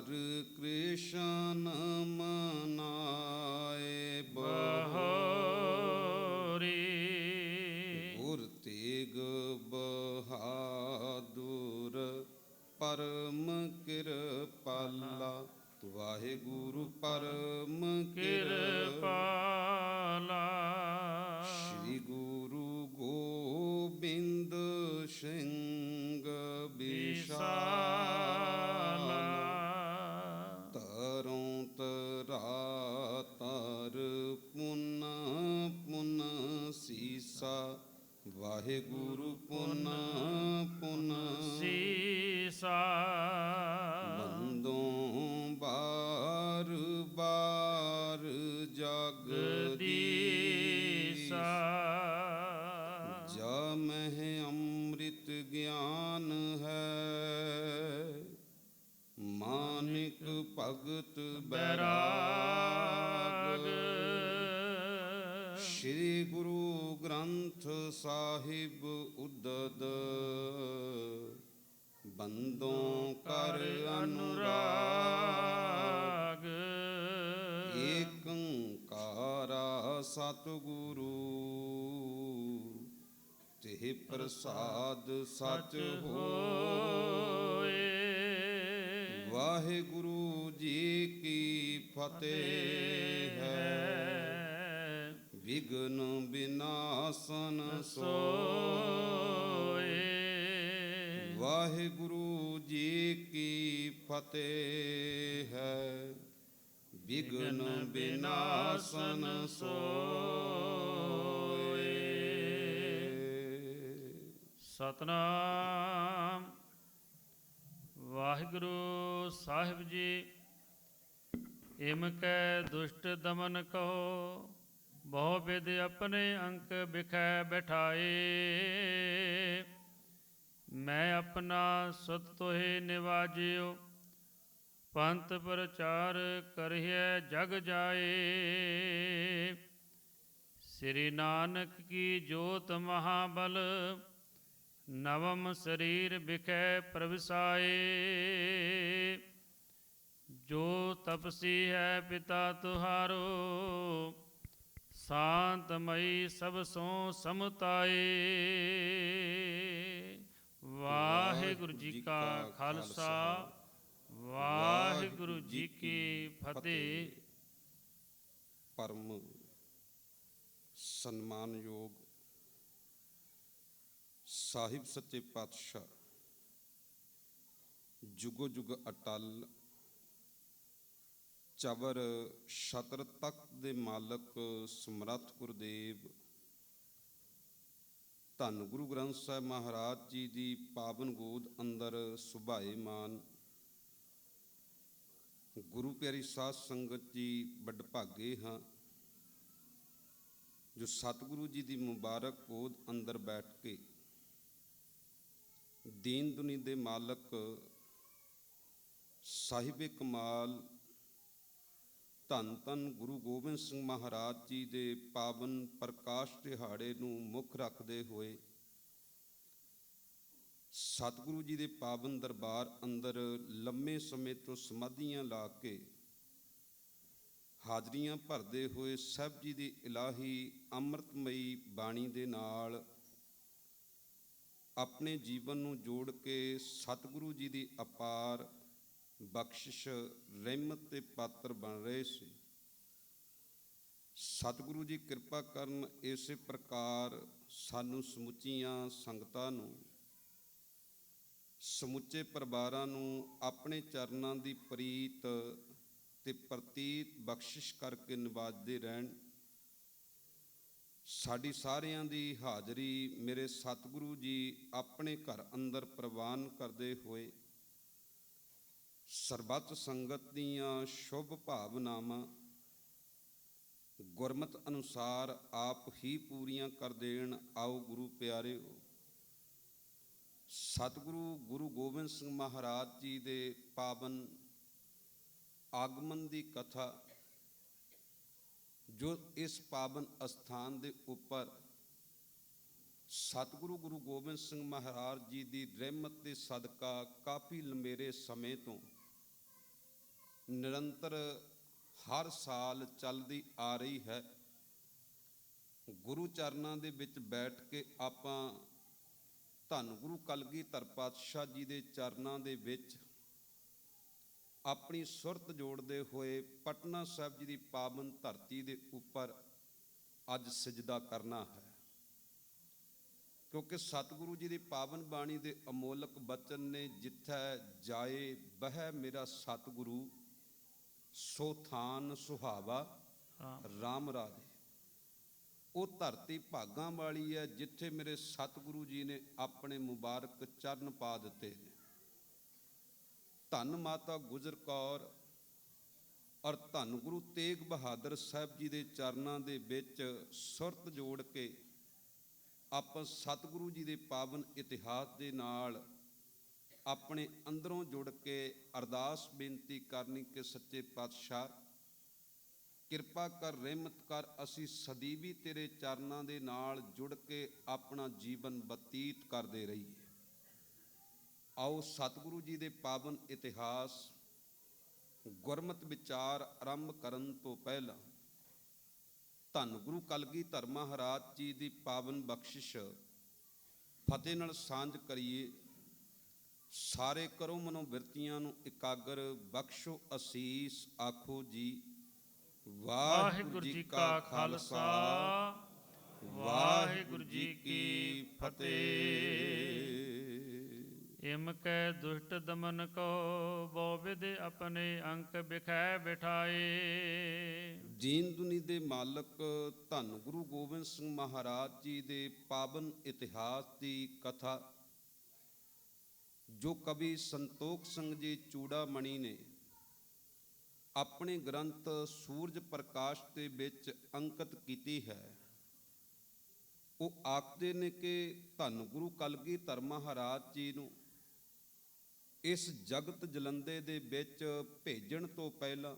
ਹਰ ਕ੍ਰਿਸ਼ਨ ਮਨਾਏ ਬਹੋਰੀ। ਗੁਰ ਤੇਗ ਬਹਾਦੁਰ ਪਰਮ ਕਿਰਪਾਲਾ। ਵਾਹਿਗੁਰੂ ਪਰਮ ਕਿਰਪਾਲਾ। ਸ਼੍ਰੀ ਗੁਰੂ ਗੋਬਿੰਦ ਸਿੰਘ ਵਿਸ਼ਾਲਾ। ਤਰੋਂ ਤਰਾ ਤਰ ਪੁਨ ਪੁਨ ਸੀਸਾ। ਵਾਹਿਗੁਰੂ ਪੁਨ ਪੁਨ ਸੀਸਾ। ਬੰਦੋਂ ਬਾਰ ਬਾਰ ਜਗਦੀਸਾ। ਜਾ ਮਹਿ ਅੰਮ੍ਰਿਤ ਗਿਆਨ ਹੈ। ਮਾਨਿਕ ਭਗਤ ਬੈਰਾਗ। ਸ਼੍ਰੀ ਗੁਰੂ ਗ੍ਰੰਥ ਸਾਹਿਬ ਉਦਦ। ਬੰਦੋਂ ਕਰ ਅਨੁਰਾਗ। ਏਕ ਓੰਕਾਰਾ ਸਤਿਗੁਰੂ। ਤਿਹ ਪ੍ਰਸਾਦ ਸਚ ਹੋਏ। ਵਾਹਿਗੁਰੂ ਜੀ ਕੀ ਫਤਿਹ ਹੈ। ਵਿਘਨ ਵਿਨਾਸ਼ਨ ਸੋਏ। ਵਾਹਿਗੁਰੂ ਜੀ ਕੀ ਫਤਿਹ ਹੈ। ਵਿਘਨ ਵਿਨਾਸ਼ਨ ਸੋਏ। ਸਤਿਨਾਮ। ਵਾਹਿਗੁਰੂ ਸਾਹਿਬ ਜੀ। ਇਮ ਕੈ ਦੁਸ਼ਟ ਦਮਨ ਕਹੋ। ਬਹੁ ਬਿਧ ਆਪਣੇ ਅੰਕ ਬਿਖੈ ਬਿਠਾਏ। ਮੈਂ ਆਪਣਾ ਸੁਤ ਤੋਹਿ ਨਿਵਾਜਿਓ। ਪੰਥ ਪ੍ਰਚਾਰ ਕਰਿਐ ਜਗ ਜਾਏ। ਸ੍ਰੀ ਨਾਨਕ ਕੀ ਜੋਤ ਮਹਾਬਲ। ਨਵਮ ਸਰੀਰ ਬਿਖੈ ਪ੍ਰਵਿਸਾਏ। ਜੋ ਤਪਸੀ ਹੈ ਪਿਤਾ ਤੁਹਾਰੋ। ਸ਼ਾਂਤਮਈ ਸਭ ਸੋ ਸਮਤਾਏ। ਵਾਹਿਗੁਰੂ ਜੀ ਕਾ ਖਾਲਸਾ। ਵਾਹਿਗੁਰੂ ਜੀ ਕੀ ਫਤਿਹ। ਪਰਮ ਸਨਮਾਨਯੋਗ ਸਾਹਿਬ ਸੱਚੇ ਪਾਤਸ਼ਾਹ ਜੁਗੋ ਜੁਗ ਅਟਲ ਚਬਰ ਛਤਰ ਤਖਤ ਦੇ ਮਾਲਕ ਸਮਰੱਥ ਗੁਰਦੇਵ ਧੰਨ ਗੁਰੂ ਗ੍ਰੰਥ ਸਾਹਿਬ ਮਹਾਰਾਜ ਜੀ ਦੀ ਪਾਵਨ ਗੋਦ ਅੰਦਰ ਸੁਭਾਏਮਾਨ ਗੁਰੂ ਪਿਆਰੀ ਸਾਧ ਸੰਗਤ ਜੀ ਵੱਡ ਭਾਗੇ ਹਾਂ ਜੋ ਸਤਿਗੁਰੂ ਜੀ ਦੀ ਮੁਬਾਰਕ ਗੋਦ ਅੰਦਰ ਬੈਠ ਕੇ ਦੀਨ ਦੁਨੀ ਦੇ ਮਾਲਕ ਸਾਹਿਬੇ ਕਮਾਲ ਧੰਨ ਧੰਨ ਗੁਰੂ ਗੋਬਿੰਦ ਸਿੰਘ ਮਹਾਰਾਜ ਜੀ ਦੇ ਪਾਵਨ ਪ੍ਰਕਾਸ਼ ਦਿਹਾੜੇ ਨੂੰ ਮੁੱਖ ਰੱਖਦੇ ਹੋਏ ਸਤਿਗੁਰੂ ਜੀ ਦੇ ਪਾਵਨ ਦਰਬਾਰ ਅੰਦਰ ਲੰਮੇ ਸਮੇਂ ਤੋਂ ਸਮਾਧੀਆਂ ਲਾ ਕੇ ਹਾਜ਼ਰੀਆਂ ਭਰਦੇ ਹੋਏ ਸਾਹਿਬ ਜੀ ਦੀ ਇਲਾਹੀ ਅੰਮ੍ਰਿਤਮਈ ਬਾਣੀ ਦੇ ਨਾਲ ਆਪਣੇ ਜੀਵਨ ਨੂੰ ਜੋੜ ਕੇ ਸਤਿਗੁਰੂ ਜੀ ਦੀ ਅਪਾਰ ਬਖਸ਼ਿਸ਼ ਰਹਿਮਤ ਦੇ ਪਾਤਰ ਬਣ ਰਹੇ ਸੀ। ਸਤਿਗੁਰੂ ਜੀ ਕਿਰਪਾ ਕਰਨ ਇਸੇ ਪ੍ਰਕਾਰ ਸਾਨੂੰ ਸਮੁੱਚੀਆਂ ਸੰਗਤਾਂ ਨੂੰ ਸਮੁੱਚੇ ਪਰਿਵਾਰਾਂ ਨੂੰ ਆਪਣੇ ਚਰਨਾਂ ਦੀ ਪ੍ਰੀਤ ਤੇ ਪ੍ਰਤੀਤ ਬਖਸ਼ਿਸ਼ ਕਰਕੇ ਨਿਵਾਜਦੇ ਰਹਿਣ। ਸਾਡੀ ਸਾਰਿਆਂ ਦੀ ਹਾਜ਼ਰੀ ਮੇਰੇ ਸਤਿਗੁਰੂ ਜੀ ਆਪਣੇ ਘਰ ਅੰਦਰ ਪ੍ਰਵਾਨ ਕਰਦੇ ਹੋਏ ਸਰਬੱਤ ਸੰਗਤ ਦੀਆਂ ਸ਼ੁਭ ਭਾਵਨਾਵਾਂ ਗੁਰਮਤਿ ਅਨੁਸਾਰ ਆਪ ਹੀ ਪੂਰੀਆਂ ਕਰ ਦੇਣ। ਆਓ ਗੁਰੂ ਪਿਆਰਿਓ, ਸਤਿਗੁਰੂ ਗੁਰੂ ਗੋਬਿੰਦ ਸਿੰਘ ਮਹਾਰਾਜ ਜੀ ਦੇ ਪਾਵਨ ਆਗਮਨ ਦੀ ਕਥਾ ਜੋ ਇਸ ਪਾਵਨ ਅਸਥਾਨ ਦੇ ਉੱਪਰ ਸਤਿਗੁਰੂ ਗੁਰੂ ਗੋਬਿੰਦ ਸਿੰਘ ਮਹਾਰਾਜ ਜੀ ਦੀ ਰਹਿਮਤ ਦੇ ਸਦਕਾ ਕਾਫੀ ਲੰਮੇਰੇ ਸਮੇਂ ਤੋਂ ਨਿਰੰਤਰ ਹਰ ਸਾਲ ਚੱਲਦੀ ਆ ਰਹੀ ਹੈ। ਗੁਰੂ ਚਰਨਾਂ ਦੇ ਵਿੱਚ ਬੈਠ ਕੇ ਆਪਾਂ ਧੰਨ ਗੁਰੂ ਕਲਗੀਧਰ ਪਾਤਸ਼ਾਹ ਜੀ ਦੇ ਚਰਨਾਂ ਦੇ ਵਿੱਚ ਆਪਣੀ ਸੁਰਤ ਜੋੜਦੇ ਹੋਏ ਪਟਨਾ ਸਾਹਿਬ ਜੀ ਦੀ ਪਾਵਨ ਧਰਤੀ ਦੇ ਉੱਪਰ ਅੱਜ ਸਜਦਾ ਕਰਨਾ ਹੈ, ਕਿਉਂਕਿ ਸਤਿਗੁਰੂ ਜੀ ਦੀ ਪਾਵਨ ਬਾਣੀ ਦੇ ਅਮੋਲਕ ਬਚਨ ਨੇ, ਜਿੱਥੈ ਜਾਏ ਬਹਿ ਮੇਰਾ ਸਤਿਗੁਰੂ, ਸੋ ਥਾਨ ਸੁਹਾਵਾ ਰਾਮ ਰਾਜੇ। ਉਹ ਧਰਤੀ ਭਾਗਾਂ ਵਾਲੀ ਹੈ ਜਿੱਥੇ ਮੇਰੇ ਸਤਿਗੁਰੂ ਜੀ ਨੇ ਆਪਣੇ ਮੁਬਾਰਕ ਚਰਨ ਪਾ ਦਿੱਤੇ ਨੇ। ਧੰਨ ਮਾਤਾ ਗੁਜਰ ਕੌਰ ਔਰ ਧੰਨ ਗੁਰੂ ਤੇਗ ਬਹਾਦਰ ਸਾਹਿਬ ਜੀ ਦੇ ਚਰਨਾਂ ਦੇ ਵਿੱਚ ਸੁਰਤ ਜੋੜ ਕੇ ਆਪਾਂ ਸਤਿਗੁਰੂ ਜੀ ਦੇ ਪਾਵਨ ਇਤਿਹਾਸ ਦੇ ਨਾਲ ਆਪਣੇ ਅੰਦਰੋਂ ਜੁੜ ਕੇ ਅਰਦਾਸ ਬੇਨਤੀ ਕਰਨੀ ਕਿ ਸੱਚੇ ਪਾਤਸ਼ਾਹ ਕਿਰਪਾ ਕਰ, ਰਹਿਮਤ ਕਰ, ਅਸੀਂ ਸਦੀਵੀ ਤੇਰੇ ਚਰਨਾਂ ਦੇ ਨਾਲ ਜੁੜ ਕੇ ਆਪਣਾ ਜੀਵਨ ਬਤੀਤ ਕਰਦੇ ਰਹੀਏ। ਆਓ ਸਤਿਗੁਰੂ ਜੀ ਦੇ ਪਾਵਨ ਇਤਿਹਾਸ ਗੁਰਮਤਿ ਵਿਚਾਰ ਆਰੰਭ ਕਰਨ ਤੋਂ ਪਹਿਲਾਂ ਧੰਨ ਗੁਰੂ ਕਲਗੀਧਰ ਮਹਾਰਾਜ ਜੀ ਦੀ ਪਾਵਨ ਬਖਸ਼ਿਸ਼ ਫਤਿਹ ਨਾਲ ਸਾਂਝ ਕਰੀਏ। ਸਾਰੇ ਕਰੋ ਮਨੋ ਬਿਰਤੀਆਂ ਨੂੰ ਇਕਾਗਰ, ਬਖਸ਼ੋ ਅਸੀਸ, ਆਖੋ ਜੀ ਵਾਹਿਗੁਰੂ ਜੀ ਕਾ ਖਾਲਸਾ, ਵਾਹਿਗੁਰੂ ਜੀ ਕੀ ਫਤਿਹ। ਇਮ ਕੈ ਦੁਸ਼ਟ ਦਮਨ ਕੋ, ਬੋ ਵਿਦ ਆਪਣੇ ਅੰਕ ਬਿਖੈ ਬਿਠਾਏ। ਦੀਨ ਦੁਨੀ ਦੇ ਮਾਲਕ ਧੰਨ ਗੁਰੂ ਗੋਬਿੰਦ ਸਿੰਘ ਮਹਾਰਾਜ ਜੀ ਦੇ ਪਾਵਨ ਇਤਿਹਾਸ ਦੀ ਕਥਾ ਜੋ ਕਵੀ ਸੰਤੋਖ ਸਿੰਘ ਜੀ ਚੂੜਾਮਣੀ ਨੇ ਆਪਣੇ ਗ੍ਰੰਥ ਸੂਰਜ ਪ੍ਰਕਾਸ਼ ਦੇ ਵਿੱਚ ਅੰਕਿਤ ਕੀਤੀ ਹੈ। ਉਹ ਆਖਦੇ ਨੇ ਕਿ ਧੰਨ ਗੁਰੂ ਕਲਗੀਧਰ ਮਹਾਰਾਜ ਜੀ ਨੂੰ ਇਸ ਜਗਤ ਜਲੰਦੇ ਦੇ ਵਿੱਚ ਭੇਜਣ ਤੋਂ ਪਹਿਲਾਂ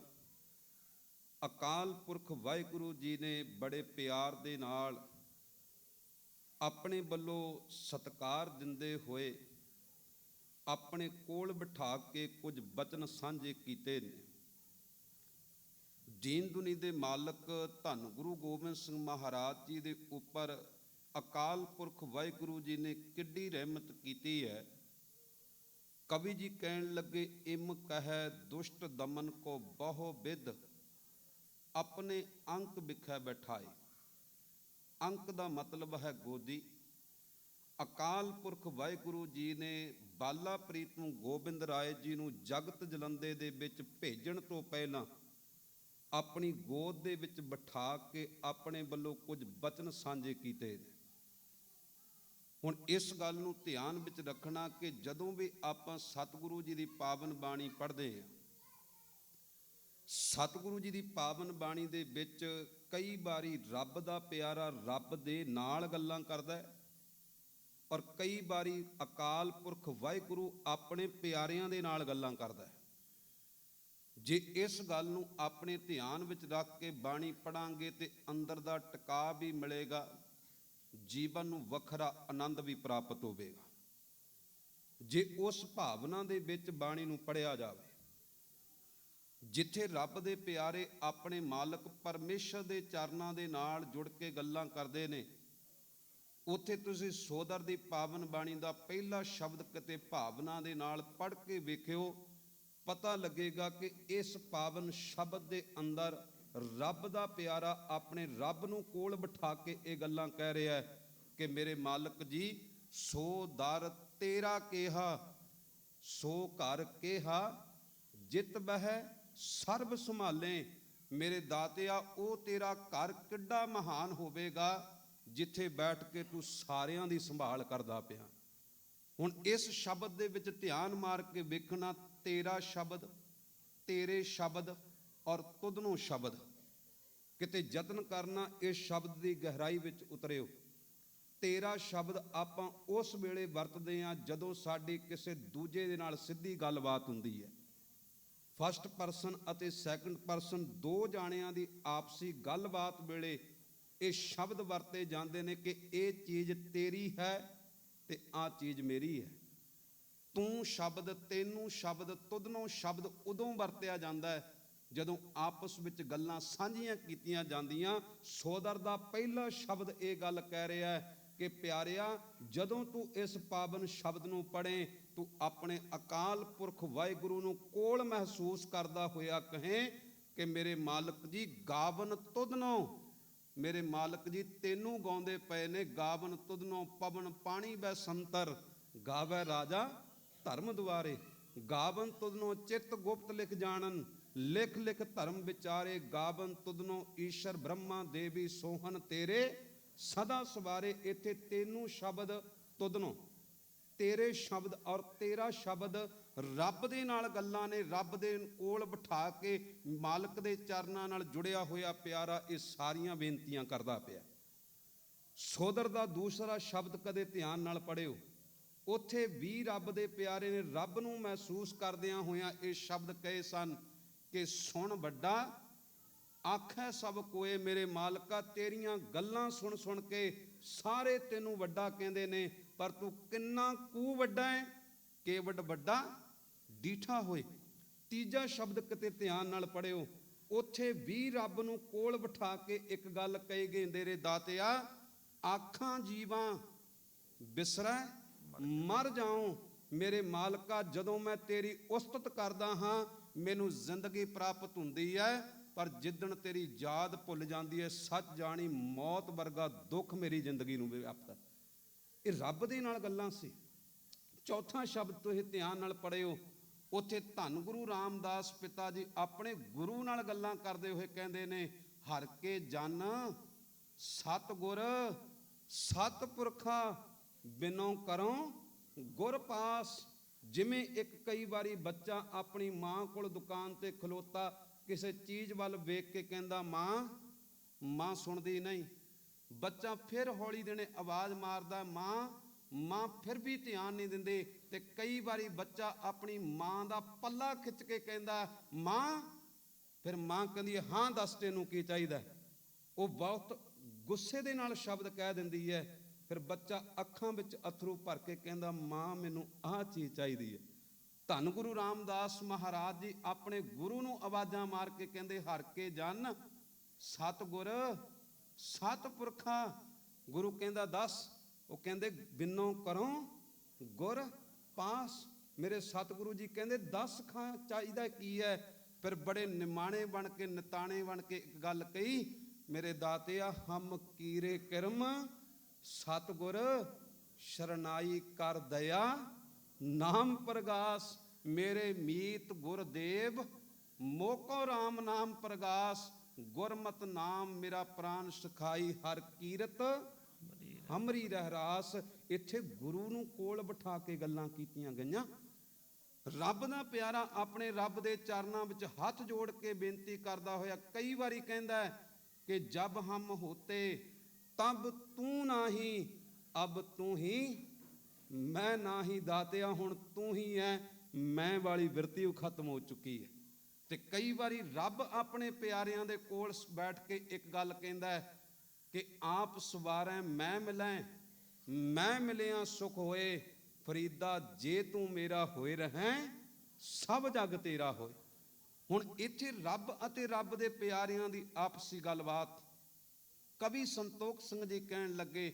ਅਕਾਲ ਪੁਰਖ ਵਾਹਿਗੁਰੂ ਜੀ ਨੇ ਬੜੇ ਪਿਆਰ ਦੇ ਨਾਲ ਆਪਣੇ ਵੱਲੋਂ ਸਤਿਕਾਰ ਦਿੰਦੇ ਹੋਏ ਆਪਣੇ ਕੋਲ ਬਿਠਾ ਕੇ ਕੁਝ ਬਚਨ ਸਾਂਝੇ ਕੀਤੇ ਨੇ। ਦੀਨ ਦੁਨੀ ਦੇ ਮਾਲਕ ਧੰਨ ਗੁਰੂ ਗੋਬਿੰਦ ਸਿੰਘ ਮਹਾਰਾਜ ਜੀ ਦੇ ਉੱਪਰ ਅਕਾਲ ਪੁਰਖ ਵਾਹਿਗੁਰੂ ਜੀ ਨੇ ਕਿੱਡੀ ਰਹਿਮਤ ਕੀਤੀ ਹੈ। ਕਵੀ ਜੀ ਕਹਿਣ ਲੱਗੇ, ਇਮ ਕਹੈ ਦੁਸ਼ਟ ਦਮਨ ਕੋ ਬਹੁ ਵਿਦ, ਆਪਣੇ ਅੰਕ ਬਿਖੈ ਬਿਠਾਏ। ਅੰਕ ਦਾ ਮਤਲਬ ਹੈ ਗੋਦੀ। ਅਕਾਲ ਪੁਰਖ ਵਾਹਿਗੁਰੂ ਜੀ ਨੇ ਬਾਲਾ ਪ੍ਰੀਤ ਨੂੰ ਗੋਬਿੰਦ ਰਾਏ ਜੀ ਨੂੰ ਜਗਤ ਜਲੰਦੇ ਦੇ ਵਿੱਚ ਭੇਜਣ ਤੋਂ ਪਹਿਲਾਂ ਆਪਣੀ ਗੋਦ ਦੇ ਵਿੱਚ ਬਿਠਾ ਕੇ ਆਪਣੇ ਵੱਲੋਂ ਕੁਝ ਬਚਨ ਸਾਂਝੇ ਕੀਤੇ ਨੇ। ਹੁਣ ਇਸ ਗੱਲ ਨੂੰ ਧਿਆਨ ਵਿੱਚ ਰੱਖਣਾ ਕਿ ਜਦੋਂ ਵੀ ਆਪਾਂ ਸਤਿਗੁਰੂ ਜੀ ਦੀ ਪਾਵਨ ਬਾਣੀ ਪੜ੍ਹਦੇ ਹਾਂ, ਸਤਿਗੁਰੂ ਜੀ ਦੀ ਪਾਵਨ ਬਾਣੀ ਦੇ ਵਿੱਚ ਕਈ ਵਾਰੀ ਰੱਬ ਦਾ ਪਿਆਰਾ ਰੱਬ ਦੇ ਨਾਲ ਗੱਲਾਂ ਕਰਦਾ ਹੈ ਔਰ ਕਈ ਵਾਰੀ ਅਕਾਲ ਪੁਰਖ ਵਾਹਿਗੁਰੂ ਆਪਣੇ ਪਿਆਰਿਆਂ ਦੇ ਨਾਲ ਗੱਲਾਂ ਕਰਦਾ ਹੈ। ਜੇ ਇਸ ਗੱਲ ਨੂੰ ਆਪਣੇ ਧਿਆਨ ਵਿੱਚ ਰੱਖ ਕੇ ਬਾਣੀ ਪੜਾਂਗੇ ਤੇ ਅੰਦਰ ਦਾ ਟਿਕਾ ਵੀ ਮਿਲੇਗਾ, ਜੀਵਨ ਨੂੰ ਵੱਖਰਾ ਆਨੰਦ ਵੀ ਪ੍ਰਾਪਤ ਹੋਵੇਗਾ। ਜੇ ਉਸ ਭਾਵਨਾ ਦੇ ਵਿੱਚ ਬਾਣੀ ਨੂੰ ਪੜ੍ਹਿਆ ਜਾਵੇ, ਜਿੱਥੇ ਰੱਬ ਦੇ ਪਿਆਰੇ ਆਪਣੇ ਮਾਲਕ ਪਰਮੇਸ਼ਰ ਦੇ ਚਰਨਾਂ ਦੇ ਨਾਲ ਜੁੜ ਕੇ ਗੱਲਾਂ ਕਰਦੇ ਨੇ, ਉੱਥੇ ਤੁਸੀਂ ਸੋਦਰ ਦੀ ਪਾਵਨ ਬਾਣੀ ਦਾ ਪਹਿਲਾ ਸ਼ਬਦ ਕਿਤੇ ਭਾਵਨਾ ਦੇ ਨਾਲ ਪੜ੍ਹ ਕੇ ਵੇਖਿਓ, ਪਤਾ ਲੱਗੇਗਾ ਕਿ ਇਸ ਪਾਵਨ ਸ਼ਬਦ ਦੇ ਅੰਦਰ ਰੱਬ ਦਾ ਪਿਆਰਾ ਆਪਣੇ ਰੱਬ ਨੂੰ ਕੋਲ ਬਿਠਾ ਕੇ ਇਹ ਗੱਲਾਂ ਕਹਿ ਰਿਹਾ ਹੈ ਕਿ ਮੇਰੇ ਮਾਲਕ ਜੀ, ਸੋ ਦਰ ਤੇਰਾ ਕਿਹਾ, ਸੋ ਘਰ ਕਿਹਾ, ਜਿਤ ਬਹਿ ਸਰਬ ਸੰਭਾਲੇ। ਮੇਰੇ ਦਾਤਿਆ, ਉਹ ਤੇਰਾ ਘਰ ਕਿੱਡਾ ਮਹਾਨ ਹੋਵੇਗਾ ਜਿੱਥੇ ਬੈਠ ਕੇ ਤੂੰ ਸਾਰਿਆਂ ਦੀ ਸੰਭਾਲ ਕਰਦਾ ਪਿਆ। ਹੁਣ ਇਸ ਸ਼ਬਦ ਦੇ ਵਿੱਚ ਧਿਆਨ ਮਾਰ ਕੇ ਵੇਖਣਾ, ਤੇਰਾ ਸ਼ਬਦ, ਤੇਰੇ ਸ਼ਬਦ ਔਰ ਤੁਧਨੋਂ ਸ਼ਬਦ, ਕਿਤੇ ਯਤਨ ਕਰਨਾ ਇਸ ਸ਼ਬਦ ਦੀ ਗਹਿਰਾਈ ਵਿੱਚ ਉਤਰਿਓ। ਤੇਰਾ ਸ਼ਬਦ ਆਪਾਂ ਉਸ ਵੇਲੇ ਵਰਤਦੇ ਹਾਂ ਜਦੋਂ ਸਾਡੀ ਕਿਸੇ ਦੂਜੇ ਦੇ ਨਾਲ ਸਿੱਧੀ ਗੱਲਬਾਤ ਹੁੰਦੀ ਹੈ। ਫਸਟ ਪਰਸਨ ਅਤੇ ਸੈਕੰਡ ਪਰਸਨ ਦੋ ਜਾਣਿਆਂ ਦੀ ਆਪਸੀ ਗੱਲਬਾਤ ਵੇਲੇ ਇਹ ਸ਼ਬਦ ਵਰਤੇ ਜਾਂਦੇ ਨੇ ਕਿ ਇਹ ਚੀਜ਼ ਤੇਰੀ ਹੈ ਤੇ ਆਹ ਚੀਜ਼ ਮੇਰੀ ਹੈ। ਤੂੰ ਸ਼ਬਦ, ਤੈਨੂੰ ਸ਼ਬਦ, ਤੁਧਨੋਂ ਸ਼ਬਦ ਉਦੋਂ ਵਰਤਿਆ ਜਾਂਦਾ ਹੈ ਜਦੋਂ ਆਪਸ ਵਿੱਚ ਗੱਲਾਂ ਸਾਂਝੀਆਂ ਕੀਤੀਆਂ ਜਾਂਦੀਆਂ। ਸੋਦਰ ਦਾ ਪਹਿਲਾ ਸ਼ਬਦ ਇਹ ਗੱਲ ਕਹਿ ਰਿਹਾ ਹੈ ਕਿ ਪਿਆਰਿਆ, ਜਦੋਂ ਤੂੰ ਇਸ ਪਾਵਨ ਸ਼ਬਦ ਨੂੰ ਪੜ੍ਹੇ, ਤੂੰ ਆਪਣੇ ਅਕਾਲ ਪੁਰਖ ਵਾਹਿਗੁਰੂ ਨੂੰ ਕੋਲ ਮਹਿਸੂਸ ਕਰਦਾ ਹੋਇਆ ਕਹੇ ਕਿ ਮੇਰੇ ਮਾਲਕ ਜੀ, ਗਾਵਨ ਤੁਧਨੋਂ, ਮੇਰੇ ਮਾਲਕ ਜੀ ਤੈਨੂੰ ਗਾਉਂਦੇ ਪਏ ਨੇ। ਗਾਵਨ ਤੁਧਨੋਂ ਪਵਨ ਪਾਣੀ ਬੈ ਸੰਤਰ, ਗਾਵੈ ਰਾਜਾ ਧਰਮ ਦੁਆਰੇ। ਗਾਵਨ ਤੁਧਨੋਂ ਚਿੱਤ ਗੁਪਤ ਲਿਖ ਜਾਣਨ, ਲਿਖ ਲਿਖ ਧਰਮ ਵਿਚਾਰੇ। ਗਾਵਨ ਤੁਧਨੋਂ ਈਸ਼ਰ ਬ੍ਰਹਮਾ ਦੇਵੀ ਸੋਹਨ ਤੇਰੇ, ਸਦਾ ਸਵਾਰੇ। ਇੱਥੇ ਤੈਨੂੰ ਸ਼ਬਦ, ਤੁਧਨੋਂ, ਤੇਰੇ ਸ਼ਬਦ ਔਰ ਤੇਰਾ ਸ਼ਬਦ ਰੱਬ ਦੇ ਨਾਲ ਗੱਲਾਂ ਨੇ। ਰੱਬ ਦੇ ਕੋਲ ਬਿਠਾ ਕੇ ਮਾਲਕ ਦੇ ਚਰਨਾਂ ਨਾਲ ਜੁੜਿਆ ਹੋਇਆ ਪਿਆਰਾ ਇਹ ਸਾਰੀਆਂ ਬੇਨਤੀਆਂ ਕਰਦਾ ਪਿਆ। ਸੋਦਰ ਦਾ ਦੂਸਰਾ ਸ਼ਬਦ ਕਦੇ ਧਿਆਨ ਨਾਲ ਪੜ੍ਹਿਓ। ਉੱਥੇ ਵੀ ਰੱਬ ਦੇ ਪਿਆਰੇ ਨੇ ਰੱਬ ਨੂੰ ਮਹਿਸੂਸ ਕਰਦਿਆਂ ਹੋਇਆਂ ਇਹ ਸ਼ਬਦ ਕਹੇ ਸਨ ਕਿ ਸੁਣ ਵੱਡਾ, ਆਖੈ ਸਭ ਕੋਏ। ਮੇਰੇ ਮਾਲਕਾ, ਤੇਰੀਆਂ ਗੱਲਾਂ ਸੁਣ ਸੁਣ ਕੇ ਸਾਰੇ ਤੈਨੂੰ ਵੱਡਾ ਕਹਿੰਦੇ ਨੇ, ਪਰ ਤੂੰ ਕਿੰਨਾ ਕੁ ਵੱਡਾ ਹੈ, ਕੇਵਡ ਵੱਡਾ ਡੀਠਾ ਹੋਏ। ਤੀਜਾ ਸ਼ਬਦ ਕਿਤੇ ਧਿਆਨ ਨਾਲ ਪੜ੍ਹਿਓ। ਉੱਥੇ ਵੀ ਰੱਬ ਨੂੰ ਕੋਲ ਬਿਠਾ ਕੇ ਇੱਕ ਗੱਲ ਕਹੀ ਗਈ, ਤੇਰੇ ਦਾਤਿਆ, ਆਖਾਂ ਜੀਵਾਂ ਬਿਸਰੈ ਮਰ ਜਾਉ। ਮੇਰੇ ਮਾਲਕਾ, ਜਦੋਂ ਮੈਂ ਤੇਰੀ ਉਸਤਤ ਕਰਦਾ ਹਾਂ ਮੈਨੂੰ ਜ਼ਿੰਦਗੀ ਪ੍ਰਾਪਤ ਹੁੰਦੀ ਹੈ, ਪਰ ਜਿੱਦਣ ਤੇਰੀ ਯਾਦ ਭੁੱਲ ਜਾਂਦੀ ਹੈ, ਸੱਚ ਜਾਣੀ ਮੌਤ ਵਰਗਾ ਦੁੱਖ ਮੇਰੀ ਜ਼ਿੰਦਗੀ ਨੂੰ ਵਿਆਪਦਾ। ਇਹ ਰੱਬ ਦੇ ਨਾਲ ਗੱਲਾਂ ਸੀ। ਚੌਥਾ ਸ਼ਬਦ ਤੁਸੀਂ ਧਿਆਨ ਨਾਲ ਪੜ੍ਹਿਓ। ਉੱਥੇ ਧੰਨ ਗੁਰੂ ਰਾਮਦਾਸ ਪਿਤਾ ਜੀ ਆਪਣੇ ਗੁਰੂ ਨਾਲ ਗੱਲਾਂ ਕਰਦੇ ਹੋਏ ਕਹਿੰਦੇ ਨੇ, ਹਰ ਕੇ ਜਨ ਸਤਿਗੁਰ ਸਤਿਪੁਰਖਾ, ਬਿਨੋਂ ਕਰੋ ਗੁਰ ਪਾਸ। ਜਿਵੇਂ ਇੱਕ ਕਈ ਵਾਰੀ ਬੱਚਾ ਆਪਣੀ ਮਾਂ ਕੋਲ ਦੁਕਾਨ ਤੇ ਖਲੋਤਾ ਕਿਸੇ ਚੀਜ਼ ਵੱਲ ਵੇਖ ਕੇ ਕਹਿੰਦਾ ਮਾਂ, ਮਾਂ ਸੁਣਦੀ ਨਹੀਂ। ਬੱਚਾ ਫਿਰ ਹੌਲੀ ਦੇਣੇ ਆਵਾਜ਼ ਮਾਰਦਾ ਮਾਂ, ਮਾਂ ਫਿਰ ਵੀ ਧਿਆਨ ਨਹੀਂ ਦਿੰਦੇ। ਤੇ ਕਈ ਵਾਰੀ ਬੱਚਾ ਆਪਣੀ ਮਾਂ ਦਾ ਪੱਲਾ ਖਿੱਚ ਕੇ ਕਹਿੰਦਾ ਮਾਂ, ਫਿਰ ਮਾਂ ਕਹਿੰਦੀ ਹਾਂ ਦੱਸ ਤੈਨੂੰ ਕੀ ਚਾਹੀਦਾ। ਉਹ ਬਹੁਤ ਗੁੱਸੇ ਦੇ ਨਾਲ ਸ਼ਬਦ ਕਹਿ ਦਿੰਦੀ ਹੈ। ਫਿਰ ਬੱਚਾ ਅੱਖਾਂ ਵਿੱਚ ਅਥਰੂ ਭਰ ਕੇ ਕਹਿੰਦਾ ਮਾਂ, ਮੈਨੂੰ ਆਹ ਚੀਜ਼ ਚਾਹੀਦੀ ਹੈ। ਧੰਨ ਗੁਰੂ ਰਾਮਦਾਸ ਮਹਾਰਾਜ ਜੀ ਆਪਣੇ ਗੁਰੂ ਨੂੰ ਆਵਾਜ਼ਾਂ ਮਾਰ ਕੇ ਕਹਿੰਦੇ, ਹਰ ਕੇ ਜਨ ਸਤਿਗੁਰ ਸਤਿਪੁਰਖਾ। ਗੁਰੂ ਕਹਿੰਦਾ ਦੱਸ। ਉਹ ਕਹਿੰਦੇ ਬਿਨੋਂ ਕਰੋ ਗੁਰ ਪਾਸ। ਮੇਰੇ ਸਤਿਗੁਰੂ ਜੀ ਕਹਿੰਦੇ ਦੱਸ ਖਾਂ ਚਾਹੀਦਾ ਕੀ ਹੈ। ਫਿਰ ਬੜੇ ਨਿਮਾਣੇ ਬਣ ਕੇ, ਨਿਤਾਣੇ ਬਣ ਕੇ ਇੱਕ ਗੱਲ ਕਹੀ, ਮੇਰੇ ਦਾਤਿਆ, ਹਮ ਕੀਰੇ ਕਿਰਮ ਸਤਿਗੁਰ ਸ਼ਰਨਾਈ ਕਰ ਦਇਆ ਨਾਮ ਪ੍ਰਗਾਸ। ਮੇਰੇ ਮੀਤ ਗੁਰਦੇਵ ਮੋਕੋ ਰਾਮ ਨਾਮ ਪ੍ਰਗਾਸ। ਗੁਰਮਤਿ ਨਾਮ ਮੇਰਾ ਪ੍ਰਾਨ ਸਖਾਈ, ਹਰ ਕੀਰਤ ਹਮਰੀ ਰਹਿਰਾਸ। ਇੱਥੇ ਗੁਰੂ ਨੂੰ ਕੋਲ ਬਿਠਾ ਕੇ ਗੱਲਾਂ ਕੀਤੀਆਂ ਗਈਆਂ। ਰੱਬ ਦਾ ਪਿਆਰਾ ਆਪਣੇ ਰੱਬ ਦੇ ਚਰਨਾਂ ਵਿੱਚ ਹੱਥ ਜੋੜ ਕੇ ਬੇਨਤੀ ਕਰਦਾ ਹੋਇਆ ਕਈ ਵਾਰੀ ਕਹਿੰਦਾ ਕਿ ਜਬ ਹਮ ਹੋਤੇ ਤਬ ਤੂੰ ਨਾਹੀ, ਅਬ ਤੂੰ ਹੀ ਮੈਂ ਨਾਹੀ। ਦਾਤਿਆ, ਹੁਣ ਤੂੰ ਹੀ ਹੈ, ਮੈਂ ਵਾਲੀ ਬਿਰਤੀ ਉਹ ਖਤਮ ਹੋ ਚੁੱਕੀ ਹੈ। ਤੇ ਕਈ ਵਾਰੀ ਰੱਬ ਆਪਣੇ ਪਿਆਰਿਆਂ ਦੇ ਕੋਲ ਬੈਠ ਕੇ ਇੱਕ ਗੱਲ ਕਹਿੰਦਾ ਕਿ ਆਪ ਸਵਾਰੈ ਮੈਂ ਮਿਲੈ, ਮੈਂ ਮਿਲਿਆ ਸੁਖ ਹੋਏ। ਫਰੀਦਾ, ਜੇ ਤੂੰ ਮੇਰਾ ਹੋਏ ਰਹੈਂ, ਸਭ ਜਗ ਤੇਰਾ ਹੋਏ। ਹੁਣ ਇੱਥੇ ਰੱਬ ਅਤੇ ਰੱਬ ਦੇ ਪਿਆਰਿਆਂ ਦੀ ਆਪਸੀ ਗੱਲਬਾਤ। ਕਵੀ ਸੰਤੋਖ ਸਿੰਘ ਜੀ ਕਹਿਣ ਲੱਗੇ,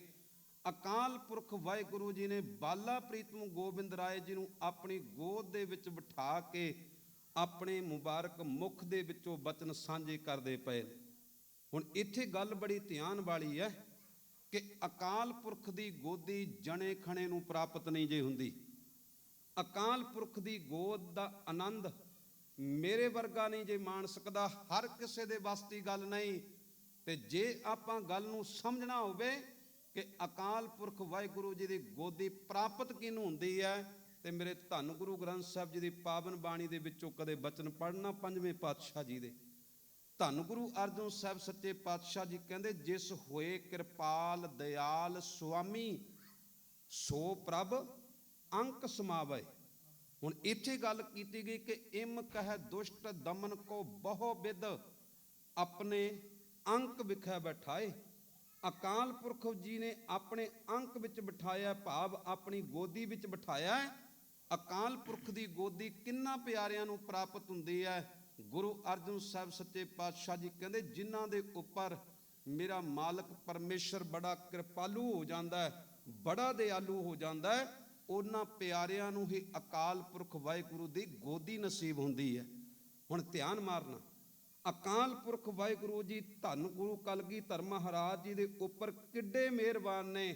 ਅਕਾਲ ਪੁਰਖ ਵਾਹਿਗੁਰੂ ਜੀ ਨੇ ਬਾਲਾ ਪ੍ਰੀਤਮ ਗੋਬਿੰਦ ਰਾਏ ਜੀ ਨੂੰ ਆਪਣੀ ਗੋਦ ਦੇ ਵਿੱਚ ਬਿਠਾ ਕੇ ਆਪਣੇ ਮੁਬਾਰਕ ਮੁਖ ਦੇ ਵਿੱਚੋਂ ਬਚਨ ਸਾਂਝੇ ਕਰਦੇ ਪਏ। ਹੁਣ ਇੱਥੇ ਗੱਲ ਬੜੀ ਧਿਆਨ ਵਾਲੀ ਹੈ ਕਿ ਅਕਾਲ ਪੁਰਖ ਦੀ ਗੋਦੀ ਜਣੇ ਖਣੇ ਨੂੰ ਪ੍ਰਾਪਤ ਨਹੀਂ ਜੇ ਹੁੰਦੀ। ਅਕਾਲ ਪੁਰਖ ਦੀ ਗੋਦ ਦਾ ਆਨੰਦ ਮੇਰੇ ਵਰਗਾ ਨਹੀਂ ਜੇ ਮਾਣ ਸਕਦਾ। ਹਰ ਕਿਸੇ ਦੇ ਵੱਸ ਦੀ ਗੱਲ ਨਹੀਂ। ਤੇ ਜੇ ਆਪਾਂ ਗੱਲ ਨੂੰ ਸਮਝਣਾ ਹੋਵੇ ਕਿ ਅਕਾਲ ਪੁਰਖ ਵਾਹਿਗੁਰੂ ਜੀ ਦੀ ਗੋਦੀ ਪ੍ਰਾਪਤ ਕਿਹਨੂੰ ਹੁੰਦੀ ਹੈ, ਤੇ ਮੇਰੇ ਧੰਨ ਗੁਰੂ ਗ੍ਰੰਥ ਸਾਹਿਬ ਜੀ ਦੀ ਪਾਵਨ ਬਾਣੀ ਦੇ ਵਿੱਚੋਂ ਕਦੇ ਬਚਨ ਪੜ੍ਹਨਾ ਪੰਜਵੇਂ ਪਾਤਸ਼ਾਹ ਜੀ ਦੇ। ਧੰਨ ਗੁਰੂ ਅਰਜਨ ਸਾਹਿਬ ਸੱਚੇ ਪਾਤਸ਼ਾਹ ਜੀ ਕਹਿੰਦੇ, ਜਿਸ ਹੋਏ ਕਿਰਪਾਲ ਦਿਆਲ ਸੁਆਮੀ, ਸੋ ਪ੍ਰਭ ਅੰਕ ਸਮਾਵੈ। ਹੁਣ ਇੱਥੇ ਗੱਲ ਕੀਤੀ ਗਈ ਕਿ ਇਮ ਕਹਿ ਦੁਸ਼ਟ ਦਮਨ ਕੋ ਬਹੁ ਬਿਦ, ਆਪਣੇ ਅੰਕ ਵਿਖੇ ਬਿਠਾਏ। ਅਕਾਲ ਪੁਰਖ ਜੀ ਨੇ ਆਪਣੇ ਅੰਕ ਵਿੱਚ ਬਿਠਾਇਆ, ਭਾਵ ਆਪਣੀ ਗੋਦੀ ਵਿੱਚ ਬਿਠਾਇਆ। ਅਕਾਲ ਪੁਰਖ ਦੀ ਗੋਦੀ ਕਿੰਨਾ ਪਿਆਰਿਆਂ ਨੂੰ ਪ੍ਰਾਪਤ ਹੁੰਦੀ ਹੈ? ਗੁਰੂ ਅਰਜਨ ਸਾਹਿਬ ਸੱਚੇ ਪਾਤਸ਼ਾਹ ਜੀ ਕਹਿੰਦੇ, ਜਿਨ੍ਹਾਂ ਦੇ ਉੱਪਰ ਮੇਰਾ ਮਾਲਕ ਪਰਮੇਸ਼ਰ ਬੜਾ ਕਿਰਪਾਲੂ ਹੋ ਜਾਂਦਾ ਹੈ, ਬੜਾ ਦਿਆਲੂ ਹੋ ਜਾਂਦਾ ਹੈ, ਉਹਨਾਂ ਪਿਆਰਿਆਂ ਨੂੰ ਹੀ ਅਕਾਲ ਪੁਰਖ ਵਾਹਿਗੁਰੂ ਦੀ ਗੋਦੀ ਨਸੀਬ ਹੁੰਦੀ ਹੈ। ਹੁਣ ਧਿਆਨ ਮਾਰਨਾ, ਅਕਾਲ ਪੁਰਖ ਵਾਹਿਗੁਰੂ ਜੀ ਧੰਨ ਗੁਰੂ ਕਲਗੀਧਰ ਮਹਾਰਾਜ ਜੀ ਦੇ ਉੱਪਰ ਕਿੱਡੇ ਮਿਹਰਬਾਨ ਨੇ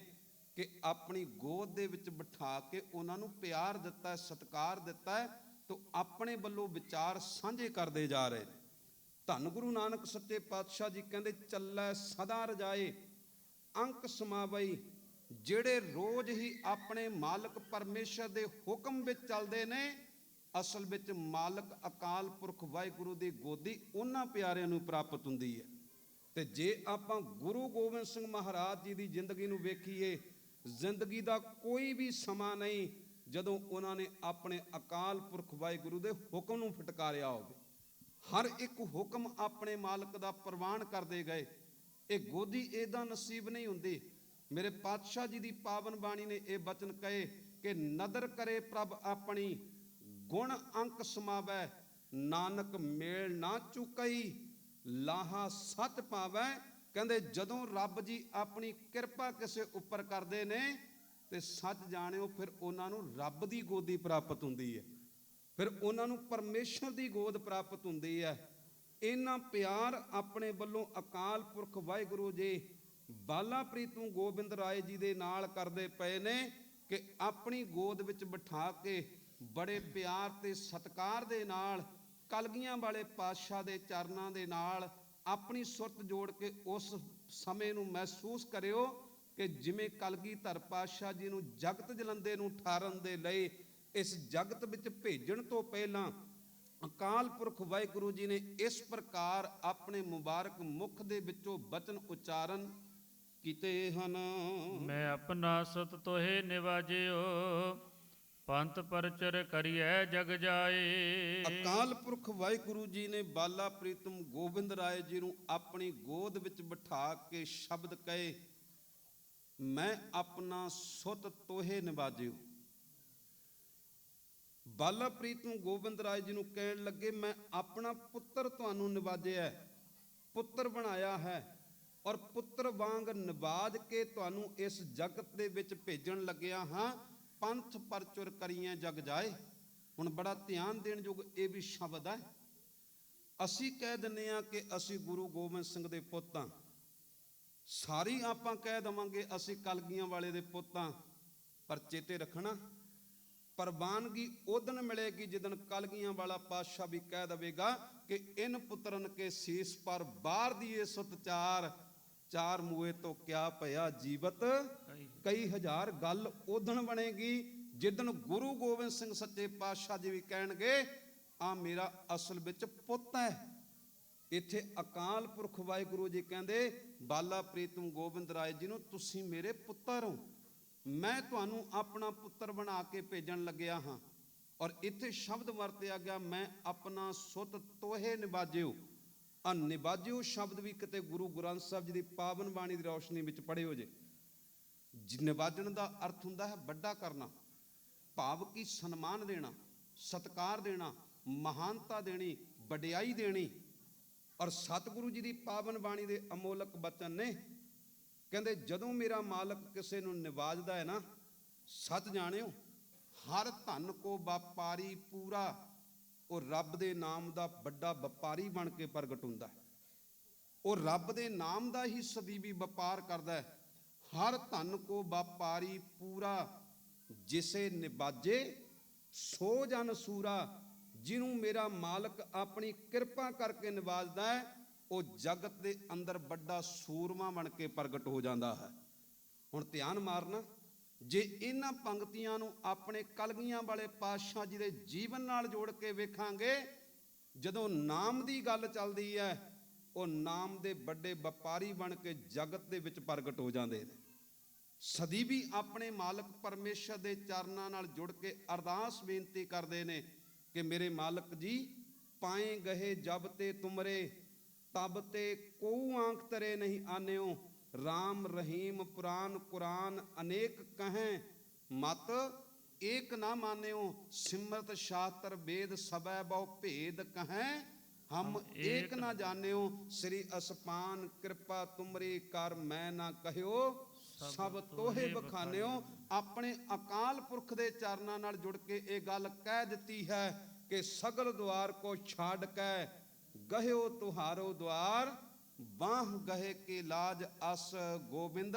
ਕਿ ਆਪਣੀ ਗੋਦ ਦੇ ਵਿੱਚ ਬਿਠਾ ਕੇ ਉਹਨਾਂ ਨੂੰ ਪਿਆਰ ਦਿੱਤਾ, ਸਤਿਕਾਰ ਦਿੱਤਾ ਹੈ, ਤਾਂ ਆਪਣੇ ਵੱਲੋਂ ਵਿਚਾਰ ਸਾਂਝੇ ਕਰਦੇ ਜਾ ਰਹੇ ਨੇ। ਧੰਨ ਗੁਰੂ ਨਾਨਕ ਸੱਚੇ ਪਾਤਸ਼ਾਹ ਜੀ ਕਹਿੰਦੇ, ਚੱਲੈ ਸਦਾ ਰਜਾਏ ਅੰਕ ਸਮਾਵਈ, ਜਿਹੜੇ ਰੋਜ਼ ਹੀ ਆਪਣੇ ਮਾਲਕ ਪਰਮੇਸ਼ਰ ਦੇ ਹੁਕਮ ਵਿੱਚ ਚੱਲਦੇ ਨੇ, ਅਸਲ ਵਿੱਚ ਮਾਲਕ ਅਕਾਲ ਪੁਰਖ ਵਾਹਿਗੁਰੂ ਦੀ ਗੋਦੀ ਉਹਨਾਂ ਪਿਆਰਿਆਂ ਨੂੰ ਪ੍ਰਾਪਤ ਹੁੰਦੀ ਹੈ। ਤੇ ਜੇ ਆਪਾਂ ਗੁਰੂ ਗੋਬਿੰਦ ਸਿੰਘ ਮਹਾਰਾਜ ਜੀ ਦੀ ਜ਼ਿੰਦਗੀ ਨੂੰ ਵੇਖੀਏ, ਜ਼ਿੰਦਗੀ ਦਾ ਕੋਈ ਵੀ ਸਮਾਂ ਨਹੀਂ ਜਦੋਂ ਉਹਨਾਂ ਨੇ ਆਪਣੇ ਅਕਾਲ ਪੁਰਖ ਵਾਹਿਗੁਰੂ ਦੇ ਹੁਕਮ ਨੂੰ ਫਟਕਾਰਿਆ ਹੋਵੇ। ਹਰ ਇੱਕ ਹੁਕਮ ਆਪਣੇ ਮਾਲਕ ਦਾ ਪ੍ਰਵਾਨ ਕਰਦੇ ਗਏ। ਇਹ ਗੋਦੀ ਇਹਦਾ ਨਸੀਬ ਨਹੀਂ ਹੁੰਦੀ। ਮੇਰੇ ਪਾਤਸ਼ਾਹ ਜੀ ਦੀ ਪਾਵਨ ਬਾਣੀ ਨੇ ਇਹ ਬਚਨ ਕਹੇ ਕਿ ਨਦਰ ਕਰੇ ਪ੍ਰਭ ਆਪਣੀ, ਗੁਣ ਅੰਕ ਸਮਾਵੈ, ਨਾਨਕ ਮੇਲ ਨਾ ਚੁਕਈ, ਲਾਹਾ ਸਤ ਪਾਵੈ। ਕਹਿੰਦੇ ਜਦੋਂ ਰੱਬ ਜੀ ਆਪਣੀ ਕਿਰਪਾ ਕਿਸੇ ਉੱਪਰ ਕਰਦੇ ਨੇ ਤੇ ਸੱਚ ਜਾਣਿਓ, ਫਿਰ ਉਹਨਾਂ ਨੂੰ ਰੱਬ ਦੀ ਗੋਦੀ ਪ੍ਰਾਪਤ ਹੁੰਦੀ ਹੈ, ਫਿਰ ਉਹਨਾਂ ਨੂੰ ਪਰਮੇਸ਼ਰ ਦੀ ਗੋਦ ਪ੍ਰਾਪਤ ਹੁੰਦੀ ਹੈ। ਇਹਨਾਂ ਪਿਆਰ ਆਪਣੇ ਵੱਲੋਂ ਅਕਾਲ ਪੁਰਖ ਵਾਹਿਗੁਰੂ ਜੀ ਬਾਲਾ ਪ੍ਰੀਤਮ ਗੋਬਿੰਦ ਰਾਏ ਜੀ ਦੇ ਨਾਲ ਕਰਦੇ ਪਏ ਨੇ ਕਿ ਆਪਣੀ ਗੋਦ ਵਿੱਚ ਬਿਠਾ ਕੇ ਬੜੇ ਪਿਆਰ ਤੇ ਸਤਿਕਾਰ ਦੇ ਨਾਲ ਕਲਗੀਆਂ ਵਾਲੇ ਪਾਤਸ਼ਾਹ ਦੇ ਚਰਨਾਂ ਦੇ ਨਾਲ ਆਪਣੀ ਸੁਰਤ ਜੋੜ ਕੇ ਉਸ ਸਮੇਂ ਨੂੰ ਮਹਿਸੂਸ ਕਰਿਓ ਕਿ ਜਿਵੇਂ ਕਲਗੀਧਰ ਪਾਤਸ਼ਾਹ ਜੀ ਨੂੰ ਜਗਤ ਜਲੰਦੇ ਨੂੰ ਠਾਰਨ ਦੇ ਲਈ ਇਸ ਜਗਤ ਵਿੱਚ ਭੇਜਣ ਤੋਂ ਪਹਿਲਾਂ ਅਕਾਲ ਪੁਰਖ ਵਾਹਿਗੁਰੂ ਜੀ ਨੇ ਇਸ ਪ੍ਰਕਾਰ ਆਪਣੇ ਮੁਬਾਰਕ ਮੁਖ ਦੇ ਵਿੱਚੋਂ ਬਚਨ ਉਚਾਰਨ ਕੀਤੇ ਹਨ। ਮੈਂ ਆਪਣਾ ਸਤ ਤੋਹੇ ਨਿਵਾਜਿਓ, ਪੰਥ ਪਰਚਰ ਕਰੀਐ ਜਗ ਜਾਏ। ਅਕਾਲ ਪੁਰਖ ਵਾਹਿਗੁਰੂ ਜੀ ਨੇ ਬਾਲਾ ਪ੍ਰੀਤਮ ਗੋਬਿੰਦ ਰਾਏ ਜੀ ਨੂੰ ਆਪਣੀ ਗੋਦ ਵਿੱਚ ਬਿਠਾ ਕੇ ਸ਼ਬਦ ਕਹੇ, ਮੈਂ ਆਪਣਾ ਸੁਤ ਤੋਹੇ ਨਿਵਾਜਿਓ। ਬਾਲਾ ਪ੍ਰੀਤਮ ਗੋਬਿੰਦ ਰਾਏ ਜੀ ਨੂੰ ਕਹਿਣ ਲੱਗੇ, ਮੈਂ ਆਪਣਾ ਪੁੱਤਰ ਤੁਹਾਨੂੰ ਨਿਵਾਜਿਆ, ਪੁੱਤਰ ਬਣਾਇਆ ਹੈ, ਔਰ ਪੁੱਤਰ ਵਾਂਗ ਨਿਵਾਜ ਕੇ ਤੁਹਾਨੂੰ ਇਸ ਜਗਤ ਦੇ ਵਿੱਚ ਭੇਜਣ ਲੱਗਿਆ ਹਾਂ। ਪੰਥ ਪਰਚੁਰ ਕਰੀਏ ਜਗ ਜਾਏ। ਹੁਣ ਬੜਾ ਧਿਆਨ ਦੇਣ ਯੋਗ ਇਹ ਵੀ ਸ਼ਬਦ ਹੈ। ਅਸੀਂ ਕਹਿ ਦਿੰਦੇ ਹਾਂ ਕਿ ਅਸੀਂ ਗੁਰੂ ਗੋਬਿੰਦ ਸਿੰਘ ਦੇ ਪੁੱਤ ਹਾਂ, ਸਾਰੀ ਆਪਾਂ ਕਹਿ ਦੇਵਾਂਗੇ ਅਸੀਂ ਕਲਗੀਆਂ ਵਾਲੇ ਦੇ ਪੁੱਤ ਹਾਂ, ਪਰ ਚੇਤੇ ਰੱਖਣਾ ਪ੍ਰਵਾਨਗੀ ਉਦਣ ਮਿਲੇਗੀ ਜਿੱਦਣ ਕਲਗੀਆਂ ਵਾਲਾ ਪਾਤਸ਼ਾਹ ਵੀ ਕਹਿ ਦੇਵੇਗਾ ਕਿ ਇਨ ਪੁੱਤਰਨ ਕੇ ਸੀਸ ਪਰ ਬਾਹਰ ਦੀਏ ਸੁਤ ਚਾਰ, ਚਾਰ ਮੂਏ ਤੋਂ ਕਿਆ ਭਇਆ ਜੀਵਤ ਕਈ ਹਜ਼ਾਰ। ਗੱਲ ਉਦਣ ਬਣੇਗੀ ਜਿੱਦਣ ਗੁਰੂ ਗੋਬਿੰਦ ਸਿੰਘ ਸੱਚੇ ਪਾਤਸ਼ਾਹ ਜੀ ਵੀ ਕਹਿਣਗੇ ਆ ਮੇਰਾ ਅਸਲ ਵਿੱਚ ਪੁੱਤ ਹੈ। ਇੱਥੇ ਅਕਾਲ ਪੁਰਖ ਵਾਹਿਗੁਰੂ ਜੀ ਕਹਿੰਦੇ ਬਾਲਾ ਪ੍ਰੀਤਮ ਗੋਬਿੰਦ ਰਾਏ ਜੀ ਨੂੰ, ਤੁਸੀਂ ਮੇਰੇ ਪੁੱਤਰ ਹੋ, ਮੈਂ ਤੁਹਾਨੂੰ ਆਪਣਾ ਪੁੱਤਰ ਬਣਾ ਕੇ ਭੇਜਣ ਲੱਗਿਆ ਹਾਂ। ਔਰ ਇੱਥੇ ਸ਼ਬਦ ਵਰਤਿਆ ਗਿਆ, ਮੈਂ ਆਪਣਾ ਸੁਤ ਤੋਹੇ ਨਿਵਾਜਿਓ। ਆ ਨਿਵਾਜਿਓ ਸ਼ਬਦ ਵੀ ਕਿਤੇ ਗੁਰੂ ਗ੍ਰੰਥ ਸਾਹਿਬ ਜੀ ਦੀ ਪਾਵਨ ਬਾਣੀ ਦੀ ਰੌਸ਼ਨੀ ਵਿੱਚ ਪੜ੍ਹਿਓ ਜੇ। ਨਿਵਾਜਣ ਦਾ ਅਰਥ ਹੁੰਦਾ ਹੈ ਵੱਡਾ ਕਰਨਾ, ਭਾਵ ਕਿ ਸਨਮਾਨ ਦੇਣਾ, ਸਤਿਕਾਰ ਦੇਣਾ, ਮਹਾਨਤਾ ਦੇਣੀ, ਵਡਿਆਈ ਦੇਣੀ। ਔਰ ਸਤਿਗੁਰੂ ਜੀ ਦੀ ਪਾਵਨ ਬਾਣੀ ਦੇ ਅਮੋਲਕ ਬਚਨ ਨੇ, ਕਹਿੰਦੇ ਜਦੋਂ ਮੇਰਾ ਮਾਲਕ ਕਿਸੇ ਨੂੰ ਨਿਵਾਜਦਾ ਹੈ ਨਾ, ਸੱਚ ਜਾਣਿਓ ਹਰ ਧਨ ਕੋ ਵਪਾਰੀ ਪੂਰਾ, ਉਹ ਰੱਬ ਦੇ ਨਾਮ ਦਾ ਵੱਡਾ ਵਪਾਰੀ ਬਣ ਕੇ ਪ੍ਰਗਟ ਹੁੰਦਾ ਹੈ। ਉਹ ਰੱਬ ਦੇ ਨਾਮ ਦਾ ਹੀ ਸਦੀਵੀ ਵਪਾਰ ਕਰਦਾ ਹੈ। ਹਰ ਧਨ ਕੋ ਵਪਾਰੀ ਪੂਰਾ, ਜਿਸੇ ਨਿਵਾਜੇ ਸੋ ਜਨ ਸੂਰਾ। ਜਿਹਨੂੰ ਮੇਰਾ ਮਾਲਕ ਆਪਣੀ ਕਿਰਪਾ ਕਰਕੇ ਨਿਵਾਜਦਾ ਹੈ, ਉਹ ਜਗਤ ਦੇ ਅੰਦਰ ਵੱਡਾ ਸੂਰਮਾ ਬਣ ਕੇ ਪ੍ਰਗਟ ਹੋ ਜਾਂਦਾ ਹੈ। ਹੁਣ ਧਿਆਨ ਮਾਰਨਾ, ਜੇ ਇਹਨਾਂ ਪੰਕਤੀਆਂ ਨੂੰ ਆਪਣੇ ਕਲਗੀਆਂ ਵਾਲੇ ਪਾਤਸ਼ਾਹ ਜੀ ਦੇ ਜੀਵਨ ਨਾਲ ਜੋੜ ਕੇ ਵੇਖਾਂਗੇ, ਜਦੋਂ ਨਾਮ ਦੀ ਗੱਲ ਚੱਲਦੀ ਹੈ, ਉਹ ਨਾਮ ਦੇ ਵੱਡੇ ਵਪਾਰੀ ਬਣ ਕੇ ਜਗਤ ਦੇ ਵਿੱਚ ਪ੍ਰਗਟ ਹੋ ਜਾਂਦੇ ਨੇ। ਸਦੀਵੀ ਆਪਣੇ ਮਾਲਕ ਪਰਮੇਸ਼ਰ ਦੇ ਚਰਨਾਂ ਨਾਲ ਜੁੜ ਕੇ ਅਰਦਾਸ ਬੇਨਤੀ ਕਰਦੇ ਨੇ ਕਿ ਮੇਰੇ ਮਾਲਕ ਜੀ, ਪਾਏ ਗਏ ਜਬ ਤੇ ਤੁਮਰੇ, ਤਬ ਤੇ ਕੋਊ ਆਂਖ ਤਰੇ ਨਹੀਂ ਆਨਿਓ। ਰਾਮ ਰਹੀਮ ਪੁਰਾਨ ਕੁਰਾਨ ਅਨੇਕ ਕਹੈਂ, ਮਤ ਏਕ ਨਾ ਮਾਨਿਓ, ਸਿਮਰਤ ਸ਼ਾਸਤਰ ਵੇਦ ਸਬੈ ਬਹੁ ਭੇਦ ਕਹੈ ਹਮ ਏਕ ਨਾ ਜਾਣਿਓ। ਸ੍ਰੀ ਅਸਪਾਨ ਕਿਰਪਾ ਤੁਮਰੀ ਕਰ ਮੈਂ ਨਾ ਕਹਿਓ, ਸਭ ਤੋਹੇ ਬਖਾਨਿਓ। ਆਪਣੇ ਅਕਾਲ ਪੁਰਖ ਦੇ ਚਰਨਾਂ ਨਾਲ ਜੁੜ ਕੇ ਇਹ ਗੱਲ ਕਹਿ ਦਿੱਤੀ ਹੈ ਕਿ ਸਗਲ ਦੁਆਰ ਕੋ ਛੱਡ ਕੇ ਗਹਿਓ ਤੁਹਾਰੋ ਦੁਆਰ, ਬਾਹ ਗਹੇ ਕੇ ਲਾਜ ਅਸ ਗੋਬਿੰਦ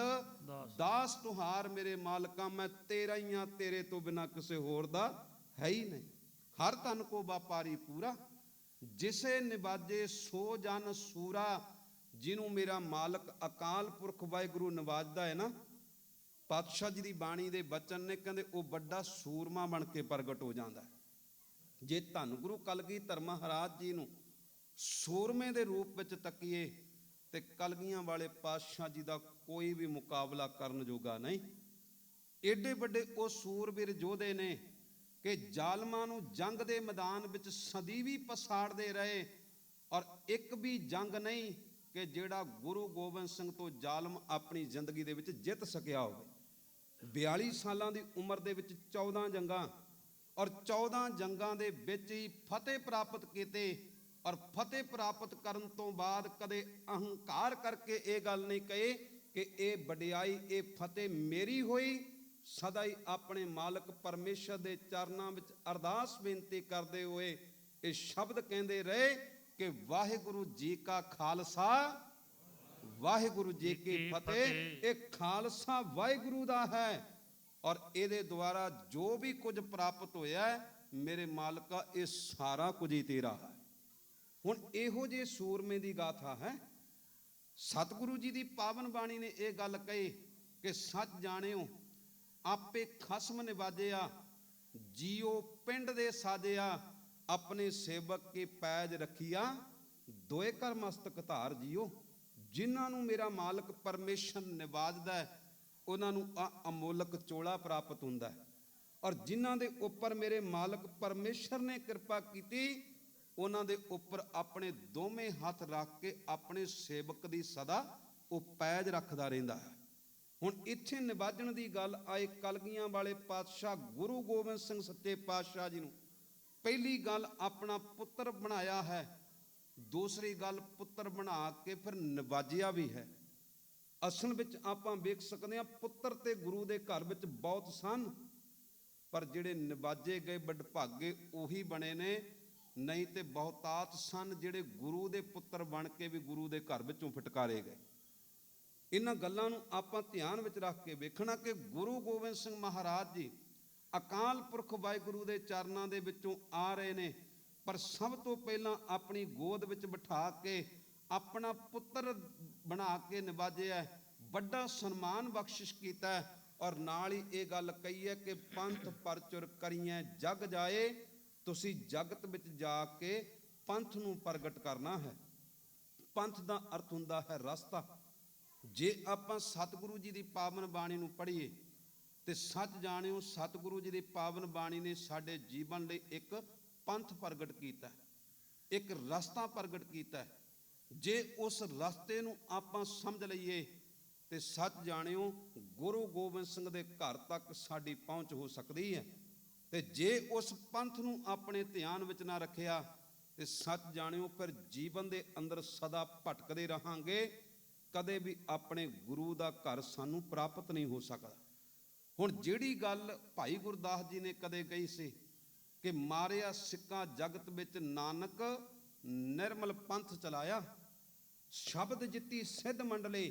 ਦਾਸ ਤੁਹਾਰ। ਮੇਰੇ ਮਾਲਕਾ ਮੈਂ ਤੇਰਾ ਹੀ ਆ, ਤੇਰੇ ਤੋਂ ਬਿਨਾ ਕਿਸੇ ਹੋਰ ਦਾ ਹੈ ਹੀ ਨਹੀਂ। ਹਰ ਧਨ ਕੋ ਵਪਾਰੀ ਪੂਰਾ, ਜਿਸੇ ਨਿਵਾਜੇ ਸੋ ਜਨ ਸੂਰਾ। ਜਿਹਨੂੰ ਮੇਰਾ ਮਾਲਕ ਅਕਾਲ ਪੁਰਖ ਵਾਹਿਗੁਰੂ ਨਿਵਾਜਦਾ ਹੈ ਨਾ, ਪਾਤਸ਼ਾਹ ਜੀ ਦੀ ਬਾਣੀ ਦੇ ਬਚਨ ਨੇ, ਕਹਿੰਦੇ ਉਹ ਵੱਡਾ ਸੂਰਮਾ ਬਣ ਕੇ ਪ੍ਰਗਟ ਹੋ ਜਾਂਦਾ ਹੈ। ਜੇ ਧੰਨ ਗੁਰੂ ਕਲਗੀਧਰ ਮਹਾਰਾਜ ਜੀ ਨੂੰ ਸੂਰਮੇ ਦੇ ਰੂਪ ਵਿੱਚ ਤੱਕੀਏ ਤੇ ਕਲਗੀਆਂ ਵਾਲੇ ਪਾਤਸ਼ਾਹ ਜੀ ਦਾ ਕੋਈ ਵੀ ਮੁਕਾਬਲਾ ਕਰਨ ਜੋਗਾ ਨਹੀਂ। ਏਡੇ ਵੱਡੇ ਉਹ ਸੂਰਬੀਰ ਯੋਧੇ ਨੇ ਕਿ ਜ਼ਾਲਮਾਂ ਨੂੰ ਜੰਗ ਦੇ ਮੈਦਾਨ ਵਿੱਚ ਸਦੀ ਵੀ ਪਸਾੜਦੇ ਰਹੇ, ਔਰ ਇੱਕ ਵੀ ਜੰਗ ਨਹੀਂ ਕਿ ਜਿਹੜਾ ਗੁਰੂ ਗੋਬਿੰਦ ਸਿੰਘ ਤੋਂ ਜ਼ਾਲਮ ਆਪਣੀ ਜ਼ਿੰਦਗੀ ਦੇ ਵਿੱਚ ਜਿੱਤ ਸਕਿਆ ਹੋਵੇ। 42 ਸਾਲਾਂ ਦੀ ਉਮਰ ਦੇ ਵਿੱਚ 14 ਜੰਗਾਂ, ਔਰ 14 ਜੰਗਾਂ ਦੇ ਵਿੱਚ ਹੀ ਫਤਿਹ ਪ੍ਰਾਪਤ ਕੀਤੇ। ਔਰ ਫਤਿਹ ਪ੍ਰਾਪਤ ਕਰਨ ਤੋਂ ਬਾਅਦ ਕਦੇ ਅਹੰਕਾਰ ਕਰਕੇ ਇਹ ਗੱਲ ਨਹੀਂ ਕਹੇ ਕਿ ਇਹ ਵਡਿਆਈ, ਇਹ ਫਤਿਹ ਮੇਰੀ ਹੋਈ। ਸਦਾ ਹੀ ਆਪਣੇ ਮਾਲਕ ਪਰਮੇਸ਼ਰ ਦੇ ਚਰਨਾਂ ਵਿੱਚ ਅਰਦਾਸ ਬੇਨਤੀ ਕਰਦੇ ਹੋਏ ਇਹ ਸ਼ਬਦ ਕਹਿੰਦੇ ਰਹੇ ਕਿ ਵਾਹਿਗੁਰੂ ਜੀ ਕਾ ਖਾਲਸਾ, ਵਾਹਿਗੁਰੂ ਜੀ ਕੀ ਫਤਿਹ। ਇਹ ਖਾਲਸਾ ਵਾਹਿਗੁਰੂ ਦਾ ਹੈ, ਔਰ ਇਹਦੇ ਦੁਆਰਾ ਜੋ ਵੀ ਕੁਝ ਪ੍ਰਾਪਤ ਹੋਇਆ ਮੇਰੇ ਮਾਲਕਾ, ਇਹ ਸਾਰਾ ਕੁਝ ਹੀ ਤੇਰਾ ਹੈ। ਹੁਣ ਇਹੋ ਜਿਹੇ ਸੂਰਮੇ ਦੀ ਗਾਥਾ ਹੈ। ਸਤਿਗੁਰੂ ਜੀ ਦੀ ਪਾਵਨ ਬਾਣੀ ਨੇ ਇਹ ਗੱਲ ਕਹੀ ਕਿ ਸੱਚ ਜਾਣਿਓ ਆਪੇ ਖਸਮ ਨਿਵਾਜਿਆ, ਜੀਓ ਪਿੰਡ ਦੇ ਸਾਜਿਆ। ਆਪਣੇ ਸੇਵਕ ਕੀ ਪੈਜ ਰੱਖੀਆ, ਦੋਏ ਕਰ ਮਸਤਕ ਧਾਰ ਜੀਓ। ਜਿਨ੍ਹਾਂ ਨੂੰ ਮੇਰਾ ਮਾਲਕ ਪਰਮੇਸ਼ਰ ਨਿਵਾਜਦਾ ਹੈ, ਉਹਨਾਂ ਨੂੰ ਅਮੋਲਕ ਚੋਲਾ ਪ੍ਰਾਪਤ ਹੁੰਦਾ ਹੈ। ਔਰ ਜਿਨ੍ਹਾਂ ਦੇ ਉੱਪਰ ਮੇਰੇ ਮਾਲਕ ਪਰਮੇਸ਼ਰ ਨੇ ਕਿਰਪਾ ਕੀਤੀ, ਉਹਨਾਂ ਦੇ ਉੱਪਰ ਆਪਣੇ ਦੋਵੇਂ ਹੱਥ ਰੱਖ ਕੇ ਆਪਣੇ ਸੇਵਕ ਦੀ ਸਦਾ ਉਹ ਪੈਜ ਰੱਖਦਾ ਰਹਿੰਦਾ ਹੈ। ਹੁਣ ਇੱਥੇ ਨਿਵਾਜਣ ਦੀ ਗੱਲ ਆਏ ਕਲਗੀਆਂ ਵਾਲੇ ਪਾਤਸ਼ਾਹ ਗੁਰੂ ਗੋਬਿੰਦ ਸਿੰਘ ਸੱਚੇ ਪਾਤਸ਼ਾਹ ਜੀ ਨੂੰ ਪਹਿਲੀ ਗੱਲ ਆਪਣਾ ਪੁੱਤਰ ਬਣਾਇਆ ਹੈ, ਦੂਸਰੀ ਗੱਲ ਪੁੱਤਰ ਬਣਾ ਕੇ ਫਿਰ ਨਿਵਾਜਿਆ ਵੀ ਹੈ। ਅਸਲ ਵਿੱਚ ਆਪਾਂ ਵੇਖ ਸਕਦੇ ਹਾਂ ਪੁੱਤਰ ਤੇ ਗੁਰੂ ਦੇ ਘਰ ਵਿੱਚ ਬਹੁਤ ਸਨ, ਪਰ ਜਿਹੜੇ ਨਿਵਾਜੇ ਗਏ ਵਡਭਾਗੇ ਉਹੀ ਬਣੇ ਨੇ, ਨਹੀਂ ਤੇ ਬਹੁਤਾਤ ਸਨ ਜਿਹੜੇ ਗੁਰੂ ਦੇ ਪੁੱਤਰ ਬਣ ਕੇ ਵੀ ਗੁਰੂ ਦੇ ਘਰ ਵਿੱਚੋਂ ਫਟਕਾਰੇ ਗਏ। ਇਹਨਾਂ ਗੱਲਾਂ ਨੂੰ ਆਪਾਂ ਧਿਆਨ ਵਿੱਚ ਰੱਖ ਕੇ ਵੇਖਣਾ ਕਿ ਗੁਰੂ ਗੋਬਿੰਦ ਸਿੰਘ ਮਹਾਰਾਜ ਜੀ ਅਕਾਲ ਪੁਰਖ ਵਾਹਿਗੁਰੂ ਦੇ ਚਰਨਾਂ ਦੇ ਵਿੱਚੋਂ ਆ ਰਹੇ ਨੇ, ਪਰ ਸਭ ਤੋਂ ਪਹਿਲਾਂ ਆਪਣੀ ਗੋਦ ਵਿੱਚ ਬਿਠਾ ਕੇ ਆਪਣਾ ਪੁੱਤਰ ਬਣਾ ਕੇ ਨਿਵਾਜਿਆ, ਵੱਡਾ ਸਨਮਾਨ ਬਖਸ਼ਿਸ਼ ਕੀਤਾ। ਔਰ ਨਾਲ ਹੀ ਇਹ ਗੱਲ ਕਹੀ ਹੈ ਕਿ ਪੰਥ ਪਰਚੁਰ ਕਰੀਏ ਜਗ ਜਾਏ, ਤੁਸੀਂ ਜਗਤ ਵਿੱਚ ਜਾ ਕੇ ਪੰਥ ਨੂੰ ਪ੍ਰਗਟ ਕਰਨਾ ਹੈ। ਪੰਥ ਦਾ ਅਰਥ ਹੁੰਦਾ ਹੈ ਰਸਤਾ। ਜੇ ਆਪਾਂ ਸਤਿਗੁਰੂ ਜੀ ਦੀ ਪਾਵਨ ਬਾਣੀ ਨੂੰ ਪੜ੍ਹੀਏ ਤੇ ਸੱਚ ਜਾਣਿਓ ਸਤਿਗੁਰੂ ਜੀ ਦੀ ਪਾਵਨ ਬਾਣੀ ਨੇ ਸਾਡੇ ਜੀਵਨ ਲਈ ਇੱਕ ਪੰਥ ਪ੍ਰਗਟ ਕੀਤਾ, ਇੱਕ ਰਸਤਾ ਪ੍ਰਗਟ ਕੀਤਾ। ਜੇ ਉਸ ਰਸਤੇ ਨੂੰ ਆਪਾਂ ਸਮਝ ਲਈਏ ਤੇ ਸੱਚ ਜਾਣਿਓ ਗੁਰੂ ਗੋਬਿੰਦ ਸਿੰਘ ਦੇ ਘਰ ਤੱਕ ਸਾਡੀ ਪਹੁੰਚ ਹੋ ਸਕਦੀ ਹੈ। ਤੇ ਜੇ ਉਸ ਪੰਥ ਨੂੰ ਆਪਣੇ ਧਿਆਨ ਵਿੱਚ ਨਾ ਰੱਖਿਆ ਤੇ ਸੱਚ ਜਾਣਿਓ ਫਿਰ ਜੀਵਨ ਦੇ ਅੰਦਰ ਸਦਾ ਭਟਕਦੇ ਰਹਾਂਗੇ, ਕਦੇ ਵੀ ਆਪਣੇ ਗੁਰੂ ਦਾ ਘਰ ਸਾਨੂੰ ਪ੍ਰਾਪਤ ਨਹੀਂ ਹੋ ਸਕਦਾ। ਹੁਣ ਜਿਹੜੀ ਗੱਲ ਭਾਈ ਗੁਰਦਾਸ ਜੀ ਨੇ ਕਦੇ ਕਹੀ ਸੀ ਕਿ ਮਾਰਿਆ ਸਿੱਕਾ ਜਗਤ ਵਿੱਚ ਨਾਨਕ ਨਿਰਮਲ ਪੰਥ ਚਲਾਇਆ, ਸ਼ਬਦ ਜਿੱਤੀ ਸਿੱਧ ਮੰਡਲੇ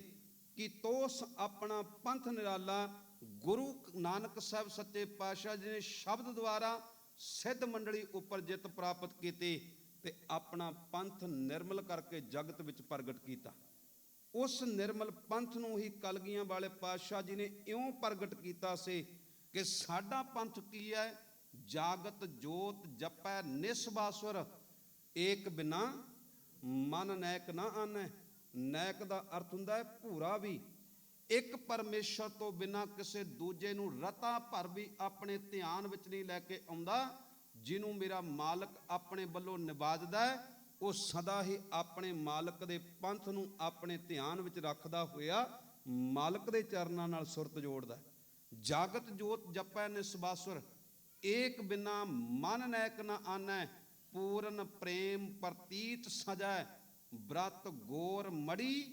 ਕੀ ਤੋਸ ਆਪਣਾ ਪੰਥ ਨਿਰਾਲਾ। ਗੁਰੂ ਨਾਨਕ ਸਾਹਿਬ ਸੱਚੇ ਪਾਤਸ਼ਾਹ ਜੀ ਨੇ ਸ਼ਬਦ ਦੁਆਰਾ ਸਿੱਧ ਮੰਡਲੀ ਉੱਪਰ ਜਿੱਤ ਪ੍ਰਾਪਤ ਕੀਤੀ ਤੇ ਆਪਣਾ ਪੰਥ ਨਿਰਮਲ ਕਰਕੇ ਜਗਤ ਵਿੱਚ ਪ੍ਰਗਟ ਕੀਤਾ। ਉਸ ਨਿਰਮਲ ਪੰਥ ਨੂੰ ਹੀ ਕਲਗੀਆਂ ਵਾਲੇ ਪਾਤਸ਼ਾਹ ਜੀ ਨੇ ਇਉਂ ਪ੍ਰਗਟ ਕੀਤਾ ਸੀ ਕਿ ਸਾਡਾ ਪੰਥ ਕੀ ਹੈ, ਜਾਗਤ ਜੋਤ ਜਪੈ ਨਿਸਬਾਸੁਰ, ਏਕ ਬਿਨਾ ਮਨ ਨੈਕ ਨਾ ਆਨੈ। ਨੈਕ ਦਾ ਅਰਥ ਹੁੰਦਾ ਹੈ ਭੂਰਾ ਵੀ। ਇੱਕ ਪਰਮੇਸ਼ਰ ਤੋਂ ਬਿਨਾਂ ਕਿਸੇ ਦੂਜੇ ਨੂੰ ਰਤਾ ਭਰ ਵੀ ਆਪਣੇ ਧਿਆਨ ਵਿੱਚ ਨਹੀਂ ਲੈ ਕੇ ਆਉਂਦਾ। ਜਿਹਨੂੰ ਮੇਰਾ ਮਾਲਕ ਆਪਣੇ ਵੱਲੋਂ ਨਿਵਾਜਦਾ ਹੈ, ਉਹ ਸਦਾ ਹੀ ਆਪਣੇ ਮਾਲਕ ਦੇ ਪੰਥ ਨੂੰ ਆਪਣੇ ਧਿਆਨ ਵਿੱਚ ਰੱਖਦਾ ਹੋਇਆ ਮਾਲਕ ਦੇ ਚਰਨਾਂ ਨਾਲ ਸੁਰਤ ਜੋੜਦਾ। ਜਾਗਤ ਜੋਤ ਜਪੈ ਨਿਸਬਾਸੁਰ, ਏਕ ਬਿਨਾ ਮਨ ਨੈਕ ਨ ਆਨੈ, ਪੂਰਨ ਪ੍ਰੇਮ ਪ੍ਰਤੀਤ ਸਜੈ, ਬ੍ਰਤ ਗੋਰ ਮੜੀ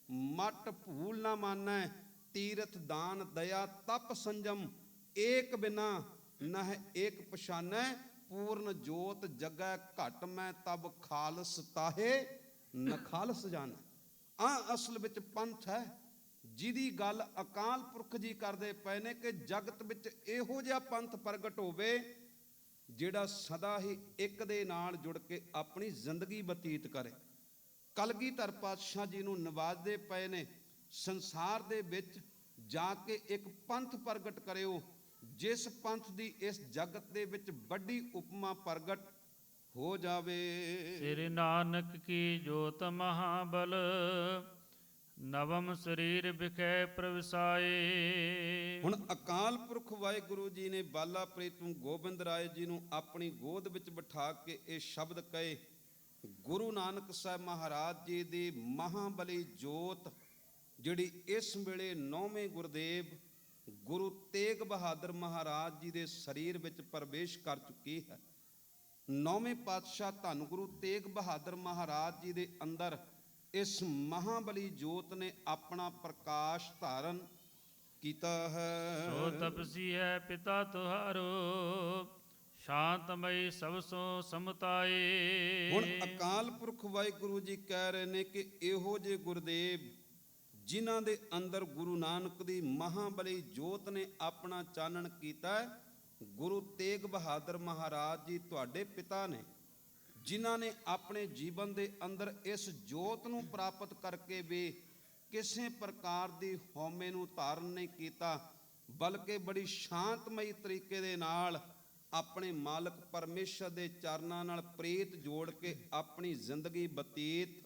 ਮਟ ਭੂਲ ਨਾ ਮਾਨੈ, ਤੀਰਥ ਦਾਨ ਦਇਆ ਤਪ ਸੰਜਮ, ਏਕ ਬਿਨਾ ਨਹਿ ਏਕ ਪਛਾਨੈ, ਪੂਰਨ ਜੋਤ ਜਗੈ ਘਟ ਮੈਂ ਤਬ ਖਾਲਸ ਤਾਹੇ ਨਖਾਲਸ ਜਾਣੈ। ਆ ਅਸਲ ਵਿੱਚ ਪੰਥ ਹੈ ਜਿਹਦੀ ਗੱਲ ਅਕਾਲ ਪੁਰਖ ਜੀ ਕਰਦੇ ਪਏ ਨੇ ਕਿ ਜਗਤ ਵਿੱਚ ਇਹੋ ਜਿਹਾ ਪੰਥ ਪ੍ਰਗਟ ਹੋਵੇ ਜਿਹੜਾ ਸਦਾ ਹੀ ਇੱਕ ਦੇ ਨਾਲ ਜੁੜ ਕੇ ਆਪਣੀ ਜ਼ਿੰਦਗੀ ਬਤੀਤ ਕਰੇ। ਕਲਗੀਧਰ ਪਾਤਸ਼ਾਹ ਜੀ ਨੂੰ ਨਵਾਜ਼ਦੇ ਪਏ ਨੇ, ਸੰਸਾਰ ਦੇ ਵਿੱਚ ਜਾ ਕੇ ਇੱਕ ਪੰਥ ਪ੍ਰਗਟ ਕਰਿਓ ਜਿਸ ਪੰਥ ਦੀ ਇਸ ਜਗਤ ਦੇ ਵਿੱਚ ਵੱਡੀ ਉਪਮਾ ਪ੍ਰਗਟ ਹੋ ਜਾਵੇ। ਸ੍ਰੀ ਨਾਨਕ ਕੀ ਜੋਤ ਮਹਾਬਲ, ਨਵਮ ਸਰੀਰ ਵਿਖੇ ਪ੍ਰਵਸਾਏ। ਹੁਣ ਅਕਾਲ ਪੁਰਖ ਵਾਹਿਗੁਰੂ ਜੀ ਨੇ ਬਾਲਾ ਪ੍ਰੀਤਮ ਗੋਬਿੰਦ ਰਾਏ ਜੀ ਨੂੰ ਆਪਣੀ ਗੋਦ ਵਿੱਚ ਬਿਠਾ ਕੇ ਇਹ ਸ਼ਬਦ ਕਹੇ। ਗੁਰੂ ਨਾਨਕ ਸਾਹਿਬ ਮਹਾਰਾਜ ਜੀ ਦੀ ਮਹਾਬਲੀ ਜੋਤ ਜਿਹੜੀ ਇਸ ਵੇਲੇ 9ਵੇਂ ਗੁਰਦੇਵ ਗੁਰੂ ਤੇਗ ਬਹਾਦਰ ਮਹਾਰਾਜ ਜੀ ਦੇ ਸਰੀਰ ਵਿੱਚ ਪ੍ਰਵੇਸ਼ ਕਰ ਚੁੱਕੀ ਹੈ। 9ਵੇਂ ਪਾਤਸ਼ਾਹ ਧੰਨ ਗੁਰੂ ਤੇਗ ਬਹਾਦਰ ਮਹਾਰਾਜ ਜੀ ਦੇ ਅੰਦਰ ਇਸ ਮਹਾਬਲੀ ਜੋਤ ਨੇ ਆਪਣਾ ਪ੍ਰਕਾਸ਼ ਧਾਰਨ ਕੀਤਾ ਹੈ। ਸੋ ਤਪਸੀ ਹੈ ਪਿਤਾ ਤੁਹਾਰੋ, ਸ਼ਾਂਤਮਈ ਸਭ ਸੋ ਸਮਤਾਏ। ਹੁਣ ਅਕਾਲ ਪੁਰਖ ਵਾਹਿਗੁਰੂ ਜੀ ਕਹਿ ਰਹੇ ਨੇ ਕਿ ਇਹੋ ਜਿਹੇ ਗੁਰਦੇਵ ਜਿਨ੍ਹਾਂ ਦੇ ਅੰਦਰ ਗੁਰੂ ਨਾਨਕ ਦੀ ਮਹਾਬਲੀ ਜੋਤ ਨੇ ਆਪਣਾ ਚਾਨਣ ਕੀਤਾ, ਗੁਰੂ ਤੇਗ ਬਹਾਦਰ ਮਹਾਰਾਜ ਜੀ ਤੁਹਾਡੇ ਪਿਤਾ ਨੇ, ਜਿਨ੍ਹਾਂ ਨੇ ਆਪਣੇ ਜੀਵਨ ਦੇ ਅੰਦਰ ਇਸ ਜੋਤ ਨੂੰ ਪ੍ਰਾਪਤ ਕਰਕੇ ਵੀ ਕਿਸੇ ਪ੍ਰਕਾਰ ਦੀ ਹਉਮੈ ਨੂੰ ਧਾਰਨ ਨਹੀਂ ਕੀਤਾ, ਬਲਕਿ ਬੜੀ ਸ਼ਾਂਤਮਈ ਤਰੀਕੇ ਦੇ ਨਾਲ ਆਪਣੇ ਮਾਲਕ ਪਰਮੇਸ਼ਰ ਦੇ ਚਰਨਾਂ ਨਾਲ ਪ੍ਰੀਤ ਜੋੜ ਕੇ ਆਪਣੀ ਜ਼ਿੰਦਗੀ ਬਤੀਤ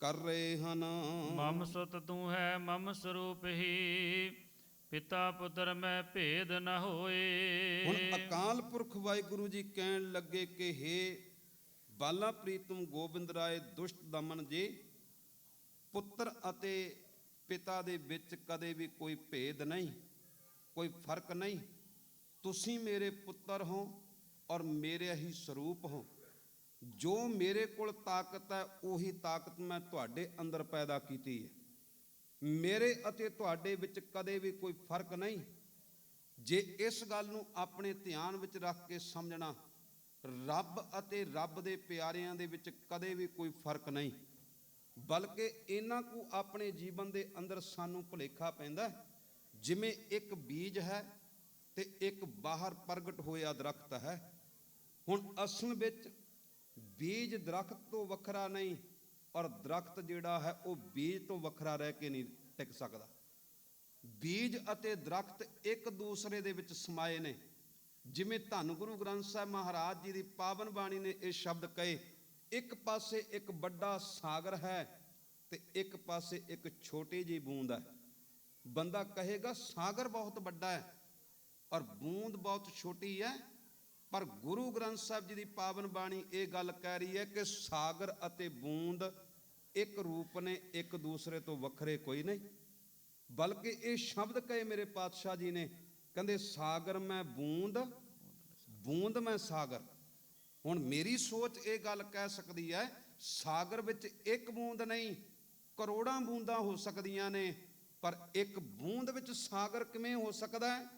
ਕਰ ਰਹੇ ਹਨ। ਮਮ ਸੁਤ ਤੂੰ ਹੈ ਮਮ ਸਰੂਪ ਹੀ, ਪਿਤਾ ਪੁੱਤਰ ਮੈਂ ਭੇਦ ਨ ਹੋਏ। ਹੁਣ ਅਕਾਲ ਪੁਰਖ ਵਾਹਿਗੁਰੂ ਜੀ ਕਹਿਣ ਲੱਗੇ ਕਿ ਹੇ ਬਾਲਾ ਪ੍ਰੀਤਮ ਗੋਬਿੰਦ ਰਾਏ ਦੁਸ਼ਟ ਦਮਨ ਜੀ, ਪੁੱਤਰ ਅਤੇ ਪਿਤਾ ਦੇ ਵਿੱਚ ਕਦੇ ਵੀ ਕੋਈ ਭੇਦ ਨਹੀਂ, ਕੋਈ ਫਰਕ ਨਹੀਂ। ਤੁਸੀਂ ਮੇਰੇ ਪੁੱਤਰ ਹੋ ਔਰ ਮੇਰੇ ਹੀ ਸਰੂਪ ਹੋ। ਜੋ ਮੇਰੇ ਕੋਲ ਤਾਕਤ ਹੈ ਉਹੀ ਤਾਕਤ ਮੈਂ ਤੁਹਾਡੇ ਅੰਦਰ ਪੈਦਾ ਕੀਤੀ ਹੈ। ਮੇਰੇ ਅਤੇ ਤੁਹਾਡੇ ਵਿੱਚ ਕਦੇ ਵੀ ਕੋਈ ਫਰਕ ਨਹੀਂ। ਜੇ ਇਸ ਗੱਲ ਨੂੰ ਆਪਣੇ ਧਿਆਨ ਵਿੱਚ ਰੱਖ ਕੇ ਸਮਝਣਾ, ਰੱਬ ਅਤੇ ਰੱਬ ਦੇ ਪਿਆਰਿਆਂ ਦੇ ਵਿੱਚ ਕਦੇ ਵੀ ਕੋਈ ਫਰਕ ਨਹੀਂ, ਬਲਕਿ ਇਹਨਾਂ ਕੁ ਆਪਣੇ ਜੀਵਨ ਦੇ ਅੰਦਰ ਸਾਨੂੰ ਭੁਲੇਖਾ ਪੈਂਦਾ ਜਿਵੇਂ ਇੱਕ ਬੀਜ ਹੈ ਤੇ ਇੱਕ ਬਾਹਰ ਪ੍ਰਗਟ ਹੋਇਆ ਦਰਖਤ ਹੈ। ਹੁਣ ਅਸਲ ਵਿੱਚ ਬੀਜ ਦਰਖਤ ਤੋਂ ਵੱਖਰਾ ਨਹੀਂ ਔਰ ਦਰਖਤ ਜਿਹੜਾ ਹੈ ਉਹ ਬੀਜ ਤੋਂ ਵੱਖਰਾ ਰਹਿ ਕੇ ਨਹੀਂ ਟਿਕ ਸਕਦਾ। ਬੀਜ ਅਤੇ ਦਰਖਤ ਇੱਕ ਦੂਸਰੇ ਦੇ ਵਿੱਚ ਸਮਾਏ ਨੇ। ਜਿਵੇਂ ਧੰਨ ਗੁਰੂ ਗ੍ਰੰਥ ਸਾਹਿਬ ਮਹਾਰਾਜ ਜੀ ਦੀ ਪਾਵਨ ਬਾਣੀ ਨੇ ਇਹ ਸ਼ਬਦ ਕਹੇ, ਇੱਕ ਪਾਸੇ ਇੱਕ ਵੱਡਾ ਸਾਗਰ ਹੈ ਤੇ ਇੱਕ ਪਾਸੇ ਇੱਕ ਛੋਟੀ ਜਿਹੀ ਬੂੰਦ ਹੈ। ਬੰਦਾ ਕਹੇਗਾ ਸਾਗਰ ਬਹੁਤ ਵੱਡਾ ਹੈ ਔਰ ਬੂੰਦ ਬਹੁਤ ਛੋਟੀ ਹੈ, ਪਰ ਗੁਰੂ ਗ੍ਰੰਥ ਸਾਹਿਬ ਜੀ ਦੀ ਪਾਵਨ ਬਾਣੀ ਇਹ ਗੱਲ ਕਹਿ ਰਹੀ ਹੈ ਕਿ ਸਾਗਰ ਅਤੇ ਬੂੰਦ ਇੱਕ ਰੂਪ ਨੇ, ਇੱਕ ਦੂਸਰੇ ਤੋਂ ਵੱਖਰੇ ਕੋਈ ਨਹੀਂ। ਬਲਕਿ ਇਹ ਸ਼ਬਦ ਕਹੇ ਮੇਰੇ ਪਾਤਸ਼ਾਹ ਜੀ ਨੇ, ਕਹਿੰਦੇ ਸਾਗਰ ਮੈਂ ਬੂੰਦ, ਬੂੰਦ ਮੈਂ ਸਾਗਰ। ਹੁਣ ਮੇਰੀ ਸੋਚ ਇਹ ਗੱਲ ਕਹਿ ਸਕਦੀ ਹੈ ਸਾਗਰ ਵਿੱਚ ਇੱਕ ਬੂੰਦ ਨਹੀਂ, ਕਰੋੜਾਂ ਬੂੰਦਾਂ ਹੋ ਸਕਦੀਆਂ ਨੇ, ਪਰ ਇੱਕ ਬੂੰਦ ਵਿੱਚ ਸਾਗਰ ਕਿਵੇਂ ਹੋ ਸਕਦਾ ਹੈ?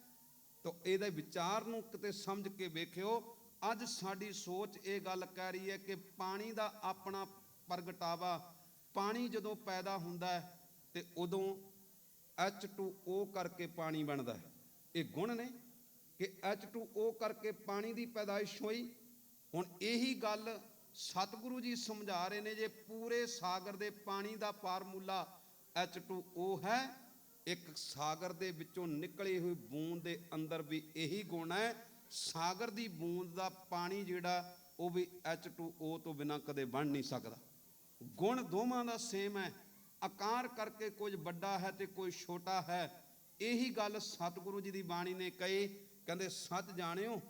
ਤਾਂ ਇਹਦੇ ਵਿਚਾਰ ਨੂੰ ਕਿਤੇ ਸਮਝ ਕੇ ਵੇਖਿਓ। ਅੱਜ ਸਾਡੀ ਸੋਚ ਇਹ ਗੱਲ ਕਹਿ ਰਹੀ ਹੈ ਕਿ ਪਾਣੀ ਦਾ ਆਪਣਾ ਪ੍ਰਗਟਾਵਾ, ਪਾਣੀ ਜਦੋਂ ਪੈਦਾ ਹੁੰਦਾ ਹੈ ਤੇ ਉਦੋਂ H2O ਕਰਕੇ ਪਾਣੀ ਬਣਦਾ ਹੈ। ਇਹ ਗੁਣ ਨੇ ਕਿ H2O ਕਰਕੇ ਪਾਣੀ ਦੀ ਪੈਦਾਇਸ਼ ਹੋਈ। ਹੁਣ ਇਹੀ ਗੱਲ ਸਤਿਗੁਰੂ ਜੀ ਸਮਝਾ ਰਹੇ ਨੇ, ਜੇ ਪੂਰੇ ਸਾਗਰ ਦੇ ਪਾਣੀ ਦਾ ਫਾਰਮੂਲਾ H2O ਹੈ, ਇੱਕ ਸਾਗਰ ਦੇ ਵਿੱਚੋਂ ਨਿਕਲੀ ਹੋਈ ਬੂੰਦ ਦੇ ਅੰਦਰ ਵੀ ਇਹੀ ਗੁਣ ਹੈ। ਸਾਗਰ ਦੀ ਬੂੰਦ ਦਾ ਪਾਣੀ ਜਿਹੜਾ ਉਹ ਵੀ H2O ਤੋਂ ਬਿਨਾਂ ਕਦੇ ਬਣ ਨਹੀਂ ਸਕਦਾ। ਗੁਣ ਦੋਵਾਂ ਦਾ ਸੇਮ ਹੈ, ਆਕਾਰ ਕਰਕੇ ਕੁਝ ਵੱਡਾ ਹੈ ਤੇ ਕੋਈ ਛੋਟਾ ਹੈ। ਇਹੀ ਗੱਲ ਸਤਿਗੁਰੂ ਜੀ ਦੀ ਬਾਣੀ ਨੇ ਕਹੀ, ਕਹਿੰਦੇ ਸੱਚ ਜਾਣਿਓ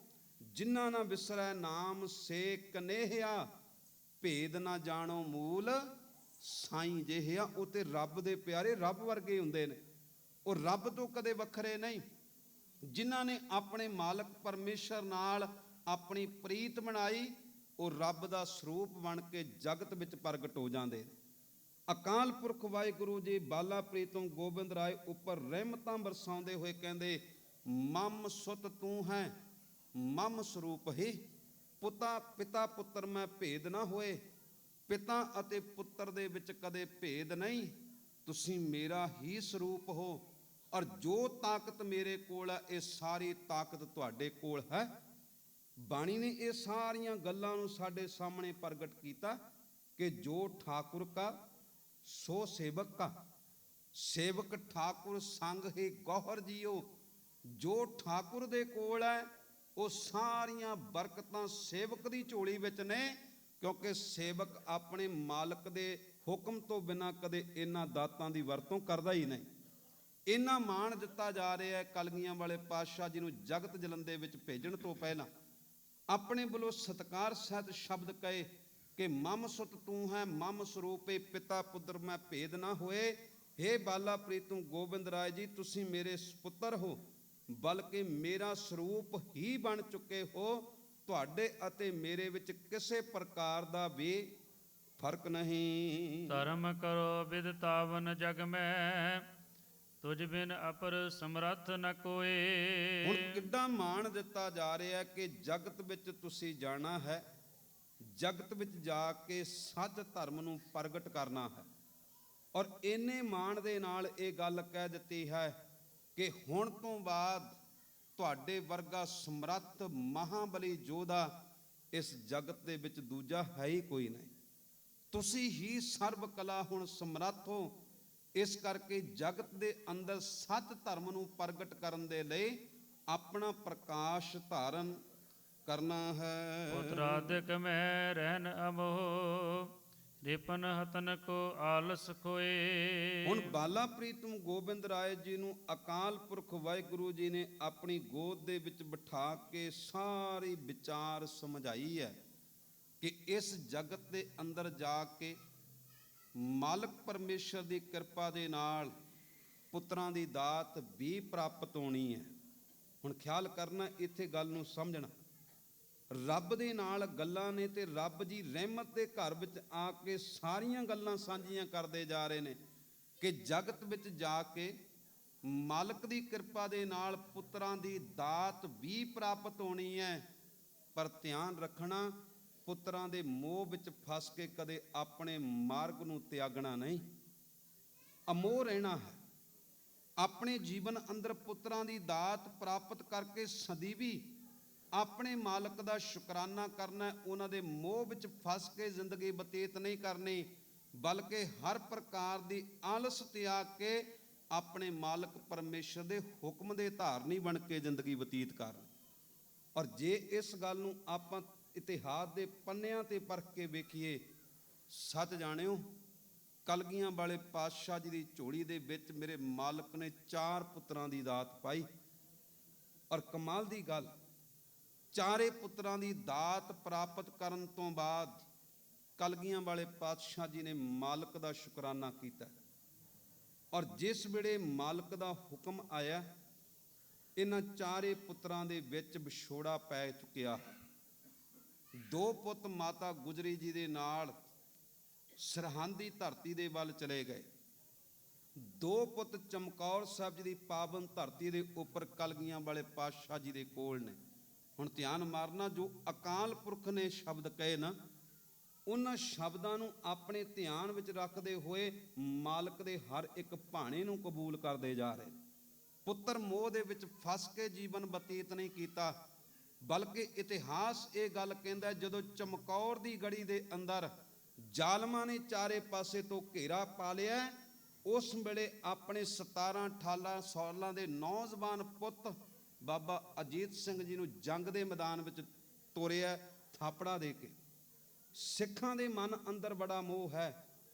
ਜਿਨ੍ਹਾਂ ਨਾ ਵਿਸਰੈ ਨਾਮ ਸੇ ਕਨੇਹਿਆ, ਭੇਦ ਨਾ ਜਾਣੋ ਮੂਲ ਸਾਈਂ ਜਿਹਿਆ। ਉਹ ਤੇ ਰੱਬ ਦੇ ਪਿਆਰੇ ਰੱਬ ਵਰਗੇ ਹੁੰਦੇ ਨੇ, ਉਹ ਰੱਬ ਤੋਂ ਕਦੇ ਵੱਖਰੇ ਨਹੀਂ। ਜਿਨ੍ਹਾਂ ਨੇ ਆਪਣੇ ਮਾਲਕ ਪਰਮੇਸ਼ਰ ਨਾਲ ਆਪਣੀ ਪ੍ਰੀਤ ਬਣਾਈ, ਉਹ ਰੱਬ ਦਾ ਸਰੂਪ ਬਣ ਕੇ ਜਗਤ ਵਿੱਚ ਪ੍ਰਗਟ ਹੋ ਜਾਂਦੇ। ਅਕਾਲ ਪੁਰਖ ਵਾਹਿਗੁਰੂ ਜੀ ਬਾਲਾ ਪ੍ਰੀਤਮ ਗੋਬਿੰਦ ਰਾਏ ਉੱਪਰ ਰਹਿਮਤਾਂ ਬਰਸਾਉਂਦੇ ਹੋਏ ਕਹਿੰਦੇ, ਮਮ ਸੁਤ ਤੂੰ ਹੈ ਮਮ ਸਰੂਪ ਹੀ, ਪਿਤਾ ਪੁੱਤਰ ਮੈਂ ਭੇਦ ਨਾ ਹੋਏ। ਪਿਤਾ ਅਤੇ ਪੁੱਤਰ ਦੇ ਵਿੱਚ ਕਦੇ ਭੇਦ ਨਹੀਂ, ਤੁਸੀਂ ਮੇਰਾ ਹੀ ਸਰੂਪ ਹੋ। ਔਰ ਜੋ ਤਾਕਤ ਮੇਰੇ ਕੋਲ ਹੈ, ਇਹ ਸਾਰੀ ਤਾਕਤ ਤੁਹਾਡੇ ਕੋਲ ਹੈ। ਬਾਣੀ ਨੇ ਇਹ ਸਾਰੀਆਂ ਗੱਲਾਂ ਨੂੰ ਸਾਡੇ ਸਾਹਮਣੇ ਪ੍ਰਗਟ ਕੀਤਾ ਕਿ ਜੋ ਠਾਕੁਰ ਕਾ ਸੋ ਸੇਵਕ ਕਾ, ਸੇਵਕ ਠਾਕੁਰ ਸੰਗ ਹੀ ਗੌਹਰ ਜੀਓ। ਜੋ ਠਾਕੁਰ ਦੇ ਕੋਲ ਹੈ, ਉਹ ਸਾਰੀਆਂ ਬਰਕਤਾਂ ਸੇਵਕ ਦੀ ਝੋਲੀ ਵਿੱਚ ਨੇ, ਕਿਉਂਕਿ ਸੇਵਕ ਆਪਣੇ ਮਾਲਕ ਦੇ ਹੁਕਮ ਤੋਂ ਬਿਨਾਂ ਕਦੇ ਇਹਨਾਂ ਦਾਤਾਂ ਦੀ ਵਰਤੋਂ ਕਰਦਾ ਹੀ ਨਹੀਂ। ਇੰਨਾ ਮਾਣ ਦਿੱਤਾ ਜਾ ਰਿਹਾ ਹੈ ਕਲਗੀਆਂ ਵਾਲੇ ਪਾਤਸ਼ਾਹ ਜੀ ਨੂੰ ਜਗਤ ਜਲੰਦੇ ਵਿੱਚ ਭੇਜਣ ਤੋਂ ਪਹਿਲਾਂ ਆਪਣੇ ਵੱਲੋਂ ਸਤਿਕਾਰ ਸਹਿਤ ਸ਼ਬਦ ਕਹੇ ਕਿ ਮਮ ਸੁਤ ਤੂੰ ਹੈ ਮਮ ਸਰੂਪੇ, ਪਿਤਾ ਪੁੱਤਰ ਮੈਂ ਭੇਦ ਨਾ ਹੋਏ। ਹੇ ਬਾਲਾ ਪ੍ਰੀਤਮ ਗੋਬਿੰਦ ਰਾਏ ਜੀ, ਤੁਸੀਂ ਮੇਰੇ ਸੁਪੁੱਤਰ ਹੋ, ਬਲਕਿ ਮੇਰਾ ਸਰੂਪ ਹੀ ਬਣ ਚੁੱਕੇ ਹੋ। ਤੁਹਾਡੇ ਅਤੇ ਮੇਰੇ ਵਿੱਚ ਕਿਸੇ ਪ੍ਰਕਾਰ ਦਾ ਵੀ ਫਰਕ ਨਹੀਂ। ਧਰਮ ਕਰੋ ਵਿਦਤਾਵਨ ਜਗ ਮੈਂ, ਤੁਝ ਬਿਨ ਅਪਰ ਸਮਰੱਥ ਨ ਕੋਏ। ਹੁਣ ਕਿੱਡਾ ਮਾਣ ਦਿੱਤਾ ਜਾ ਰਿਹਾ ਹੈ ਕਿ ਜਗਤ ਵਿੱਚ ਤੁਸੀਂ ਜਾਣਾ ਹੈ, ਜਗਤ ਵਿੱਚ ਜਾ ਕੇ ਸੱਚ ਧਰਮ ਨੂੰ ਪ੍ਰਗਟ ਕਰਨਾ ਹੈ। ਔਰ ਇੰਨੇ ਮਾਣ ਦੇ ਨਾਲ ਇਹ ਗੱਲ ਕਹਿ ਦਿੱਤੀ ਹੈ ਕਿ ਹੁਣ ਤੋਂ ਬਾਅਦ ਤੁਹਾਡੇ ਵਰਗਾ ਸਮਰੱਥ ਮਹਾਬਲੀ ਯੋਧਾ ਇਸ ਜਗਤ ਦੇ ਵਿੱਚ ਦੂਜਾ ਹੈ ਹੀ ਕੋਈ ਨਹੀਂ। ਤੁਸੀਂ ਹੀ ਸਰਬ ਕਲਾ ਹੁਣ ਸਮਰੱਥ ਹੋ। ਇਸ ਕਰਕੇ ਜਗਤ ਦੇ ਅੰਦਰ ਸੱਚ ਧਰਮ ਨੂੰ ਪ੍ਰਗਟ ਕਰਨ ਦੇ ਲਈ ਆਪਣਾ ਪ੍ਰਕਾਸ਼ ਧਾਰਨ ਕਰਨਾ ਹੈ। ਪੁੱਤਰਾਦਿਕ ਮੈਂ ਰਹਿਨ ਅਮੋਹ, ਰਿਪਨ ਹਤਨ ਕੋ ਆਲਸ ਖੋਏ। ਹੁਣ ਬਾਲਾ ਪ੍ਰੀਤਮ ਗੋਬਿੰਦ ਰਾਏ ਜੀ ਨੂੰ ਅਕਾਲ ਪੁਰਖ ਵਾਹਿਗੁਰੂ ਜੀ ਨੇ ਆਪਣੀ ਗੋਦ ਦੇ ਵਿੱਚ ਬਿਠਾ ਕੇ ਸਾਰੀ ਵਿਚਾਰ ਸਮਝਾਈ ਹੈ ਕਿ ਇਸ ਜਗਤ ਦੇ ਅੰਦਰ ਜਾ ਕੇ ਮਾਲਕ ਪਰਮੇਸ਼ਰ ਦੀ ਕਿਰਪਾ ਦੇ ਨਾਲ ਪੁੱਤਰਾਂ ਦੀ ਦਾਤ ਵੀ ਪ੍ਰਾਪਤ ਹੋਣੀ ਹੈ। ਹੁਣ ਖਿਆਲ ਕਰਨਾ, ਇੱਥੇ ਗੱਲ ਨੂੰ ਸਮਝਣਾ। ਰੱਬ ਦੇ ਨਾਲ ਗੱਲਾਂ ਨੇ ਤੇ ਰੱਬ ਜੀ ਰਹਿਮਤ ਦੇ ਘਰ ਵਿੱਚ ਆ ਕੇ ਸਾਰੀਆਂ ਗੱਲਾਂ ਸਾਂਝੀਆਂ ਕਰਦੇ ਜਾ ਰਹੇ ਨੇ ਕਿ ਜਗਤ ਵਿੱਚ ਜਾ ਕੇ ਮਾਲਕ ਦੀ ਕਿਰਪਾ ਦੇ ਨਾਲ ਪੁੱਤਰਾਂ ਦੀ ਦਾਤ ਵੀ ਪ੍ਰਾਪਤ ਹੋਣੀ ਹੈ। ਪਰ ਧਿਆਨ ਰੱਖਣਾ, ਪੁੱਤਰਾਂ ਦੇ ਮੋਹ ਵਿੱਚ ਫਸ ਕੇ ਕਦੇ ਆਪਣੇ ਮਾਰਗ ਨੂੰ ਤਿਆਗਣਾ ਨਹੀਂ, ਅਮੋਹ ਰਹਿਣਾ ਹੈ। ਆਪਣੇ ਜੀਵਨ ਅੰਦਰ ਪੁੱਤਰਾਂ ਦੀ ਦਾਤ ਪ੍ਰਾਪਤ ਕਰਕੇ ਸਦੀਵੀ ਆਪਣੇ ਮਾਲਕ ਦਾ ਸ਼ੁਕਰਾਨਾ ਕਰਨਾ। ਉਹਨਾਂ ਦੇ ਮੋਹ ਵਿੱਚ ਫਸ ਕੇ ਜ਼ਿੰਦਗੀ ਬਤੀਤ ਨਹੀਂ ਕਰਨੀ, ਬਲਕਿ ਹਰ ਪ੍ਰਕਾਰ ਦੀ ਆਲਸ ਤਿਆਗ ਕੇ ਆਪਣੇ ਮਾਲਕ ਪਰਮੇਸ਼ਰ ਦੇ ਹੁਕਮ ਦੇ ਧਾਰਨੀ ਬਣ ਕੇ ਜ਼ਿੰਦਗੀ ਬਤੀਤ ਕਰਨ। ਔਰ ਜੇ ਇਸ ਗੱਲ ਨੂੰ ਆਪਾਂ ਇਤਿਹਾਸ ਦੇ ਪੰਨਿਆਂ ਤੇ ਪਰਖ ਕੇ ਵੇਖੀਏ, ਸੱਚ ਜਾਣਿਓ, ਕਲਗੀਆਂ ਵਾਲੇ ਪਾਤਸ਼ਾਹ ਜੀ ਦੀ ਝੋਲੀ ਦੇ ਵਿੱਚ ਮੇਰੇ ਮਾਲਕ ਨੇ 4 ਪੁੱਤਰਾਂ ਦੀ ਦਾਤ ਪਾਈ। ਔਰ ਕਮਾਲ ਦੀ ਗੱਲ, ਚਾਰੇ ਪੁੱਤਰਾਂ ਦੀ ਦਾਤ ਪ੍ਰਾਪਤ ਕਰਨ ਤੋਂ ਬਾਅਦ ਕਲਗੀਆਂ ਵਾਲੇ ਪਾਤਸ਼ਾਹ ਜੀ ਨੇ ਮਾਲਕ ਦਾ ਸ਼ੁਕਰਾਨਾ ਕੀਤਾ। ਔਰ ਜਿਸ ਵੇਲੇ ਮਾਲਕ ਦਾ ਹੁਕਮ ਆਇਆ, ਇਹਨਾਂ ਚਾਰੇ ਪੁੱਤਰਾਂ ਦੇ ਵਿੱਚ ਵਿਛੋੜਾ ਪੈ ਚੁੱਕਿਆ। 2 ਪੁੱਤ ਮਾਤਾ ਗੁਜਰੀ ਜੀ ਦੇ ਨਾਲ ਸਰਹੰਦ ਦੀ ਧਰਤੀ ਦੇ ਵੱਲ ਚਲੇ ਗਏ। 2 ਪੁੱਤ ਚਮਕੌਰ ਸਾਹਿਬ ਜੀ ਦੀ ਪਾਵਨ ਧਰਤੀ ਦੇ ਉੱਪਰ ਕਲਗੀਆਂ ਵਾਲੇ ਪਾਤਸ਼ਾਹ ਜੀ ਦੇ ਕੋਲ ਨੇ। ਹੁਣ ਧਿਆਨ ਮਾਰਨਾ, ਜੋ ਅਕਾਲ ਪੁਰਖ ਨੇ ਸ਼ਬਦ ਕਹੇ ਨਾ, ਉਹਨਾਂ ਸ਼ਬਦਾਂ ਨੂੰ ਆਪਣੇ ਧਿਆਨ ਵਿੱਚ ਰੱਖਦੇ ਹੋਏ ਮਾਲਕ ਦੇ ਹਰ ਇੱਕ ਭਾਣੇ ਨੂੰ ਕਬੂਲ ਕਰਦੇ ਜਾ ਰਹੇ। ਪੁੱਤਰ ਮੋਹ ਦੇ ਵਿੱਚ ਫਸ ਕੇ ਜੀਵਨ ਬਤੀਤ ਨਹੀਂ ਕੀਤਾ, ਬਲਕਿ ਇਤਿਹਾਸ ਇਹ ਗੱਲ ਕਹਿੰਦਾ, ਜਦੋਂ ਚਮਕੌਰ ਦੀ ਗੜੀ ਦੇ ਅੰਦਰ ਜ਼ਾਲਮਾਂ ਨੇ ਚਾਰੇ ਪਾਸੇ ਤੋਂ ਘੇਰਾ ਪਾ ਲਿਆ, ਉਸ ਵੇਲੇ ਆਪਣੇ 17-18 ਸਾਲਾਂ ਦੇ ਨੌਜਵਾਨ ਪੁੱਤ ਬਾਬਾ ਅਜੀਤ ਸਿੰਘ ਜੀ ਨੂੰ ਜੰਗ ਦੇ ਮੈਦਾਨ ਵਿੱਚ ਤੋਰਿਆ ਥਾਪੜਾ ਦੇ ਕੇ। ਸਿੱਖਾਂ ਦੇ ਮਨ ਅੰਦਰ ਬੜਾ ਮੋਹ ਹੈ,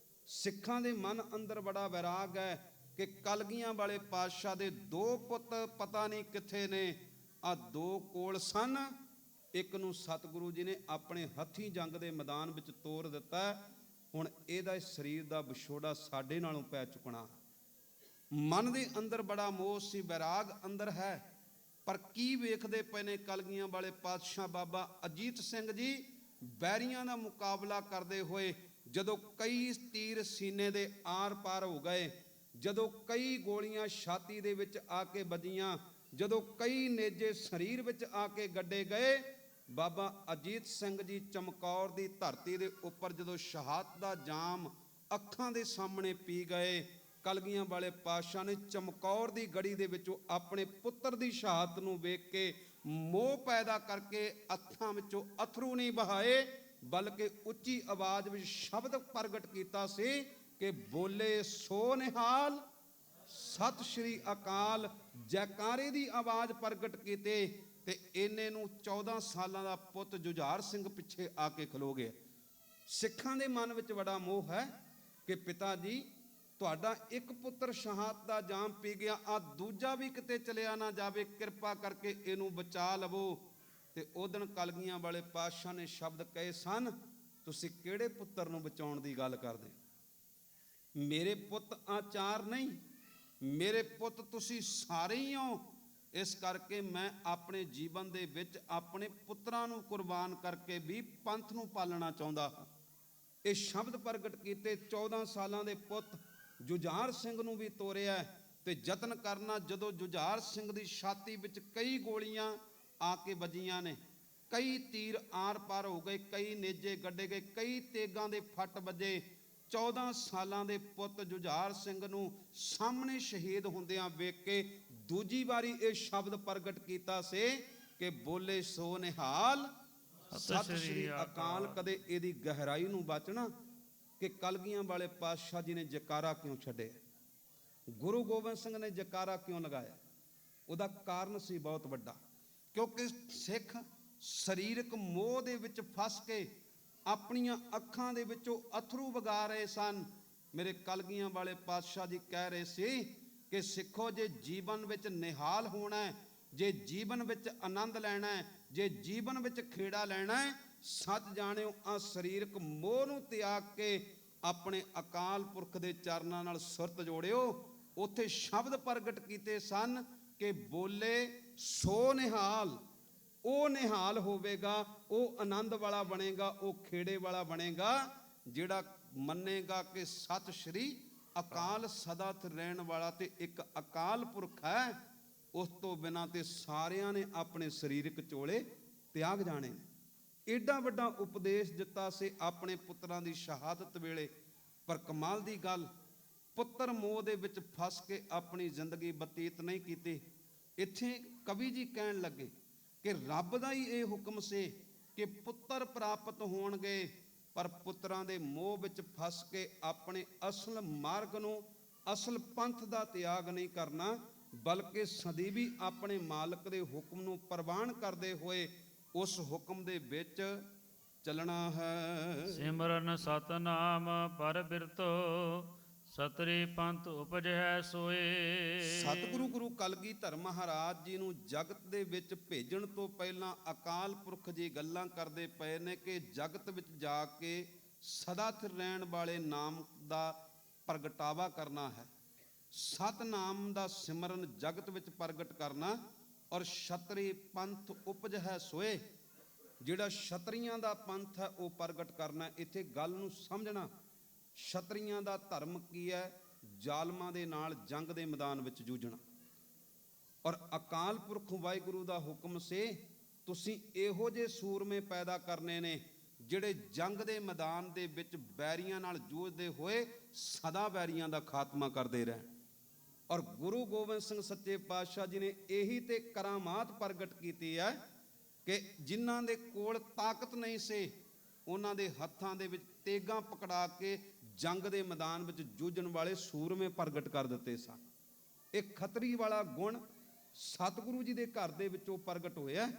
ਸਿੱਖਾਂ ਦੇ ਮਨ ਅੰਦਰ ਬੜਾ ਵੈਰਾਗ ਹੈ ਕਿ ਕਲਗੀਆਂ ਵਾਲੇ ਪਾਤਸ਼ਾਹ ਦੇ 2 ਪੁੱਤ ਪਤਾ ਨਹੀਂ ਕਿੱਥੇ ਨੇ। ਆ 2 ਕੋਲ ਸਨ, ਇੱਕ ਨੂੰ ਸਤਿਗੁਰੂ ਜੀ ਨੇ ਆਪਣੇ ਹੱਥੀਂ ਜੰਗ ਦੇ ਮੈਦਾਨ ਵਿੱਚ ਤੋਰ ਦਿੱਤਾ। ਹੁਣ ਇਹਦਾ ਸਰੀਰ ਦਾ ਵਿਛੋੜਾ ਸਾਡੇ ਨਾਲੋਂ ਪੈ ਚੁੱਕਣਾ। ਮਨ ਦੇ ਅੰਦਰ ਬੜਾ ਮੋਹ ਸੀ, ਵੈਰਾਗ ਅੰਦਰ ਹੈ, ਪਰ ਕੀ ਵੇਖਦੇ ਪਏ ਨੇ ਕਲਗੀਆਂ ਵਾਲੇ ਪਾਤਸ਼ਾਹ ਬਾਬਾ ਅਜੀਤ ਸਿੰਘ ਜੀ? ਬੈਰੀਆਂ ਦਾ ਮੁਕਾਬਲਾ ਕਰਦੇ ਹੋਏ ਜਦੋਂ ਕਈ ਤੀਰ ਸੀਨੇ ਦੇ ਆਰ ਪਾਰ ਹੋ ਗਏ, ਜਦੋਂ ਕਈ ਗੋਲੀਆਂ ਛਾਤੀ ਦੇ ਵਿੱਚ ਆ ਕੇ ਵੱਜੀਆਂ, ਜਦੋਂ ਕਈ ਨੇਜੇ ਸਰੀਰ ਵਿੱਚ ਆ ਕੇ ਗੱਡੇ ਗਏ, ਬਾਬਾ ਅਜੀਤ ਸਿੰਘ ਜੀ ਚਮਕੌਰ ਦੀ ਧਰਤੀ ਦੇ ਉੱਪਰ ਜਦੋਂ ਸ਼ਹਾਦਤ ਦਾ ਜਾਮ ਅੱਖਾਂ ਦੇ ਸਾਹਮਣੇ ਪੀ ਗਏ, ਕਲਗੀਆਂ ਵਾਲੇ ਪਾਤਸ਼ਾਹ ਨੇ ਚਮਕੌਰ ਦੀ ਗੜੀ ਦੇ ਵਿੱਚੋਂ ਆਪਣੇ ਪੁੱਤਰ ਦੀ ਸ਼ਹਾਦਤ ਨੂੰ ਵੇਖ ਕੇ ਮੋਹ ਪੈਦਾ ਕਰਕੇ ਅੱਖਾਂ ਵਿੱਚੋਂ ਅਥਰੂ ਨਹੀਂ ਬਹਾਏ, ਬਲਕਿ ਉੱਚੀ ਆਵਾਜ਼ ਵਿੱਚ ਸ਼ਬਦ ਪ੍ਰਗਟ ਕੀਤਾ ਸੀ ਕਿ ਬੋਲੇ ਸੋ ਨਿਹਾਲ, ਸਤਿ ਸ਼੍ਰੀ ਅਕਾਲ, ਜੈਕਾਰੇ ਦੀ ਆਵਾਜ਼ ਪ੍ਰਗਟ ਕੀਤੇ। ਤੇ ਇਹਨੇ ਨੂੰ 14 ਸਾਲਾਂ ਦਾ ਪੁੱਤ ਜੁਝਾਰ ਸਿੰਘ ਪਿੱਛੇ ਆ ਕੇ ਖਲੋ ਗਿਆ। ਸਿੱਖਾਂ ਦੇ ਮਨ ਵਿੱਚ ਬੜਾ ਮੋਹ ਹੈ ਕਿ ਪਿਤਾ ਜੀ ਤੁਹਾਡਾ ਇੱਕ ਪੁੱਤਰ ਸ਼ਹਾਦਤ ਦਾ ਜਾਮ ਪੀ ਗਿਆ, ਆ ਦੂਜਾ ਵੀ ਕਿਤੇ ਚਲਿਆ ਨਾ ਜਾਵੇ, ਕਿਰਪਾ ਕਰਕੇ ਇਹਨੂੰ ਬਚਾ ਲਵੋ। ਤੇ ਉਹ ਦਿਨ ਕਲਗੀਆਂ ਵਾਲੇ ਪਾਤਸ਼ਾਹ ਨੇ ਸ਼ਬਦ ਕਹੇ ਸਨ, ਤੁਸੀਂ ਕਿਹੜੇ ਪੁੱਤਰ ਨੂੰ ਬਚਾਉਣ ਦੀ ਗੱਲ ਕਰਦੇ? ਮੇਰੇ ਪੁੱਤ ਆਚਾਰ ਨਹੀਂ, ਮੇਰੇ ਪੁੱਤ ਤੁਸੀਂ ਸਾਰੇ ਹੀ ਹੋ। ਇਸ ਕਰਕੇ ਮੈਂ ਆਪਣੇ ਜੀਵਨ ਦੇ ਵਿੱਚ ਆਪਣੇ ਪੁੱਤਰਾਂ ਨੂੰ ਕੁਰਬਾਨ ਕਰਕੇ ਵੀ ਪੰਥ ਨੂੰ ਪਾਲਣਾ ਚਾਹੁੰਦਾ ਹਾਂ। ਇਹ ਸ਼ਬਦ ਪ੍ਰਗਟ ਕੀਤੇ 14 ਸਾਲਾਂ ਦੇ ਪੁੱਤ ਜੁਝਾਰ ਸਿੰਘ ਨੂੰ ਵੀ ਤੋਰਿਆ ਤੇ ਯਤਨ ਕਰਨਾ। ਜਦੋਂ ਜੁਝਾਰ ਸਿੰਘ ਦੀ ਛਾਤੀ ਵਿੱਚ ਕਈ ਗੋਲੀਆਂ ਆ ਕੇ ਵੱਜੀਆਂ ਨੇ, ਕਈ ਤੀਰ ਆਰ ਪਾਰ ਹੋ ਗਏ, ਕਈ ਨੇਜੇ ਗੱਡੇ ਗਏ, ਕਈ ਤੇਗਾਂ ਦੇ ਫੱਟ ਵੱਜੇ, 14 ਸਾਲਾਂ ਦੇ ਪੁੱਤ ਜੁਝਾਰ ਸਿੰਘ ਨੂੰ ਸਾਹਮਣੇ ਸ਼ਹੀਦ ਹੁੰਦਿਆਂ ਵੇਖ ਕੇ ਦੂਜੀ ਵਾਰੀ ਇਹ ਸ਼ਬਦ ਪ੍ਰਗਟ ਕੀਤਾ ਸੀ ਕਿ ਬੋਲੇ ਸੋ ਨਿਹਾਲ, ਸਤਿ ਸ਼੍ਰੀ ਅਕਾਲ। ਕਦੇ ਇਹਦੀ ਗਹਿਰਾਈ ਨੂੰ ਬਚਣਾ ਕਿ ਕਲਗੀਆਂ ਵਾਲੇ ਪਾਤਸ਼ਾਹ ਜੀ ਨੇ ਜੈਕਾਰਾ ਕਿਉਂ ਛੱਡਿਆ, ਗੁਰੂ ਗੋਬਿੰਦ ਸਿੰਘ ਨੇ ਜੈਕਾਰਾ ਕਿਉਂ ਲਗਾਇਆ? ਉਹਦਾ ਕਾਰਨ ਸੀ ਬਹੁਤ ਵੱਡਾ, ਕਿਉਂਕਿ ਸਿੱਖ ਸਰੀਰਕ ਮੋਹ ਦੇ ਵਿੱਚ ਫਸ ਕੇ ਆਪਣੀਆਂ ਅੱਖਾਂ ਦੇ ਵਿੱਚੋਂ ਅਥਰੂ ਵਗਾ ਰਹੇ ਸਨ। ਮੇਰੇ ਕਲਗੀਆਂ ਵਾਲੇ ਪਾਤਸ਼ਾਹ ਜੀ ਕਹਿ ਰਹੇ ਸੀ ਕਿ ਸਿੱਖੋ, ਜੇ ਜੀਵਨ ਵਿੱਚ ਨਿਹਾਲ ਹੋਣਾ ਹੈ, ਜੇ ਜੀਵਨ ਵਿੱਚ ਆਨੰਦ ਲੈਣਾ ਹੈ, ਜੇ ਜੀਵਨ ਵਿੱਚ ਖੇੜਾ ਲੈਣਾ ਹੈ, ਸੱਚ ਜਾਣਿਓ ਆ ਸਰੀਰਕ ਮੋਹ ਨੂੰ ਤਿਆਗ ਕੇ ਆਪਣੇ ਅਕਾਲ ਪੁਰਖ ਦੇ ਚਰਨਾਂ ਨਾਲ ਸੁਰਤ ਜੋੜਿਓ। ਉੱਥੇ ਸ਼ਬਦ ਪ੍ਰਗਟ ਕੀਤੇ ਸਨ ਕਿ ਬੋਲੇ ਸੋ ਨਿਹਾਲ। ਉਹ ਨਿਹਾਲ ਹੋਵੇਗਾ, ਉਹ ਆਨੰਦ ਵਾਲਾ ਬਣੇਗਾ, ਉਹ ਖੇੜੇ ਵਾਲਾ ਬਣੇਗਾ, ਜਿਹੜਾ ਮੰਨੇਗਾ ਕਿ ਸਤਿ ਸ਼੍ਰੀ ਅਕਾਲ ਸਦਾ ਰਹਿਣ ਵਾਲਾ ਤੇ ਇੱਕ ਅਕਾਲ ਪੁਰਖ ਹੈ। ਉਸ ਤੋਂ ਬਿਨਾਂ ਤੇ ਸਾਰਿਆਂ ਨੇ ਆਪਣੇ ਸਰੀਰਕ ਚੋਲੇ ਤਿਆਗ ਜਾਣੇ। ਏਡਾ ਵੱਡਾ ਉਪਦੇਸ਼ ਦਿੱਤਾ ਸੀ ਆਪਣੇ ਪੁੱਤਰਾਂ ਦੀ ਸ਼ਹਾਦਤ ਵੇਲੇ। ਪਰ ਕਮਾਲ ਦੀ ਗੱਲ, ਪੁੱਤਰ ਮੋਹ ਦੇ ਵਿੱਚ ਫਸ ਕੇ ਆਪਣੀ ਜ਼ਿੰਦਗੀ ਬਤੀਤ ਨਹੀਂ ਕੀਤੀ। ਇੱਥੇ ਕਵੀ ਜੀ ਕਹਿਣ ਲੱਗੇ ਕਿ ਰੱਬ ਦਾ ਹੀ ਇਹ ਹੁਕਮ ਸੀ ਕਿ ਪੁੱਤਰ ਪ੍ਰਾਪਤ ਹੋਣਗੇ, ਪਰ ਪੁੱਤਰਾਂ ਦੇ ਮੋਹ ਵਿੱਚ ਫਸ ਕੇ ਆਪਣੇ ਅਸਲ ਮਾਰਗ ਨੂੰ, ਅਸਲ ਪੰਥ ਦਾ ਤਿਆਗ ਨਹੀਂ ਕਰਨਾ, ਬਲਕਿ ਸਦੀਵੀ ਆਪਣੇ ਮਾਲਕ ਦੇ ਹੁਕਮ ਨੂੰ ਪ੍ਰਵਾਨ ਕਰਦੇ ਹੋਏ ਉਸ ਹੁਕਮ ਦੇ ਵਿੱਚ ਚੱਲਣਾ ਹੈ। ਸਿਮਰਨ ਸਤਨਾਮ ਪਰ ਬਿਰਤੋ, ਸਤਰੀ ਪੰਥ ਉਪਜੈ ਸੋਏ। ਸਤਿਗੁਰੂ ਗੁਰੂ ਕਲਗੀਧਰ ਮਹਾਰਾਜ ਜੀ ਨੂੰ ਜਗਤ ਦੇ ਵਿੱਚ ਭੇਜਣ ਤੋਂ ਪਹਿਲਾਂ ਅਕਾਲ ਪੁਰਖ ਜੀ ਗੱਲਾਂ ਕਰਦੇ ਪਏ ਨੇ ਕਿ ਜਗਤ ਵਿੱਚ ਜਾ ਕੇ ਸਦਾ ਸਥਿਰ ਰਹਿਣ ਵਾਲੇ ਨਾਮ ਦਾ ਪ੍ਰਗਟਾਵਾ ਕਰਨਾ ਹੈ। ਸਤਨਾਮ ਦਾ ਸਿਮਰਨ ਜਗਤ ਵਿੱਚ ਪ੍ਰਗਟ ਕਰਨਾ, ਔਰ ਛਤਰੀ ਪੰਥ ਉਪਜੈ ਸੋਏ, ਜਿਹੜਾ ਛਤਰੀਆਂ ਦਾ ਪੰਥ ਹੈ ਉਹ ਪ੍ਰਗਟ ਕਰਨਾ। ਇੱਥੇ ਗੱਲ ਨੂੰ ਸਮਝਣਾ, ਛਤਰੀਆਂ ਦਾ ਧਰਮ ਕੀ ਹੈ? ਜ਼ਾਲਮਾਂ ਦੇ ਨਾਲ ਜੰਗ ਦੇ ਮੈਦਾਨ ਵਿੱਚ ਜੂਝਣਾ। ਔਰ ਅਕਾਲ ਪੁਰਖ ਵਾਹਿਗੁਰੂ ਦਾ ਹੁਕਮ ਸੀ ਤੁਸੀਂ ਇਹੋ ਜਿਹੇ ਸੂਰਮੇ ਪੈਦਾ ਕਰਨੇ ਨੇ ਜਿਹੜੇ ਜੰਗ ਦੇ ਮੈਦਾਨ ਦੇ ਵਿੱਚ ਬੈਰੀਆਂ ਨਾਲ ਜੂਝਦੇ ਹੋਏ ਸਦਾ ਬੈਰੀਆਂ ਦਾ ਖਾਤਮਾ ਕਰਦੇ ਰਹਿਣ। ਔਰ ਗੁਰੂ ਗੋਬਿੰਦ ਸਿੰਘ ਸੱਚੇ ਪਾਤਸ਼ਾਹ ਜੀ ਨੇ ਇਹੀ ਤੇ ਕਰਾਮਾਤ ਪ੍ਰਗਟ ਕੀਤੀ ਹੈ ਕਿ ਜਿਨ੍ਹਾਂ ਦੇ ਕੋਲ ਤਾਕਤ ਨਹੀਂ ਸੀ, ਉਹਨਾਂ ਦੇ ਹੱਥਾਂ ਦੇ ਵਿੱਚ ਤੇਗਾਂ ਪਕੜਾ ਕੇ ਜੰਗ ਦੇ ਮੈਦਾਨ ਵਿੱਚ ਜੂਝਣ ਵਾਲੇ ਸੂਰਮੇ ਪ੍ਰਗਟ ਕਰ ਦਿੱਤੇ ਸਨ। ਇਹ ਖੱਤਰੀ ਵਾਲਾ ਗੁਣ ਸਤਿਗੁਰੂ ਜੀ ਦੇ ਘਰ ਦੇ ਵਿੱਚੋਂ ਪ੍ਰਗਟ ਹੋਇਆ।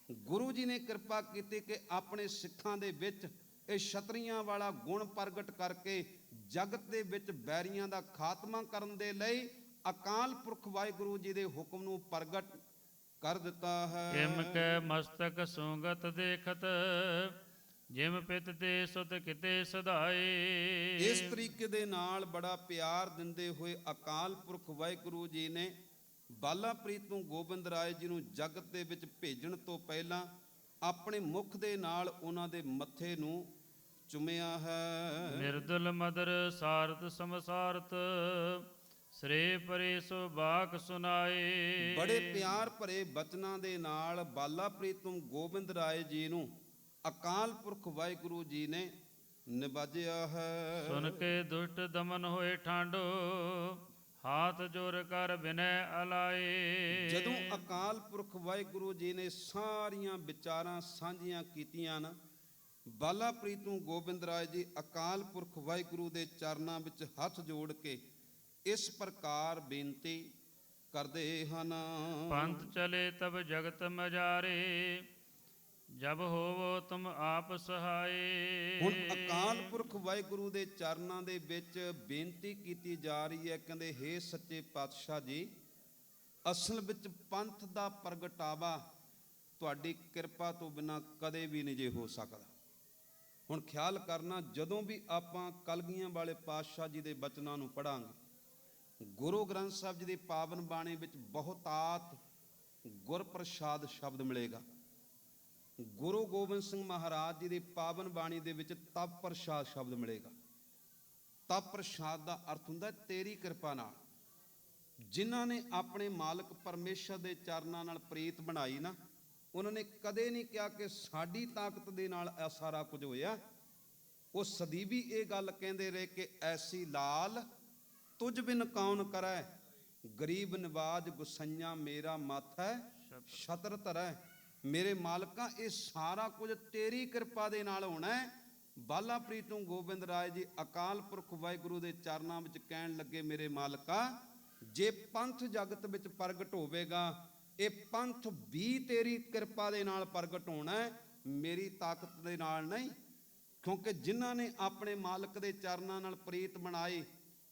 ਗੁਰੂ ਜੀ ਨੇ ਕਿਰਪਾ ਕੀਤੀ ਕਿ ਆਪਣੇ ਸਿੱਖਾਂ ਦੇ ਵਿੱਚ ਇਹ ਛਤਰੀਆਂ ਵਾਲਾ ਗੁਣ ਪ੍ਰਗਟ ਕਰਕੇ ਜਗਤ ਦੇ ਵਿੱਚ ਬੈਰੀਆਂ ਦਾ ਖਾਤਮਾ ਕਰਨ ਦੇ ਲਈ ਅਕਾਲ ਪੁਰਖ ਵਾਹਿਗੁਰੂ ਜੀ ਦੇ ਹੁਕਮ ਨੂੰ ਪ੍ਰਗਟ ਕਰ ਦਿੱਤਾ ਹੈ। ਕਿਮ ਕੈ ਮਸਤਕ ਸੁੰਗਤ ਦੇਖਤ, ਜਿਮ ਪਿਤ ਤੇ ਸੁਤ ਕਿਤੇ ਸਦਾਏ। ਇਸ ਤਰੀਕੇ ਦੇ ਨਾਲ ਬੜਾ ਪਿਆਰ ਦਿੰਦੇ ਹੋਏ ਅਕਾਲ ਪੁਰਖ ਵਾਹਿਗੁਰੂ ਜੀ ਨੇ ਬਾਲਾ ਪ੍ਰੀਤ ਨੂੰ ਗੋਬਿੰਦ ਰਾਏ ਜੀ ਨੂੰ ਜਗਤ ਦੇ ਵਿੱਚ ਭੇਜਣ ਤੋਂ ਪਹਿਲਾਂ ਆਪਣੇ ਮੁਖ ਦੇ ਨਾਲ ਉਹਨਾਂ ਦੇ ਮੱਥੇ ਨੂੰ ਚੁੰਮਿਆ ਹੈ। ਨਿਰਦਲ ਮਦਰ ਸਾਰਥ ਸਮਸਾਰਥ ਸ੍ਰੇ ਪਰੇ ਸੋ ਬਾਕ ਸੁਨਾਏ। ਬੜੇ ਪਿਆਰ ਭਰੇ ਬਚਨਾਂ ਦੇ ਨਾਲ ਬਾਲਾ ਪ੍ਰੀਤਮ ਗੋਬਿੰਦ ਰਾਏ ਜੀ ਨੂੰ ਅਕਾਲ ਪੁਰਖ ਵਾਹਿਗੁਰੂ ਜੀ ਨੇ ਨਿਵਾਜਿਆ ਹੈ। ਸੁਨ ਕੇ ਦੁਸ਼ਟ ਦਮਨ ਹੋਏ ਠਾਂਡੋ ਹਾਥ ਜੋਰ ਕਰ ਬਿਨੈ ਅਲਾਏ। ਜਦੋਂ ਅਕਾਲ ਪੁਰਖ ਵਾਹਿਗੁਰੂ ਜੀ ਨੇ ਸਾਰੀਆਂ ਵਿਚਾਰਾਂ ਸਾਂਝੀਆਂ ਕੀਤੀਆਂ ਨਾ, ਬਾਲਾ ਪ੍ਰੀਤ ਨੂੰ ਗੋਬਿੰਦ ਰਾਏ ਜੀ ਅਕਾਲ ਪੁਰਖ ਵਾਹਿਗੁਰੂ ਦੇ ਚਰਨਾਂ ਵਿੱਚ ਹੱਥ ਜੋੜ ਕੇ ਇਸ ਪ੍ਰਕਾਰ ਬੇਨਤੀ ਕਰਦੇ ਹਨ। ਪੰਥ ਚਲੇ ਤਬ ਜਗਤ ਮਜਾਰੇ ਜਬ ਹੋਵੋ ਤੁਮ ਆਪ ਸਹਾਏ। ਹੁਣ ਅਕਾਲ ਪੁਰਖ ਵਾਹਿਗੁਰੂ ਦੇ ਚਰਨਾਂ ਦੇ ਵਿੱਚ ਬੇਨਤੀ ਕੀਤੀ ਜਾ ਰਹੀ ਹੈ, ਕਹਿੰਦੇ ਹੇ ਸੱਚੇ ਪਾਤਸ਼ਾਹ ਜੀ, ਅਸਲ ਵਿੱਚ ਪੰਥ ਦਾ ਪ੍ਰਗਟਾਵਾ ਤੁਹਾਡੀ ਕਿਰਪਾ ਤੋਂ ਬਿਨਾਂ ਕਦੇ ਵੀ ਨਹੀਂ ਜੇ ਹੋ ਸਕਦਾ। ਹੁਣ ਖਿਆਲ ਕਰਨਾ, ਜਦੋਂ ਵੀ ਆਪਾਂ ਕਲਗੀਆਂ ਵਾਲੇ ਪਾਤਸ਼ਾਹ ਜੀ ਦੇ ਬਚਨਾਂ ਨੂੰ ਪੜਾਂਗੇ, ਗੁਰੂ ਗ੍ਰੰਥ ਸਾਹਿਬ ਜੀ ਦੀ ਪਾਵਨ ਬਾਣੀ ਵਿੱਚ ਬਹੁਤਾਤ ਗੁਰਪ੍ਰਸਾਦ ਸ਼ਬਦ ਮਿਲੇਗਾ। ਗੁਰੂ ਗੋਬਿੰਦ ਸਿੰਘ ਮਹਾਰਾਜ ਜੀ ਦੀ ਪਾਵਨ ਬਾਣੀ ਦੇ ਵਿੱਚ ਤਪ ਪ੍ਰਸਾਦ ਸ਼ਬਦ ਮਿਲੇਗਾ। ਤਪ ਪ੍ਰਸਾਦ ਦਾ ਅਰਥ ਹੁੰਦਾ ਤੇਰੀ ਕਿਰਪਾ ਨਾਲ। ਜਿਨ੍ਹਾਂ ਨੇ ਆਪਣੇ ਮਾਲਕ ਪਰਮੇਸ਼ਰ ਦੇ ਚਰਨਾਂ ਨਾਲ ਪ੍ਰੀਤ ਬਣਾਈ ਨਾ, ਉਹਨਾਂ ਨੇ ਕਦੇ ਨਹੀਂ ਕਿਹਾ ਕਿ ਸਾਡੀ ਤਾਕਤ ਦੇ ਨਾਲ ਇਹ ਸਾਰਾ ਕੁਝ ਹੋਇਆ। ਉਹ ਸਦੀਵੀ ਇਹ ਗੱਲ ਕਹਿੰਦੇ ਰਹੇ ਕਿ ਐਸੀ ਲਾਲ ਤੁਝ ਬਿਨ ਕੌਣ ਕਰੈ, ਗਰੀਬ ਨਿਵਾਜ ਗੁਸਈਆਂ ਮੇਰਾ ਮਾਥੈ ਛਤਰ ਧਰੈ। ਮੇਰੇ ਮਾਲਕਾਂ, ਇਹ ਸਾਰਾ ਕੁਝ ਤੇਰੀ ਕਿਰਪਾ ਦੇ ਨਾਲ ਹੋਣਾ ਹੈ। ਬਾਲਾ ਪ੍ਰੀਤ ਨੂੰ ਗੋਬਿੰਦ ਰਾਏ ਜੀ ਅਕਾਲ ਪੁਰਖ ਵਾਹਿਗੁਰੂ ਦੇ ਚਰਨਾਂ ਵਿੱਚ ਕਹਿਣ ਲੱਗੇ, ਮੇਰੇ ਮਾਲਕਾ, ਜੇ ਪੰਥ ਜਗਤ ਵਿੱਚ ਪ੍ਰਗਟ ਹੋਵੇਗਾ, ਇਹ ਪੰਥ ਵੀ ਤੇਰੀ ਕਿਰਪਾ ਦੇ ਨਾਲ ਪ੍ਰਗਟ ਹੋਣਾ ਹੈ, ਮੇਰੀ ਤਾਕਤ ਦੇ ਨਾਲ ਨਹੀਂ। ਕਿਉਂਕਿ ਜਿਨ੍ਹਾਂ ਨੇ ਆਪਣੇ ਮਾਲਕ ਦੇ ਚਰਨਾਂ ਨਾਲ ਪ੍ਰੀਤ ਬਣਾਈ,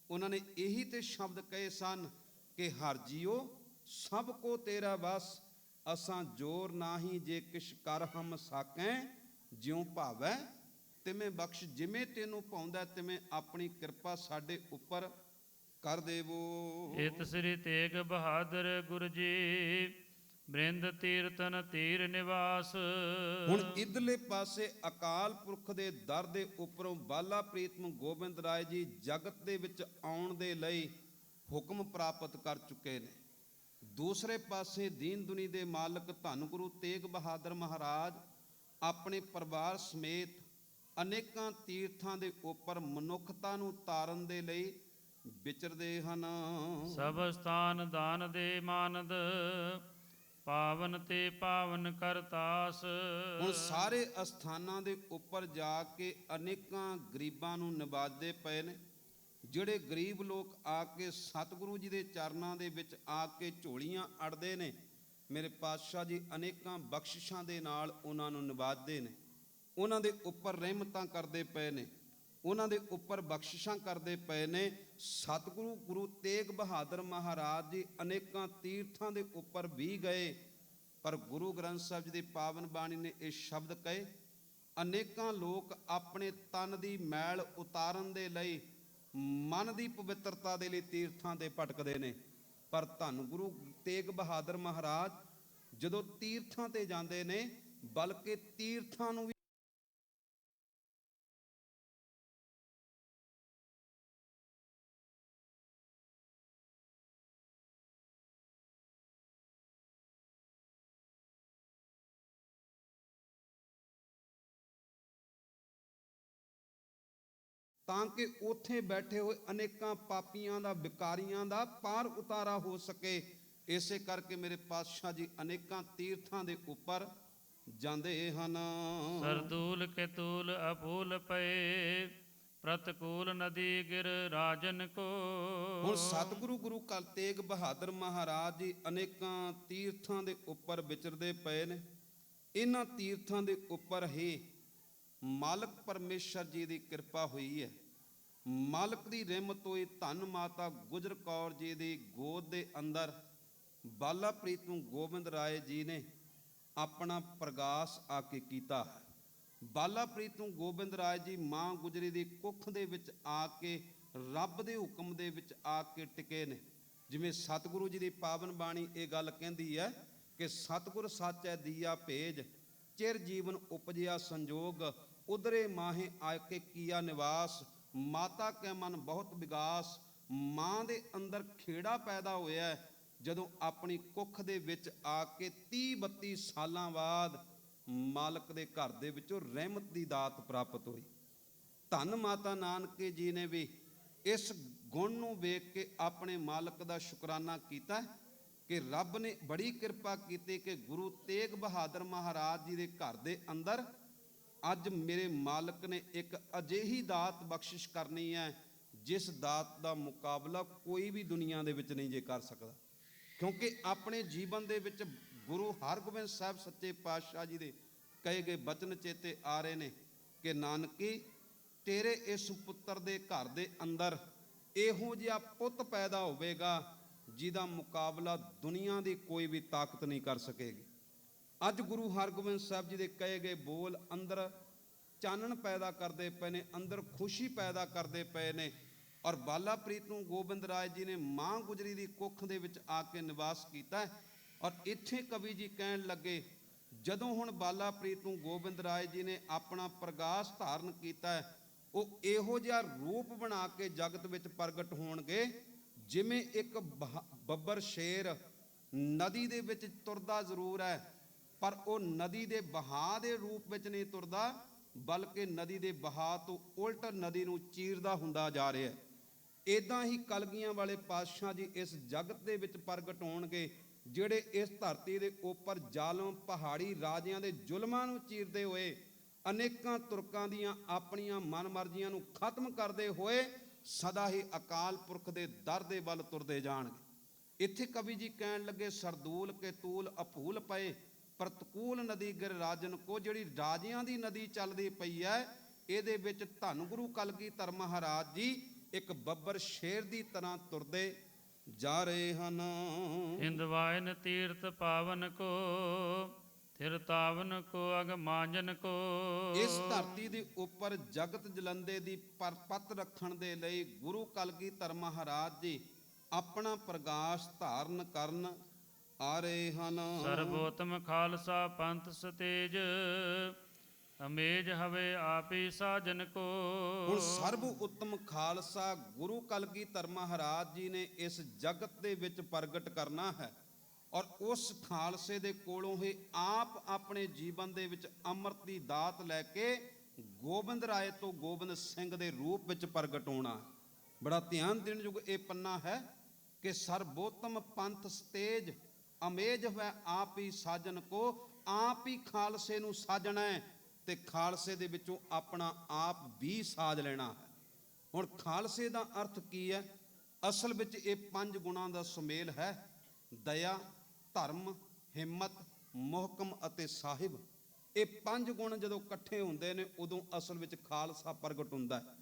ਉਹਨਾਂ ਨੇ ਇਹੀ ਤੇ ਸ਼ਬਦ ਕਹੇ ਸਨ ਕਿ ਹਰ ਜੀਓ ਸਭ ਕੋ ਤੇਰਾ ਵਸ, ਅਸਾਂ ਜੋਰ ਨਾਹੀ ਜੇ ਕਿਛ ਕਰ ਹਮ ਸਾਕੈ, ਜਿਉ ਭਾਵੈ ਤਿਵੇਂ ਬਖਸ਼। ਜਿਵੇਂ ਤੈਨੂੰ ਪਾਉਂਦਾ ਤਿਵੇਂ ਆਪਣੀ ਕਿਰਪਾ ਸਾਡੇ ਉੱਪਰ ਕਰ ਦੇਵੋ। ਇਤ ਸ੍ਰੀ ਤੇਗ ਬਹਾਦਰ ਗੁਰ ਜੀ ਬ੍ਰਿੰਦ ਤੀਰਤਨ ਤੀਰ ਨਿਵਾਸ। ਹੁਣ ਇਧਰਲੇ ਪਾਸੇ ਅਕਾਲ ਪੁਰਖ ਦੇ ਦਰ ਦੇ ਉੱਪਰੋਂ ਬਾਲਾ ਪ੍ਰੀਤਮ ਗੋਬਿੰਦ ਰਾਏ ਜੀ ਜਗਤ ਦੇ ਵਿੱਚ ਆਉਣ ਦੇ ਲਈ ਹੁਕਮ ਪ੍ਰਾਪਤ ਕਰ ਚੁੱਕੇ ਨੇ। ਦੂਸਰੇ ਪਾਸੇ ਦੀਨ ਦੁਨੀ ਦੇ ਮਾਲਕ ਧੰਨ ਗੁਰੂ ਤੇਗ ਬਹਾਦਰ ਮਹਾਰਾਜ ਆਪਣੇ ਪਰਿਵਾਰ ਸਮੇਤ ਅਨੇਕਾਂ ਤੀਰਥਾਂ ਦੇ ਉੱਪਰ ਮਨੁੱਖਤਾ ਨੂੰ ਤਾਰਨ ਦੇ ਲਈ ਵਿਚਰਦੇ ਹਨ। ਸਭ ਸਥਾਨ ਦਾਨ ਦੇ ਮਾਨਦ ਪਾਵਨ ਤੇ ਪਾਵਨ ਕਰਤਾਸ। ਹੁਣ ਸਾਰੇ ਅਸਥਾਨਾਂ ਦੇ ਉੱਪਰ ਜਾ ਕੇ ਅਨੇਕਾਂ ਗਰੀਬਾਂ ਨੂੰ ਨਿਵਾਜਦੇ ਪਏ ਨੇ। ਜਿਹੜੇ ਗਰੀਬ ਲੋਕ ਆ ਕੇ ਸਤਿਗੁਰੂ ਜੀ ਦੇ ਚਰਨਾਂ ਦੇ ਵਿੱਚ ਆ ਕੇ ਝੋਲੀਆਂ ਅੜਦੇ ਨੇ, ਮੇਰੇ ਪਾਤਸ਼ਾਹ ਜੀ ਅਨੇਕਾਂ ਬਖਸ਼ਿਸ਼ਾਂ ਦੇ ਨਾਲ ਉਹਨਾਂ ਨੂੰ ਨਿਵਾਜਦੇ ਨੇ, ਉਹਨਾਂ ਦੇ ਉੱਪਰ ਰਹਿਮਤਾਂ ਕਰਦੇ ਪਏ ਨੇ, ਉਹਨਾਂ ਦੇ ਉੱਪਰ ਬਖਸ਼ਿਸ਼ਾਂ ਕਰਦੇ ਪਏ ਨੇ। ਸਤਿਗੁਰੂ ਗੁਰੂ ਤੇਗ ਬਹਾਦਰ ਮਹਾਰਾਜ ਜੀ ਅਨੇਕਾਂ ਤੀਰਥਾਂ ਦੇ ਉੱਪਰ ਵੀ ਗਏ, ਪਰ ਗੁਰੂ ਗ੍ਰੰਥ ਸਾਹਿਬ ਜੀ ਦੀ ਪਾਵਨ ਬਾਣੀ ਨੇ ਇਹ ਸ਼ਬਦ ਕਹੇ, ਅਨੇਕਾਂ ਲੋਕ ਆਪਣੇ ਤਨ ਦੀ ਮੈਲ ਉਤਾਰਨ ਦੇ ਲਈ, ਮਨ ਦੀ ਪਵਿੱਤਰਤਾ ਦੇ ਲਈ ਤੀਰਥਾਂ ਤੇ ਭਟਕਦੇ ਨੇ, ਪਰ ਧੰਨ ਗੁਰੂ ਤੇਗ ਬਹਾਦਰ ਮਹਾਰਾਜ ਜਦੋਂ ਤੀਰਥਾਂ ਤੇ ਜਾਂਦੇ ਨੇ, ਬਲਕਿ ਤੀਰਥਾਂ ਨੂੰ ਵੀ ਤਾਂ ਕਿ ਉੱਥੇ ਬੈਠੇ ਹੋਏ ਅਨੇਕਾਂ ਪਾਪੀਆਂ ਦਾ, ਵਿਕਾਰੀਆਂ ਦਾ ਪਾਰ ਉਤਾਰਾ ਹੋ ਸਕੇ। ਇਸੇ ਕਰਕੇ ਮੇਰੇ ਪਾਤਸ਼ਾਹ ਜੀ ਅਨੇਕਾਂ ਤੀਰਥਾਂ ਦੇ ਉੱਪਰ ਜਾਂਦੇ ਹਨ। ਸਰਦੂਲ ਕੇ ਤੂਲ ਅਪੂਲ ਪਏ ਪ੍ਰਤਕੂਲ ਨਦੀ ਗਿਰ ਰਾਜਨ ਕੋ। ਹੁਣ ਸਤਿਗੁਰੂ ਗੁਰੂ ਕਾ ਤੇਗ ਬਹਾਦਰ ਮਹਾਰਾਜ ਜੀ ਅਨੇਕਾਂ ਤੀਰਥਾਂ ਦੇ ਉੱਪਰ ਵਿਚਰਦੇ ਪਏ ਨੇ। ਇਹਨਾਂ ਤੀਰਥਾਂ ਦੇ ਉੱਪਰ ਹੀ ਮਾਲਕ ਪਰਮੇਸ਼ਰ ਜੀ ਦੀ ਕਿਰਪਾ ਹੋਈ ਹੈ। ਮਾਲਕ ਦੀ ਰਹਿਮਤ ਹੋਈ। ਧੰਨ ਮਾਤਾ ਗੁਜਰ ਕੌਰ ਜੀ ਦੀ ਗੋਦ ਦੇ ਅੰਦਰ ਬਾਲਾ ਪ੍ਰੀਤ ਨੂੰ ਗੋਬਿੰਦ ਰਾਏ ਜੀ ਨੇ ਆਪਣਾ ਪ੍ਰਗਾਸ ਆ ਕੇ ਕੀਤਾ ਹੈ। ਬਾਲਾ ਪ੍ਰੀਤ ਨੂੰ ਗੋਬਿੰਦ ਰਾਏ ਜੀ ਮਾਂ ਗੁਜਰੀ ਦੀ ਕੁੱਖ ਦੇ ਵਿੱਚ ਆ ਕੇ ਰੱਬ ਦੇ ਹੁਕਮ ਦੇ ਵਿੱਚ ਆ ਕੇ ਟਿਕੇ ਨੇ। ਜਿਵੇਂ ਸਤਿਗੁਰੂ ਜੀ ਦੀ ਪਾਵਨ ਬਾਣੀ ਇਹ ਗੱਲ ਕਹਿੰਦੀ ਹੈ ਕਿ ਸਤਿਗੁਰ ਸਾਚੈ ਦੀਆ ਭੇਜ, ਚਿਰ ਜੀਵਨ ਉਪਜਿਆ ਸੰਜੋਗ, ਉਦਰੇ ਮਾਹੇ ਆ ਕੇ ਕੀਆ ਨਿਵਾਸ, ਮਾਤਾ ਕੈ ਮਨ ਬਹੁਤ ਵਿਗਾਸ। ਮਾਂ ਦੇ ਅੰਦਰ ਖੇੜਾ ਪੈਦਾ ਹੋਇਆ ਜਦੋਂ ਆਪਣੀ ਕੁੱਖ ਦੇ ਵਿੱਚ ਆ ਕੇ 30-32 ਸਾਲਾਂ ਬਾਅਦ ਮਾਲਕ ਦੇ ਘਰ ਦੇ ਵਿੱਚੋਂ ਰਹਿਮਤ ਦੀ ਦਾਤ ਪ੍ਰਾਪਤ ਹੋਈ। ਧੰਨ ਮਾਤਾ ਨਾਨਕੇ ਜੀ ਨੇ ਵੀ ਇਸ ਗੁਣ ਨੂੰ ਵੇਖ ਕੇ ਆਪਣੇ ਮਾਲਕ ਦਾ ਸ਼ੁਕਰਾਨਾ ਕੀਤਾ ਕਿ ਰੱਬ ਨੇ ਬੜੀ ਕਿਰਪਾ ਕੀਤੀ ਕਿ ਗੁਰੂ ਤੇਗ ਬਹਾਦਰ ਮਹਾਰਾਜ ਜੀ ਦੇ ਘਰ ਦੇ ਅੰਦਰ ਅੱਜ ਮੇਰੇ ਮਾਲਕ ਨੇ ਇੱਕ ਅਜਿਹੀ ਦਾਤ ਬਖਸ਼ਿਸ਼ ਕਰਨੀ ਹੈ ਜਿਸ ਦਾਤ ਦਾ ਮੁਕਾਬਲਾ ਕੋਈ ਵੀ ਦੁਨੀਆ ਦੇ ਵਿੱਚ ਨਹੀਂ ਜੇ ਕਰ ਸਕਦਾ। ਕਿਉਂਕਿ ਆਪਣੇ ਜੀਵਨ ਦੇ ਵਿੱਚ ਗੁਰੂ ਹਰਗੋਬਿੰਦ ਸਾਹਿਬ ਸੱਚੇ ਪਾਤਸ਼ਾਹ ਜੀ ਦੇ ਕਹੇ ਗਏ ਬਚਨ ਚੇਤੇ ਆ ਰਹੇ ਨੇ ਕਿ ਨਾਨਕੀ ਤੇਰੇ ਇਸ ਪੁੱਤਰ ਦੇ ਘਰ ਦੇ ਅੰਦਰ ਇਹੋ ਜਿਹਾ ਪੁੱਤ ਪੈਦਾ ਹੋਵੇਗਾ ਜਿਹਦਾ ਮੁਕਾਬਲਾ ਦੁਨੀਆ ਦੀ ਕੋਈ ਵੀ ਤਾਕਤ ਨਹੀਂ ਕਰ ਸਕੇਗੀ। ਅੱਜ ਗੁਰੂ ਹਰਗੋਬਿੰਦ ਸਾਹਿਬ ਜੀ ਦੇ ਕਹੇ ਗਏ ਬੋਲ ਅੰਦਰ ਚਾਨਣ ਪੈਦਾ ਕਰਦੇ ਪਏ ਨੇ, ਅੰਦਰ ਖੁਸ਼ੀ ਪੈਦਾ ਕਰਦੇ ਪਏ ਨੇ। ਔਰ ਬਾਲਾ ਪ੍ਰੀਤ ਨੂੰ ਗੋਬਿੰਦ ਰਾਏ ਜੀ ਨੇ ਮਾਂ ਗੁਜਰੀ ਦੀ ਕੁੱਖ ਦੇ ਵਿੱਚ ਆ ਕੇ ਨਿਵਾਸ ਕੀਤਾ। ਔਰ ਇੱਥੇ ਕਵੀ ਜੀ ਕਹਿਣ ਲੱਗੇ ਜਦੋਂ ਹੁਣ ਬਾਲਾ ਪ੍ਰੀਤ ਨੂੰ ਗੋਬਿੰਦ ਰਾਏ ਜੀ ਨੇ ਆਪਣਾ ਪ੍ਰਗਾਸ ਧਾਰਨ ਕੀਤਾ, ਉਹ ਇਹੋ ਜਿਹਾ ਰੂਪ ਬਣਾ ਕੇ ਜਗਤ ਵਿੱਚ ਪ੍ਰਗਟ ਹੋਣਗੇ ਜਿਵੇਂ ਇੱਕ ਬੱਬਰ ਸ਼ੇਰ ਨਦੀ ਦੇ ਵਿੱਚ ਤੁਰਦਾ ਜ਼ਰੂਰ ਹੈ ਪਰ ਉਹ ਨਦੀ ਦੇ ਬਹਾਅ ਦੇ ਰੂਪ ਵਿੱਚ ਨਹੀਂ ਤੁਰਦਾ, ਬਲਕਿ ਨਦੀ ਦੇ ਬਹਾਅ ਤੋਂ ਉਲਟ ਨਦੀ ਨੂੰ ਚੀਰਦਾ ਹੁੰਦਾ ਜਾ ਰਿਹਾ ਹੈ। ਇੱਦਾਂ ਹੀ ਕਲਗੀਆਂ ਵਾਲੇ ਪਾਤਸ਼ਾਹ ਜੀ ਇਸ ਜਗਤ ਦੇ ਵਿੱਚ ਪ੍ਰਗਟ ਹੋਣਗੇ ਜਿਹੜੇ ਇਸ ਧਰਤੀ ਦੇ ਉੱਪਰ ਜ਼ਾਲਮ ਪਹਾੜੀ ਰਾਜਿਆਂ ਦੇ ਜ਼ੁਲਮਾਂ ਨੂੰ ਚੀਰਦੇ ਹੋਏ ਅਨੇਕਾਂ ਤੁਰਕਾਂ ਦੀਆਂ ਆਪਣੀਆਂ ਮਨਮਰਜ਼ੀਆਂ ਨੂੰ ਖਤਮ ਕਰਦੇ ਹੋਏ ਸਦਾ ਹੀ ਅਕਾਲ ਪੁਰਖ ਦੇ ਦਰ ਦੇ ਵੱਲ ਤੁਰਦੇ ਜਾਣਗੇ। ਇੱਥੇ ਕਵੀ ਜੀ ਕਹਿਣ ਲੱਗੇ ਸਰਦੂਲ ਕੇ ਤੂਲ ਅਭੂਲ ਪਏ, ਪ੍ਰਤਕੂਲ ਨਦੀ ਗਿਰ ਰਾਜਨ ਕੋ। ਜਿਹੜੀ ਰਾਜਿਆਂ ਦੀ ਨਦੀ ਚੱਲਦੀ ਪਈ ਹੈ ਇਹਦੇ ਵਿੱਚ ਧੰਨ ਗੁਰੂ ਕਲਗੀਧਰ ਮਹਾਰਾਜ ਜੀ ਇੱਕ ਬੱਬਰ ਸ਼ੇਰ ਦੀ ਤਰ੍ਹਾਂ ਤੁਰਦੇ ਜਾ ਰਹੇ ਹਨ। ਇੰਦਵਾਇਨ ਤੀਰਥ ਪਾਵਨ ਕੋ, ਥਿਰ ਤਾਵਨ ਕੋ ਅਗ ਮਾਂਜਨ ਕੋ। ਇਸ ਧਰਤੀ ਦੇ ਉੱਪਰ ਜਗਤ ਜਲੰਦੇ ਦੀ ਪਰਪੱਤ ਰੱਖਣ ਦੇ ਲਈ ਗੁਰੂ ਕਲਗੀਧਰ ਮਹਾਰਾਜ ਜੀ ਆਪਣਾ ਪ੍ਰਗਾਸ਼ ਧਾਰਨ ਕਰਨ ਆ ਰਹੇ ਹਨ। ਸਰਬੋਤਮ ਖਾਲਸਾ ਪੰਥ ਸਤੇਜ, ਅਮੇਜ ਹਵੇ ਆਪੀ ਸਾਜਨ ਕੋ। ਹੁਣ ਸਰਬ ਉੱਤਮ ਖਾਲਸਾ ਗੁਰੂ ਕਲਗੀਧਰ ਮਹਾਰਾਜ ਜੀ ਨੇ ਇਸ ਜਗਤ ਦੇ ਵਿੱਚ ਪ੍ਰਗਟ ਕਰਨਾ ਹੈ ਔਰ ਉਸ ਖਾਲਸੇ ਦੇ ਕੋਲੋਂ ਹੀ ਆਪ ਆਪਣੇ ਜੀਵਨ ਦੇ ਵਿੱਚ ਅੰਮ੍ਰਿਤ ਦੀ ਦਾਤ ਲੈ ਕੇ ਗੋਬਿੰਦ ਰਾਏ ਤੋਂ ਗੋਬਿੰਦ ਸਿੰਘ ਦੇ ਰੂਪ ਵਿੱਚ ਪ੍ਰਗਟ ਹੋਣਾ। ਬੜਾ ਧਿਆਨ ਦੇਣ ਯੋਗ ਇਹ ਪੰਨਾ ਹੈ ਕਿ ਸਰਬੋਤਮ ਪੰਥ ਸਤੇਜ, ਅਮੇਜ ਹੋਇਆ ਆਪ ਹੀ ਸਾਜਨ ਕੋ। ਆਪ ਹੀ ਖਾਲਸੇ ਨੂੰ ਸਾਜਣਾ ਹੈ ਤੇ ਖਾਲਸੇ ਦੇ ਵਿੱਚੋਂ ਆਪਣਾ ਆਪ ਵੀ ਸਾਜ ਲੈਣਾ ਹੈ। ਹੁਣ ਖਾਲਸੇ ਦਾ ਅਰਥ ਕੀ ਹੈ? ਅਸਲ ਵਿੱਚ ਇਹ 5 ਗੁਣਾਂ ਦਾ ਸੁਮੇਲ ਹੈ। ਦਇਆ, ਧਰਮ, ਹਿੰਮਤ, ਮੁਹਕਮ ਅਤੇ ਸਾਹਿਬ। ਇਹ 5 ਗੁਣ ਜਦੋਂ ਇਕੱਠੇ ਹੁੰਦੇ ਨੇ ਉਦੋਂ ਅਸਲ ਵਿੱਚ ਖਾਲਸਾ ਪ੍ਰਗਟ ਹੁੰਦਾ ਹੈ।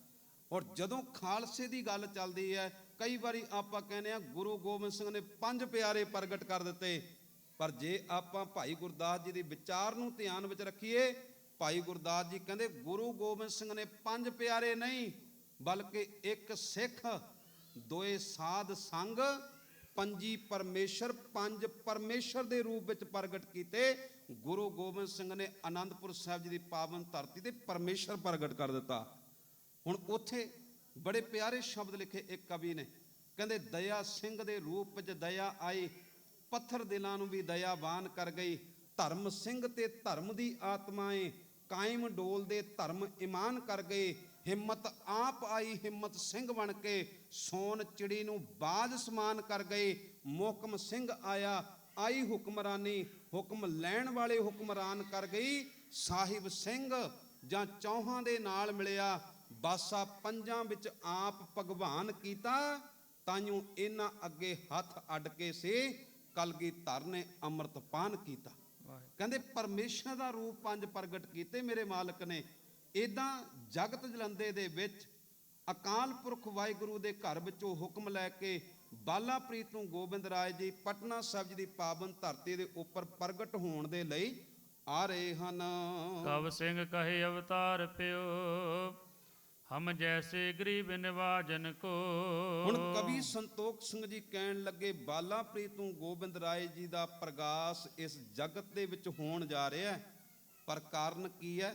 ਔਰ ਜਦੋਂ ਖਾਲਸੇ ਦੀ ਗੱਲ ਚੱਲਦੀ ਹੈ ਕਈ ਵਾਰੀ ਆਪਾਂ ਕਹਿੰਦੇ ਆ ਗੁਰੂ ਗੋਬਿੰਦ ਸਿੰਘ ਨੇ 5 ਪਿਆਰੇ ਪ੍ਰਗਟ ਕਰ ਦਿੱਤੇ, ਪਰ ਜੇ ਆਪਾਂ ਭਾਈ ਗੁਰਦਾਸ ਜੀ ਦੇ ਵਿਚਾਰ ਨੂੰ ਧਿਆਨ ਵਿੱਚ ਰੱਖੀਏ, ਭਾਈ ਗੁਰਦਾਸ ਜੀ ਕਹਿੰਦੇ ਗੁਰੂ ਗੋਬਿੰਦ ਸਿੰਘ ਨੇ 5 ਪਿਆਰੇ ਨਹੀਂ ਬਲਕਿ 1 ਸਿੱਖ, 2 ਸਾਧ ਸੰਗ, 5 ਪਰਮੇਸ਼ਰ, 5 ਪਰਮੇਸ਼ਰ ਦੇ ਰੂਪ ਵਿੱਚ ਪ੍ਰਗਟ ਕੀਤੇ। ਗੁਰੂ ਗੋਬਿੰਦ ਸਿੰਘ ਨੇ ਆਨੰਦਪੁਰ ਸਾਹਿਬ ਜੀ ਦੀ ਪਾਵਨ ਧਰਤੀ ਤੇ ਪਰਮੇਸ਼ਰ ਪ੍ਰਗਟ ਕਰ ਦਿੱਤਾ। ਹੁਣ ਉੱਥੇ ਬੜੇ ਪਿਆਰੇ ਸ਼ਬਦ ਲਿਖੇ ਇੱਕ ਕਵੀ ਨੇ, ਕਹਿੰਦੇ ਦਇਆ ਸਿੰਘ ਦੇ ਰੂਪ ਵਿੱਚ ਦਇਆ ਆਈ, ਪੱਥਰ ਦਿਲਾਂ ਨੂੰ ਵੀ ਦਇਆਵਾਨ ਕਰ ਗਈ। ਧਰਮ ਸਿੰਘ ਤੇ ਧਰਮ ਦੀ ਆਤਮਾਏ ਕਾਇਮ ਡੋਲਦੇ ਧਰਮ ਇਮਾਨ ਕਰ ਗਏ। ਹਿੰਮਤ ਆਪ ਆਈ ਹਿੰਮਤ ਸਿੰਘ ਬਣ ਕੇ, ਸੋਨ ਚਿੜੀ ਨੂੰ ਬਾਜ ਸਮਾਨ ਕਰ ਗਏ। ਮੁਹਕਮ ਸਿੰਘ ਆਇਆ ਆਈ ਹੁਕਮਰਾਨੀ, ਹੁਕਮ ਲੈਣ ਵਾਲੇ ਹੁਕਮਰਾਨ ਕਰ ਗਈ। ਸਾਹਿਬ ਸਿੰਘ ਜਾਂ ਚੌਹਾਂ ਦੇ ਨਾਲ ਮਿਲਿਆ, ਬਾਸਾ 5 ਵਿੱਚ ਆਪ ਭਗਵਾਨ ਕੀਤਾ। ਤਾਈਓ ਇਹਨਾਂ ਅੱਗੇ ਹੱਥ ਅੱਡ ਕੇ ਸੇ ਕਲਗੀਧਰ ਨੇ ਅੰਮ੍ਰਿਤ ਪਾਨ ਕੀਤਾ। ਕਹਿੰਦੇ ਪਰਮੇਸ਼ਰ ਦਾ ਰੂਪ 5 ਪ੍ਰਗਟ ਕੀਤੇ ਮੇਰੇ ਮਾਲਕ ਨੇ। ਇਦਾਂ ਜਗਤ ਜਲੰਦੇ ਦੇ ਵਿੱਚ ਅਕਾਲ ਪੁਰਖ ਵਾਹਿਗੁਰੂ ਦੇ ਘਰ ਵਿੱਚੋਂ ਹੁਕਮ ਲੈ ਕੇ ਬਾਲਾ ਪ੍ਰੀਤ ਨੂੰ ਗੋਬਿੰਦ ਰਾਏ ਜੀ ਪਟਨਾ ਸਾਹਿਬ ਜੀ ਦੀ ਪਾਵਨ ਧਰਤੀ ਦੇ ਉੱਪਰ ਪ੍ਰਗਟ ਹੋਣ ਦੇ ਲਈ ਆ ਰਹੇ ਹਨ। ਕਵ ਸਿੰਘ ਕਹੇ ਅਵਤਾਰ ਪਿਓ, ਹਮ ਜੈਸੇ ਗਰੀਬ ਨਿਵਾਜਨ ਕੋ। ਹੁਣ ਕਵੀ ਸੰਤੋਖ ਸਿੰਘ ਜੀ ਕਹਿਣ ਲੱਗੇ, ਬਾਲਾ ਪ੍ਰੀਤੂ ਗੋਬਿੰਦ ਰਾਏ ਜੀ ਦਾ ਪ੍ਰਗਾਸ ਇਸ ਜਗਤ ਦੇ ਵਿੱਚ ਹੋਣ ਜਾ ਰਿਹਾ ਹੈ, ਪਰ ਕਾਰਨ ਕੀ ਹੈ?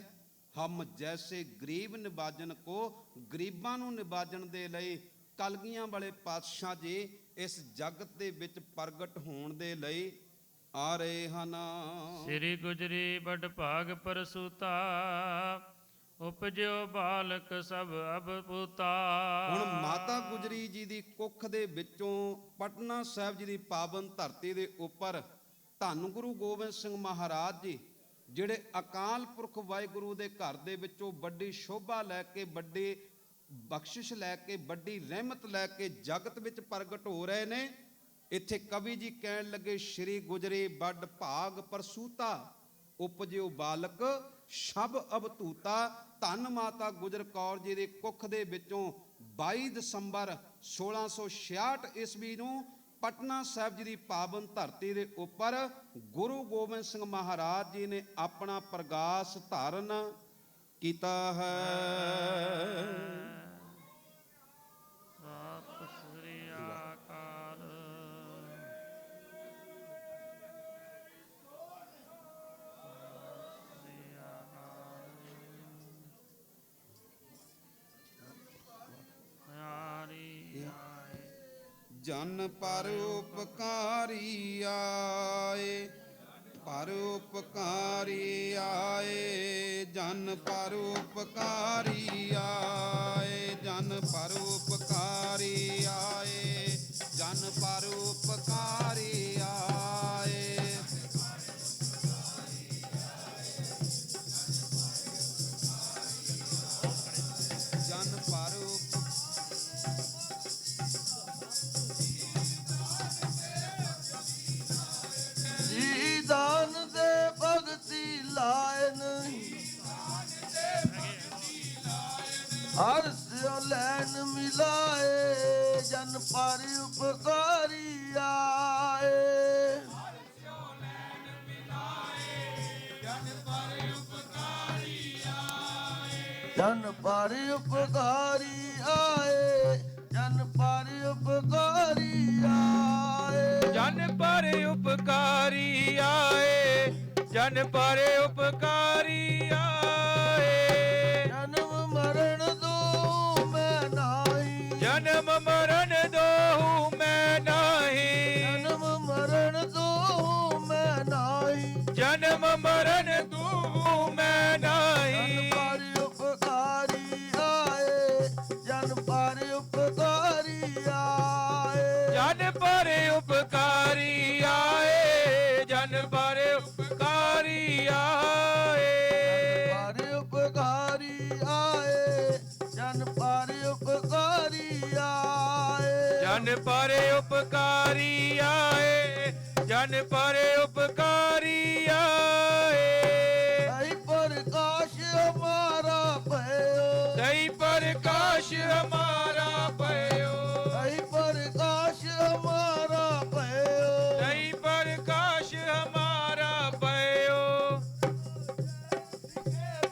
ਹਮ ਜੈਸੇ ਗਰੀਬ ਨਿਵਾਜਨ ਕੋ, ਗਰੀਬਾਂ ਨੂੰ ਨਿਵਾਜਣ ਦੇ ਲਈ ਕਲਗੀਆਂ ਵਾਲੇ ਪਾਤਸ਼ਾਹ ਜੀ ਇਸ ਜਗਤ ਦੇ ਵਿੱਚ ਪ੍ਰਗਟ ਹੋਣ ਦੇ ਲਈ ਆ ਰਹੇ ਹਨ। ਸ੍ਰੀ ਗੁਜਰੀ ਬੜ ਭਾਗ ਪਰਸੂਤਾ, ਉਪਜਿਓ ਬਾਲਕ ਸਭ ਅਬ ਪੁਤਾ। ਹੁਣ ਮਾਤਾ ਗੁਜਰੀ ਜੀ ਦੀ ਕੁੱਖ ਦੇ ਵਿੱਚੋਂ ਪਟਨਾ ਸਾਹਿਬ ਜੀ ਦੀ ਪਾਵਨ ਧਰਤੀ ਦੇ ਉੱਪਰ ਧੰਨ ਗੁਰੂ ਗੋਬਿੰਦ ਸਿੰਘ ਮਹਾਰਾਜ ਜੀ, ਜਿਹੜੇ ਅਕਾਲ ਪੁਰਖ ਵਾਹਿਗੁਰੂ ਦੇ ਘਰ ਦੇ ਵਿੱਚੋਂ ਵੱਡੀ ਸ਼ੋਭਾ ਲੈ ਕੇ, ਵੱਡੀ ਬਖਸ਼ਿਸ਼ ਲੈ ਕੇ, ਵੱਡੀ ਰਹਿਮਤ ਲੈ ਕੇ ਜਗਤ ਵਿੱਚ ਪ੍ਰਗਟ ਹੋ ਰਹੇ ਨੇ। ਇੱਥੇ ਕਵੀ ਜੀ ਕਹਿਣ ਲੱਗੇ, ਸ਼੍ਰੀ ਗੁਜਰੀ ਬੱਡ ਭਾਗ ਪਰਸੂਤਾ, ਉਪਜਿਓ ਬਾਲਕ ਸ਼ਬ ਅਵਤੂਤਾ। ਧੰਨ ਮਾਤਾ ਗੁਜਰ ਕੌਰ ਜੀ ਦੇ ਕੁੱਖ ਦੇ ਵਿੱਚੋਂ 22 ਦਸੰਬਰ 1666 ਈਸਵੀ ਨੂੰ ਪਟਨਾ ਸਾਹਿਬ ਜੀ ਦੀ ਪਾਵਨ ਧਰਤੀ ਦੇ ਉੱਪਰ ਗੁਰੂ ਗੋਬਿੰਦ ਸਿੰਘ ਮਹਾਰਾਜ ਜੀ ਨੇ ਆਪਣਾ ਪ੍ਰਗਾਸ ਧਾਰਨ ਕੀਤਾ ਹੈ। ਸਤਿ ਸ੍ਰੀ ਅਕਾਲ। ਜਨ ਪਰ ਉਪਕਾਰੀ ਆਏ, ਪਰ ਉਪਕਾਰੀ ਆਏ, ਜਨ ਪਰ ਉਪਕਾਰੀ ਆਏ, ਜਨ ਪਰ ਉਪਕਾਰੀ ਆਏ, ਜਨ ਪਰ ਉਪਕਾਰੀ ਆਏ। ਜਨ ਪਰ ਦਾਨ ਦੇ ਭਗਤੀ ਲਾਇਨ, ਹਰ ਸਿਓ ਲੈਨ ਮਿਲਾਏ, ਜਨ ਪਰ ਉਪਕਾਰੀ ਆਏ। ਜਨ ਪਰ ਉਪਕਾਰੀ ਆਏ, ਜਨ ਪਰ ਉਪਕਾਰੀ ਆਏ। ਜਨ ਪਰ ਉਪਕਾਰੀ ਆਏ, ਜਨ ਪਰ ਉਪਕਾਰੀ ਆਏ। ਜਨਮ ਮਰਨ ਦੋ ਮੈਂ ਨਾਹੀ, ਜਨਮ ਮਰਨ ਦੋਹੂ ਮੈਂ ਨਾਹੀ, ਜਨਮ ਮਰਨ ਦੋ ਮੈਂ ਨਾਹੀ। ਜਨਮ ਮਰਨ ਦੋਹੂ ਮੈਂ ਨਾਹੀ। ਜਨ ਪਰ ਉਪਕਾਰੀ ਆਏ, ਜਨ ਪਰ ਉਪਕਾਰੀ ਆਏ। ਜਨ ਪਰ ਉਪਕਾਰੀ ਆਏ, ਜਨ ਪਰ ਉਪਕਾਰੀ ਆਏ। ਪਰ ਉਪਕਾਰੀ ਆਏ, ਜਨ ਪਰ ਉਪਕਾਰੀ ਆਏ। ਜਨ ਪਰ ਉਪਕਾਰੀ ਆਏ, ਜਨ ਪਰ ਉਪਕਾਰੀ ਆਏ। ਸਹੀ ਪ੍ਰਕਾਸ਼ ਹਮਾਰਾ ਭਇਓ, ਸਹੀ ਪ੍ਰਕਾਸ਼ ਹਮਾਰਾ ਭਇਓ, ਸਹੀ ਪ੍ਰਕਾਸ਼ ਹਮਾਰਾ ਭਇਓ। ਸਹੀ ਪ੍ਰਕਾਸ਼ ਹਮਾਰਾ ਭਇਓ।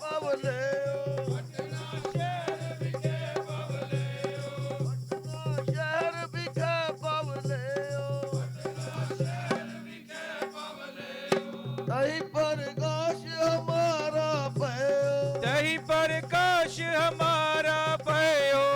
ਪਵਲਿਓ ਪਟਨਾ ਸ਼ਹਿਰ ਵਿਖੇ ਪਵਲਿਓ, ਪਟਨਾ ਸ਼ਹਿਰ ਵਿਖੇ ਪਵਲਿਓ। ਸਹੀ ਪ੍ਰਕਾਸ਼ ਹਮਾਰਾ ਭਇਓ, ਸਹੀ ਪ੍ਰਕਾਸ਼ ਹਮਾਰਾ ਭਇਓ।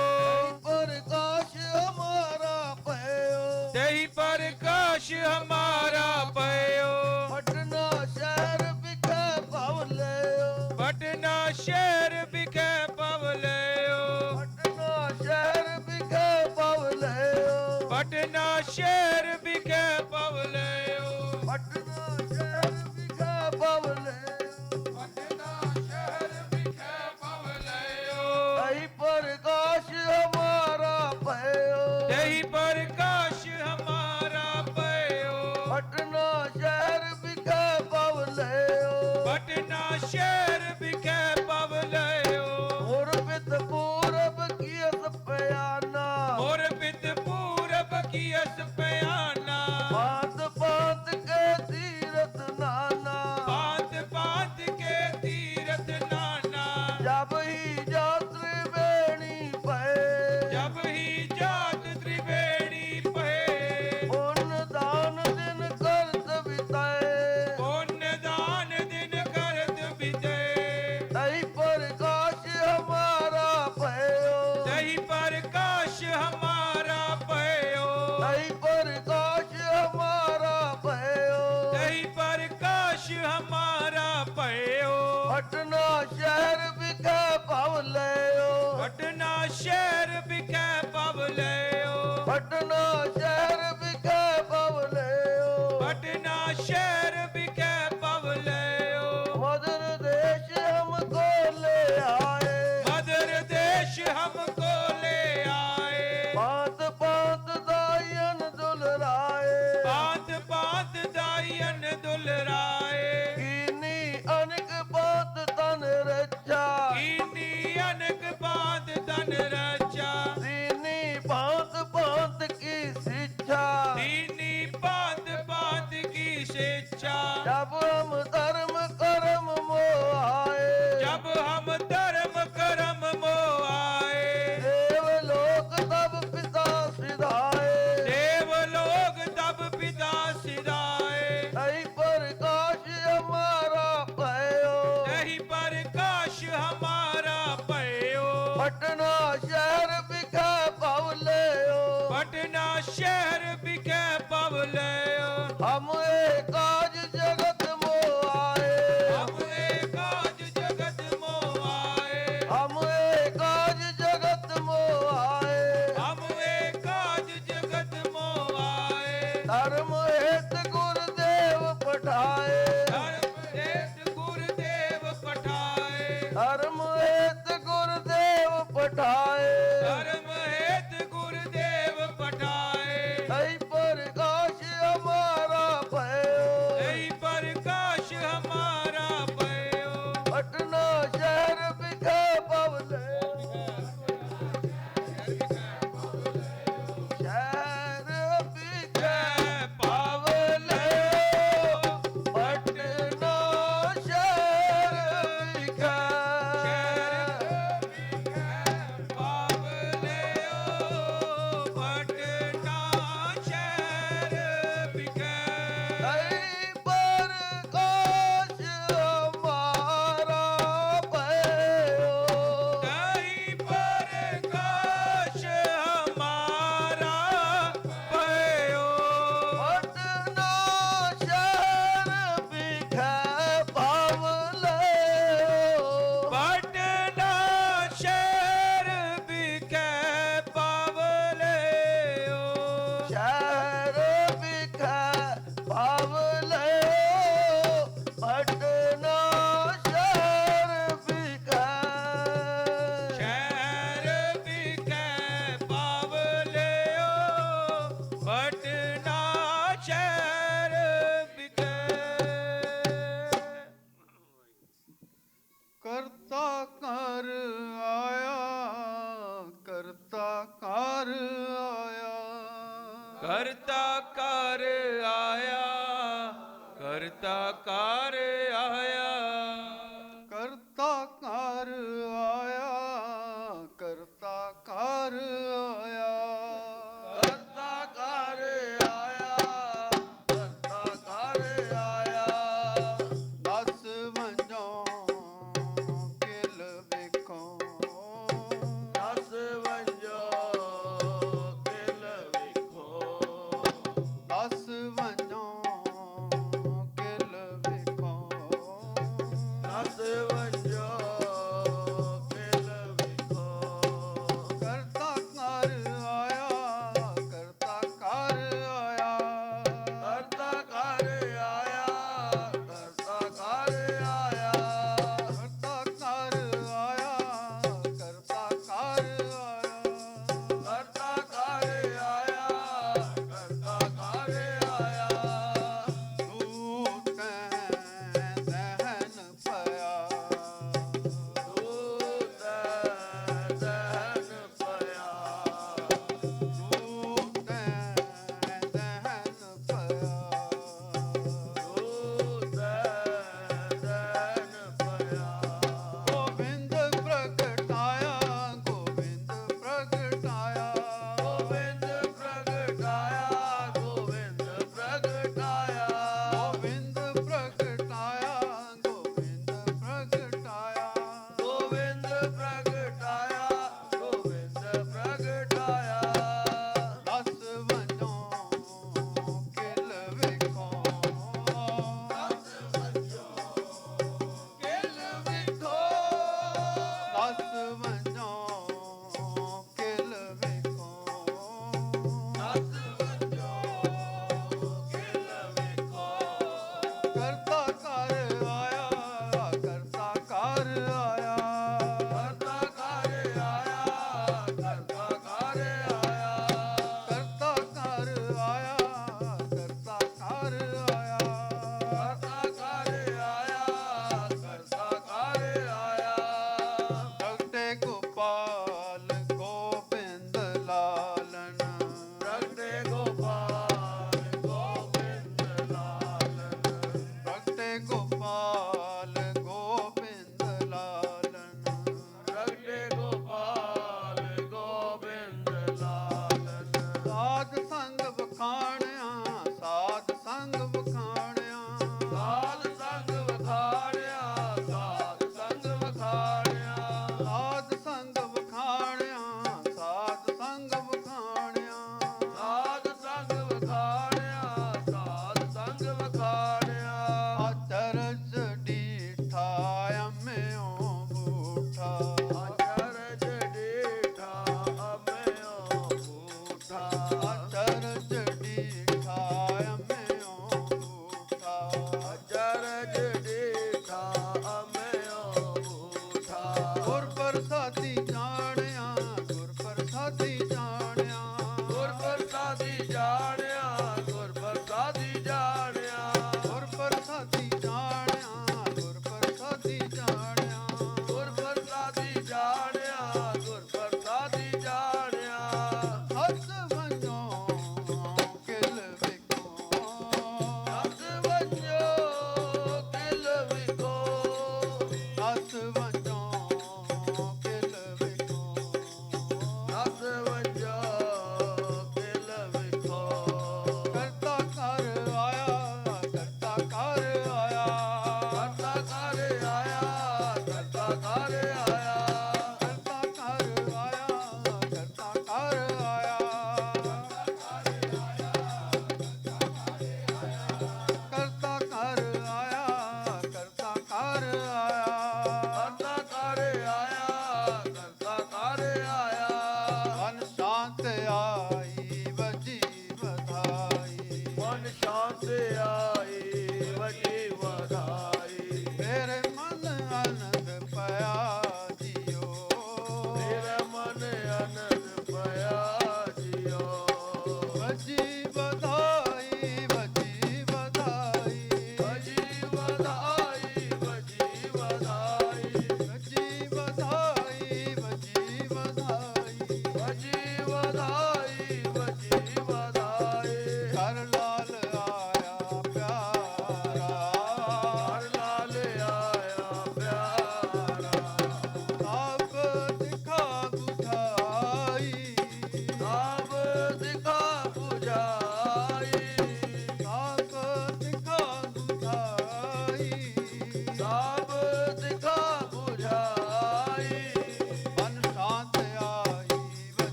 ਪਟਨਾ ਸ਼ਹਿਰ ਵਿਖੇ ਪਵ ਲਿਓ ਪਟਨਾ ਸ਼ਹਿਰ ਵਿਖੇ ਪਵ ਲਿਓ ਮਦਰ ਦੇਸ਼ ਹਮਕੋ ਲੈ ਆਏ ਮਦਰ ਦੇਸ਼ ਹਮਕੋ ਲੈ ਆਏ ਬਾਤ ਬਾਤ ਦਾਇਨ ਦੁਲਰਾਏ ਬਾਤ ਬਾਤ ਦਾਇਨ ਦੁਲਰਾਏ ਕੀਨੀ ਅਨਕ ਬਾਤ ਤਨ ਰਚਾ ਕੀਨੀ ਅਨਕ ਬਾਤ ਤਨ ਰਚਾ ਦੀਨੀ ਬਾਤ ਬਾਤ ਕੀ ਸਿੱਖਿਆ दीनी बात बात की शिक्षा जब हम धर्म कर्म मोह आए जब हम धर्म कर्म मोह आए देव लोक तब पिता सिधाए देव लोग तब पिता सिधाए नहीं प्रकाश हमारा भयो नहीं प्रकाश हमारा पयो पटना शहर बिखा पवलियो पटना शहर बिके पवलयो हम एकाज जगत मोह आए हम एकाज जगत मोह आए हम एकाज जगत मोह आए हम एकाज जगत मोह आए धर्म हेत गुरुदेव पठाए धर्म हेत गुरुदेव पठाए धर्म हेत गुरुदेव पठाए धर्म हेत गुरुदेव पठाए नहीं प्रकाश हमारा भयो नहीं प्रकाश हमारा पयो पटना शहर बिखा पवले शहर बिखा जय पावले पटना शहर बिखा पावले पटना शहर बिके नहीं प्रकाश हमारा भयो नहीं प्रकाश हमारा पयो पटना शहर बिखा पवले पटना शहर बिके पावले शहर बिखा पवले पटना शहर बिखा शहर बिके पावले पटना शहर बिके करता कर आया करता कर आया करता कर आया करता कर आया करता कर आया करता कर आया करता कर आया करता कर आया दस वंजों किल वेखो दस वंजों किल वेखो दस वंजों किल वेखो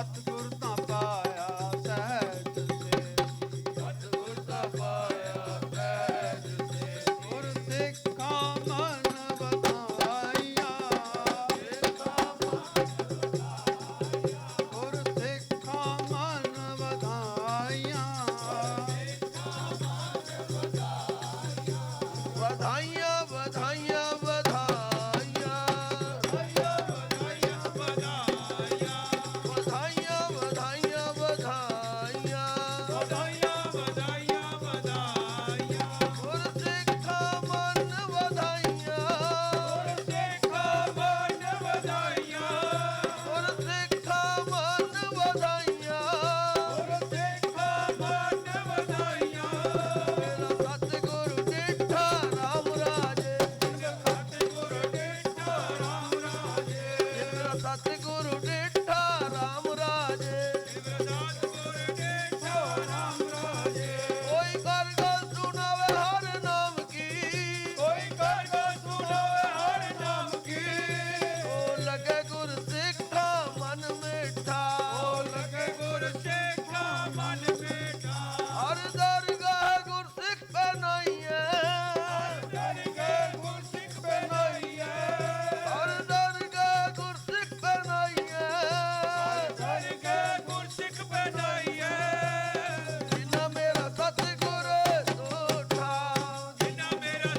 ਸਤਿਗੁਰ ਤਾਂ ਪਾਇਆ ਸਹਿਜ ਸੇਵੀ, ਸਤਿਗੁਰ ਤਾਂ ਪਾਇਆ ਸਹਿਜ ਸੇਵੀ। ਗੁਰ ਸਿੱਖਾਂ ਮਨ ਵਧਾਈਆਂ, ਗੁਰ ਸਿੱਖਾਂ ਮਨ ਵਧਾਈਆਂ, ਵਧਾਈਆਂ ਵਧਾਈਆਂ ਵਧਾਈਆਂ, ਵਧਾਈਆਂ ਵਧਾਈਆਂ ਵਧਾਈਆਂ, ਗੁਰ ਸਿੱਖਾਂ ਮਨ ਵਧਾਈਆਂ, ਗੁਰ ਸਿੱਖਾਂ ਮਨ ਵਧਾਈਆਂ, ਮੇਰਾ ਸਤਿਗੁਰ ਡਿਠਾ ਰਾਮ ਰਾਜੇ, ਮੇਰਾ ਸਤਿਗੁਰ ਡਿਠਾ ਰਾਮ ਰਾਜੇ, ਕੋਈ ਕਰ ਗੱਲ ਸੁਣਾਵੇ ਹਰ ਨਾਮ ਕੀ, ਓ ਲੱਗੇ ਗੁਰ ਸਿੱਖਾਂ ਮਨ ਮਿੱਠਾ, ਹਰ ਦਰਗਾਹ ਗੁਰ ਸਿੱਖ ਬਣਾਈਏ, ਹਰ ਦਰਗਾਹ ਗੁਰ ਸਿੱਖ ਬਣਾਈਏ, ਜਿਨ੍ਹਾਂ ਮੇਰਾ ਸਤਿਗੁਰ ਸੋਠਾ, ਜਿਨ੍ਹਾਂ ਮੇਰਾ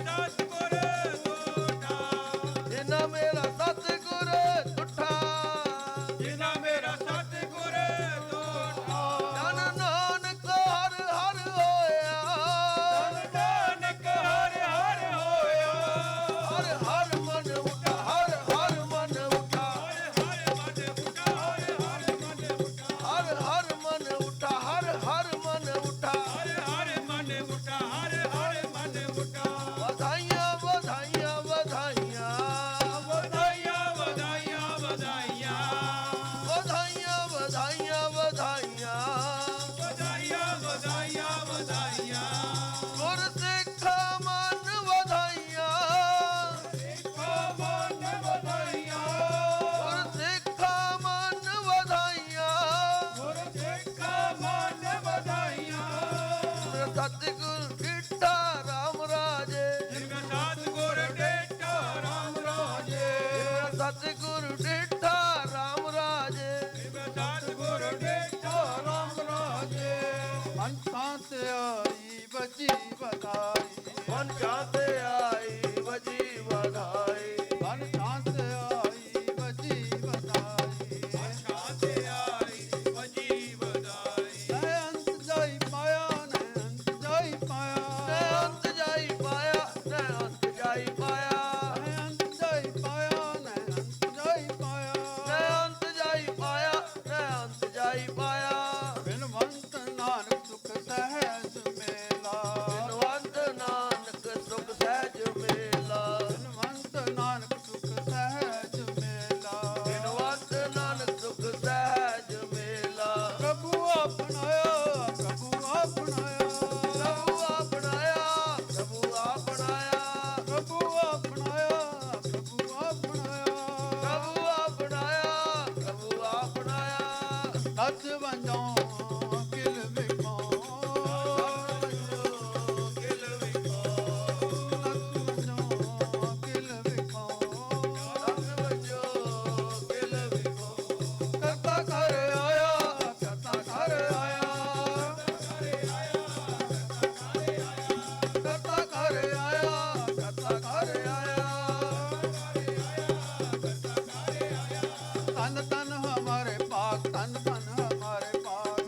ਸਤਿਗੁਰ ਤੁਠਾ, ਜਨ ਨਾਨਕ ਹਰ ਹਰ ਹੋਇਆ, ਹਰ ਹਰ ਮਨ ਉਠਾ, ਹਰ ਹਰ ਮਨ ਉਠਾ, ਹਰ ਹਰ ਮਨ ਉਠਾ, ਹਰ ਹਰ ਮਨ ਉਠਾ, ਵਧਾਈਆਂ ਵਧਾਈਆਂ ਵਧਾਈਆਂ, ਵਧਾਈਆਂ ਵਧਾਈਆਂ ਵਧਾਈਆਂ, ਗੁਰ ਸਿੱਖਾਂ ਮਨ ਵਧਾਈਆਂ, ਗੁਰ ਸਿੱਖਾਂ ਮਨ ਵਧਾਈਆਂ, ਸਤਿਗੁਰ ਡਿਠਾ ਰਾਮ ਰਾਜੇ, ਸਤਿਗੁਰ ਡਿਠਾ ਰਾਮ ਰਾਜੇ, ਮਨਸਾਂ ਤੇ ਆਈ ਵਜੀ ਵਧਾਈ, ਮਨਸਾਂ ਤੇ ਆਈ ਵਜੀ ਵਧਾਈ, ਮਨਸਾਂ ਤੇ ਆਈ ਵਜੀ ਵਧਾਈ, ਮੈਂ ਅੰਤ ਜਾਈ ਪਾਇਆ, ਨੇ ਅੰਤ ਜਾਈ ਪਾਇਆ, ਨੇ ਅੰਤ ਜਾਈ ਪਾਇਆ, ਨੇ ਅੰਤ ਜਾਈ ਪਾਇਆ, ਨੇ ਅੰਤ ਜਾਈ ਪਾਇਆ, ਨੇ ਅੰਤ ਜਾਈ ਪਾਇਆ, ਨੇ ਅੰਤ ਜਾਈ ਪਾਇਆ, ਨੇ ਅੰਤ ਜਾਈ ਪਾਇਆ। ਬਿਨਵੰਤ ਨਾਨਕ ਸੁਖ ਸਹਿਜ ਮੇਲਾ, ਬਿਨਵੰਤ ਨਾਨਕ ਸੁਖ ਸਹਿਜ ਮੇਲਾ, ਬਿਨਵੰਤ ਨਾਨਕ ਸੁਖ ਸਹਿਜ ਮੇਲਾ, ਬਿਨਵੰਤ ਨਾਨਕ ਸੁਖ ਸਹਿਜ ਮੇਲਾ। ਪ੍ਰਭੂ ਆਪਣਾਇਆ, ਪ੍ਰਭੂ ਆਪਣਾਇਆ, ਪ੍ਰਭੂ ਆਪਣਾਇਆ, ਪ੍ਰਭੂ ਆਪਣਾਇਆ, ਪ੍ਰਭੂ ਆਪਣਾਇਆ, ਪ੍ਰਭੂ ਆਪਣਾਇਆ, ਪ੍ਰਭੂ ਆਪਣਾਇਆ, ਪ੍ਰਭੂ ਆਪਣਾਇਆ। ਸੱਚ ਵੰਜੋ ਕਿਲ ਵਿਖੋ, ਕਿਲ ਵਿਖੋ, ਸੱਚ ਵੰਜੋ ਕਿਲ ਵਿਖੋ, ਸੱਚ ਵੰਜੋ ਕਿਲ ਵਿਖੋ। ਕਰਤਾ ਘਰ ਆਇਆ, ਕਰਤਾ ਘਰ ਆਇਆ, ਕਰਤਾ ਘਰ ਆਇਆ, ਕਰਤਾ ਘਰ ਆਇਆ। ਤਨ ਤਨ ਹਮਾਰੇ ਪਾਕ, ਤਨ ਤਨ ਹਮਾਰੇ ਪਾਕ,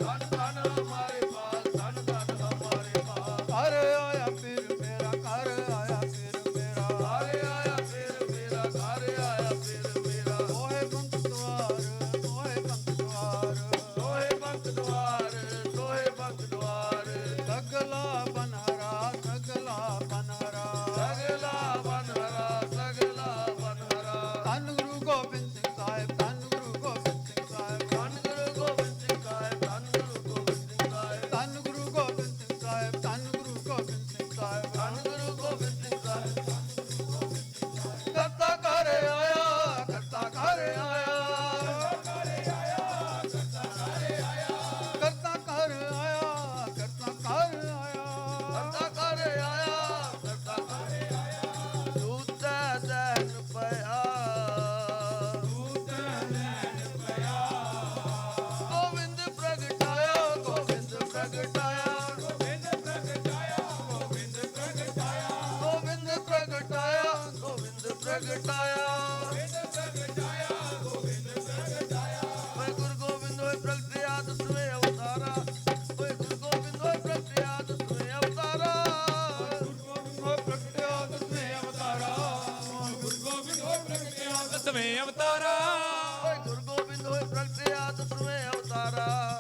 ਦਸਵੇਂ ਅਵਤਾਰਾ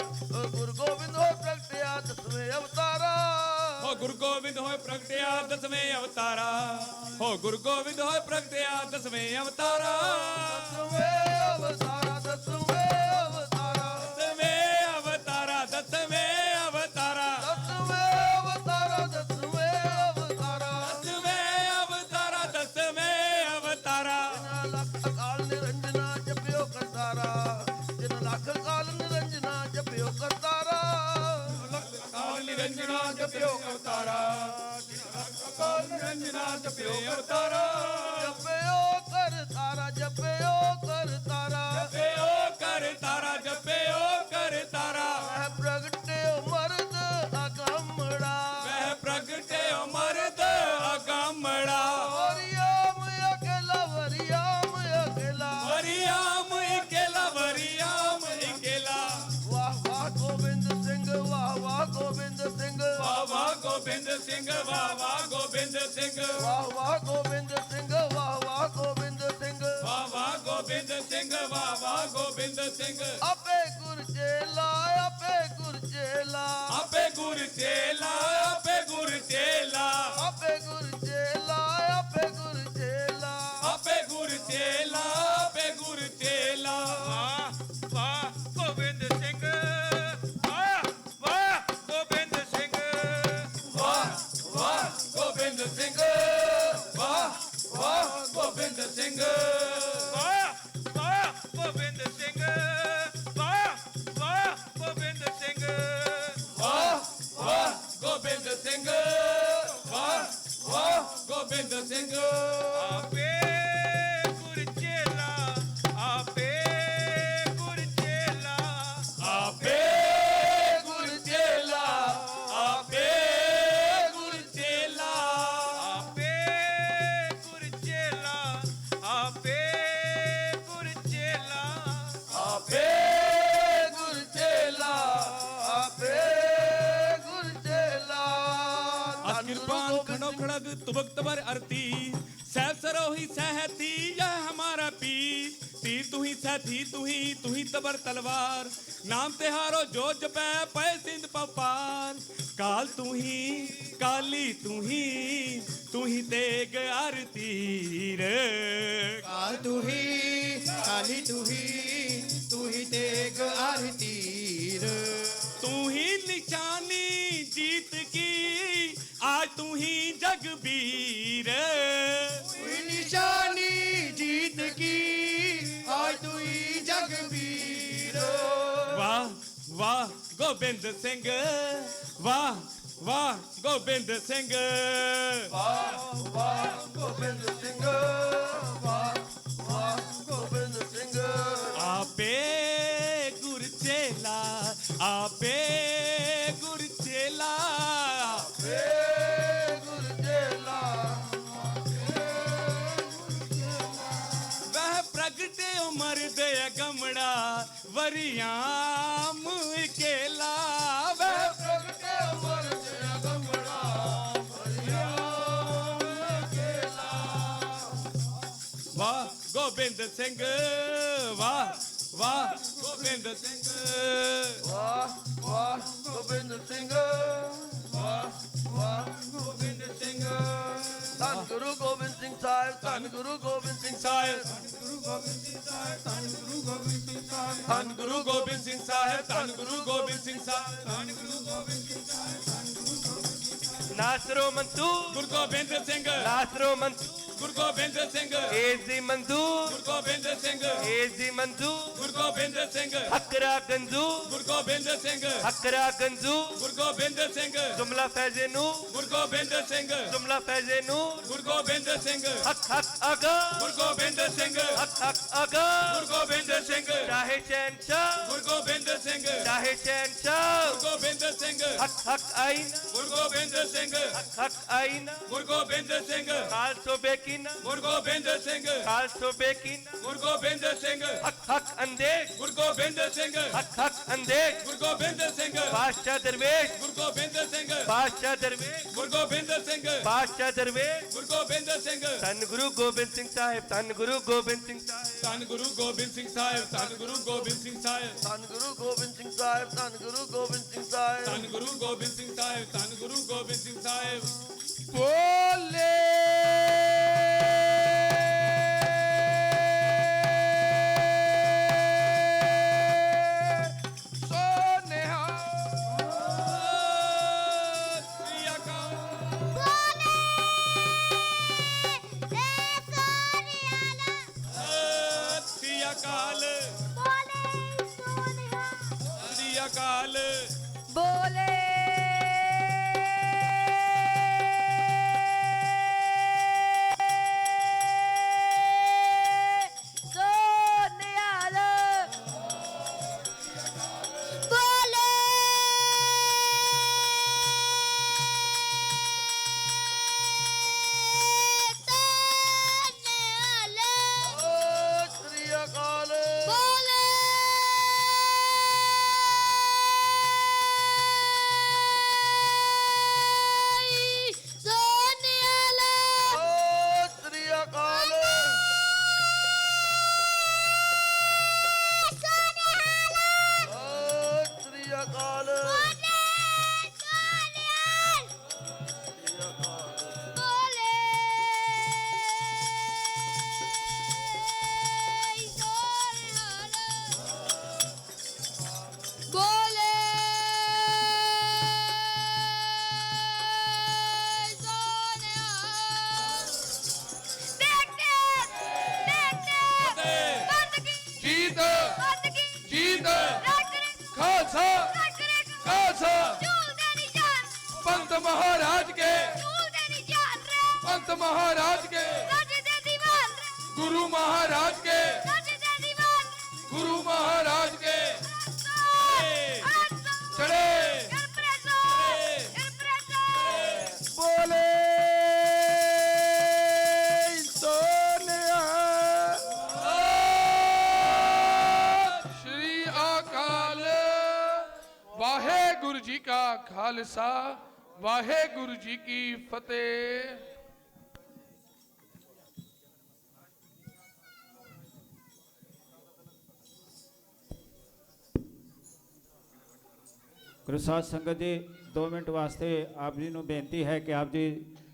ਗੁਰੂ ਗੋਬਿੰਦ ਹੋਏ ਪ੍ਰਗਟਿਆ ਦਸਵੇਂ ਅਵਤਾਰਾ ਹੋ ਗੁਰੂ ਗੋਬਿੰਦ ਹੋਏ ਪ੍ਰਗਟਿਆ ਦਸਵੇਂ ਅਵਤਾਰਾ ਹੋ ਗੁਰੂ ਗੋਬਿੰਦ ਹੋਏ ਪ੍ਰਗਟਿਆ ਦਸਵੇਂ ਅਵਤਾਰਾ ਦਸਵੇਂ ਅਵਤਾਰਾ ਦਸਵੇਂ ਅਵਤਾਰਾ ਦਸਵੇਂ ਅਵਤਾਰਾ ਦਸਵੇਂ ਅਵਤਾਰਾ ਦਸਵੇਂ ਅਵਤਾਰਾ ਦਸਵੇਂ ਅਵਤਾਰਾ ਦਸਵੇਂ ਅਵਤਾਰਾ ਦਸਵੇਂ ਅਵਤਾਰਾ ਜਿਨ ਲੱਖ ਅਕਾਲ ਨਿਰੰਜਨਾ ਜਪਿਓ ਕਰਤਾਰਾ ਜਿਨ ਲੱਖ ਅਕਾਲ ਨਿਰੰਜਨਾ ਜਪਿਓ ਕਰਤਾਰਾ ਕਾਲ ਨਿਰੰਜਨਾ ਜਪਿਓ ਅਵਤਾਰਾ ਕਾਲ ਨਿਰੰਜਨਾ ਜਪਿਓ ਅਵਤਾਰਾ ਜਪਿਓ ਕਰਤਾਰਾ ਜਪਿਓ ਕਰਤਾਰਾ ਜਪਿਓ ਕਰ ਤਾਰਾ ਜਪਿਓ ਕਰ ਤਾਰਾ ਹੈ ਪ੍ਰਗਟਿਓ ਮਰਦ ਅਗੰਮੜਾ ਵਹਿ ਪ੍ਰਗਟਿਓ ਮਰਦ ਅਗੰਮੜਾ ਵਰਿਆਮ ਅਕੇਲਾ ਵਰਿਆਮ ਅਕੇਲਾ ਵਰਿਆਮ ਇਕੇਲਾ ਵਰਿਆਮ ਇਕੇਲਾ ਵਾਹ ਵਾਹ ਗੋਬਿੰਦ ਸਿੰਘ ਵਾਹ ਵਾਹ ਗੋਬਿੰਦ ਸਿੰਘ ਵਾਹ ਵਾਹ ਗੋਬਿੰਦ ਸਿੰਘ ਵਾਹ ਵਾਹ ਗੋਬਿੰਦ ਸਿੰਘ ਵਾਹ ਵਾਹ ਗੋਬਿੰਦ ਸਿੰਘ ਵਾਹ ਵਾਹ ਗੋਬਿੰਦ ਸਿੰਘ ਵਾਹ ਵਾਹ ਗੋਬਿੰਦ ਸਿੰਘ ਵਾਹ ਵਾਹ ਗੋਬਿੰਦ ਸਿੰਘ ਆਪੇ ਗੁਰ ਚੇਲਾ ਆਪੇ ਗੁਰ ਚੇਲਾ ਆਪੇ ਗੁਰ ਚੇਲਾ ਆਪੇ ਗੁਰ ਚੇਲਾ ਆਪੇ ਗੁਰ ਚੇਲਾ ਆਪੇ ਗੁਰ ਚੇਲਾ ਆਪੇ ਗੁਰ ਚੇਲਾ ਆਪੇ ਗੁਰ ਚੇਲਾ ਵਾਹ ਵਾਹ ਗੋਬਿੰਦ ਸਿੰਘ ਵਾਹ ਵਾਹ ਗੋਬਿੰਦ ਸਿੰਘ ਵਾਹ ਵਾਹ ਗੋਬਿੰਦ ਸਿੰਘ ਵਾਹ ਵਾਹ ਗੋਬਿੰਦ ਸਿੰਘ ਵਾਹ ਵਾਹ ਗੋਬਿੰਦ ਸਿੰਘ ਵਾਹ ਵਾਹ ਗੋਬਿੰਦ ਸਿੰਘ ਵਾਹ ਵਾਹ ਗੋਬਿੰਦ ਸਿੰਘ ਵਾਹ ਵਾਹ ਗੋਬਿੰਦ ਸਿੰਘ ਆਪੇ ਗੁਰ ਚੇਲਾ ਆਪੇ ਗੁਰ ਚੇਲਾ ਆਪੇ ਗੁਰ ਚੇਲਾ ਆਪੇ ਗੁਰ ਚੇਲਾ ਆਪੇ ਗੁਰ ਚੇਲਾ ਆਪੇ ਗੁਰ ਚੇਲਾ ਆਪੇ ਗੁਰ ਚੇਲਾ ਆਪੇ ਗੁਰ ਚੇਲਾ ਅਸ ਕਿਰਪਾਨ ਖੰਡੋ ਖੜਗ ਤੁਬਕ ਤਬਰ ਅਰਤੀ ਸਹਿਬ ਸਰੋਹੀ ਸਹਿਤੀ ਯਹ ਹਮਾਰਾ ਪੀਰ तीर तू ही सैथी तू ही तबर तलवार नाम तिहारो जो जपै पै सिंध पपार काल तू ही काली तू ही तेग आरतीर काल तू ही काली तू ही तेग आरतीर तू ही निशानी जीत की आज तू ही जगबीर कोई निशानी जीत की आज तू ही जगबीर वाह वाह गोबिंद सिंह वाह वाह गोबिंद सिंह ਵਾਹ ਵਾਹ ਗੋਬਿੰਦ ਸਿੰਘ ਵਾਹ ਵਾਹ ਗੋਬਿੰਦ ਸਿੰਘ आपे गुर चेला आपे गुर चेला ਵੇ ਗੁਰ ਚੇਲਾ वह प्रगटे उमर दे गमड़ा वरियाम अकेला वह ਪ੍ਰਗਟੇ ਅਮਰ ਤੇ ਗੰਗੜਾ ਹਰਿਆਮ ਅਕੇਲਾ वाह गोबिंद सिंह वाह वाह गोबिंद सिंह ਵਾਹ ਵਾਹ ਗੋਬਿੰਦ ਸਿੰਘ ਵਾਹ ਵਾਹ ਗੋਬਿੰਦ ਸਿੰਘ ਧੰਨ ਗੁਰੂ ਗੋਬਿੰਦ ਸਿੰਘ ਸਾਹਿਬ ਧੰਨ ਗੁਰੂ ਗੋਬਿੰਦ ਸਿੰਘ ਸਾਹਿਬ धन गुरु गोबिंद सिंह साहेब धन गुरु गोबिंद सिंह साहेब धन गुरु गोबिंद सिंह नासरो मंसूर गुरु गोबिंद सिंह नासरो मंसूर गुरु गोबिंद सिंह एजी मंजूर गुरु गोबिंद सिंह एजी मंजूर गुरु गोबिंद सिंह हकरा गंजूर गुरु गोबिंद सिंह हकरा गंजूर गुरु गोबिंद सिंह जुमला फैजे नूर गुरु गोबिंद सिंह जुमला फैजे नूर गुरु गोबिंद सिंह हक हक अगा गुरु गोबिंद सिंह हक हक अगा गुरु गोबिंद सिंह चाहे शहनशाह गुरु गोबिंद सिंह चाहे शहनशाह गुरु गोबिंद सिंह हक हक आईना गुरु गोबिंद सिंह हक हक आईना गुरु गोबिंद सिंह काल सो बेकीना गुरु गोबिंद सिंह काल सो बेकीना गुरु गोबिंद सिंह हक हक अंदेश गुरु गोबिंद सिंह हक हक अंदेश गुरु गोबिंद सिंह बादशाह दरवेश गुरु गोबिंद सिंह बादशाह दरवेश गुरु गोबिंद सिंह बादशाह दरवेश गुरु गोबिंद सिंह धन गुरु गोबिंद सिंह साहिब धन गुरु गोबिंद सिंह साहिब ਧੰਨ ਗੁਰੂ ਗੋਬਿੰਦ ਸਿੰਘ ਸਾਹਿਬ ਧੰਨ ਗੁਰੂ ਗੋਬਿੰਦ ਸਿੰਘ ਸਾਹਿਬ ਧੰਨ ਗੁਰੂ ਗੋਬਿੰਦ ਸਿੰਘ ਸਾਹਿਬ ਧੰਨ ਗੁਰੂ ਗੋਬਿੰਦ ਸਿੰਘ ਸਾਹਿਬ ਧੰਨ ਗੁਰੂ ਗੋਬਿੰਦ ਸਿੰਘ ਸਾਹਿਬ ਧੰਨ ਗੁਰੂ ਗੋਬਿੰਦ ਸਿੰਘ ਸਾਹਿਬ ਬੋਲੇ ਅਕਾਲ ਬੋਲੇ ਸੋਨਿਆਲ ਬੋਲੇ ਸੋਨਿਆਲ ਸ੍ਰੀ ਅਕਾਲ ਬੋਲੇ ਸੋਨਿਆਲ ਸ੍ਰੀ ਅਕਾਲ ਸ੍ਰੀ ਅਕਾਲ ਜੀਤ ਜੀਤ ਖਾਲਸਾ ਖਾਲਸਾ ਪੰਤ ਮਹਾਰਾਜ ਕੇ पंत महाराज के गुरु महाराज के गुरु महाराज के चढ़े बोले सोनिया श्री अकाल वाहेगुरु जी का खालसा वाहेगुरु जी की फतेह। ਗੁਰੂ ਸਾਧ ਸੰਗਤ ਜੀ 2 ਮਿੰਟ ਵਾਸਤੇ ਆਪ ਜੀ ਨੂੰ ਬੇਨਤੀ ਹੈ ਕਿ ਆਪ ਜੀ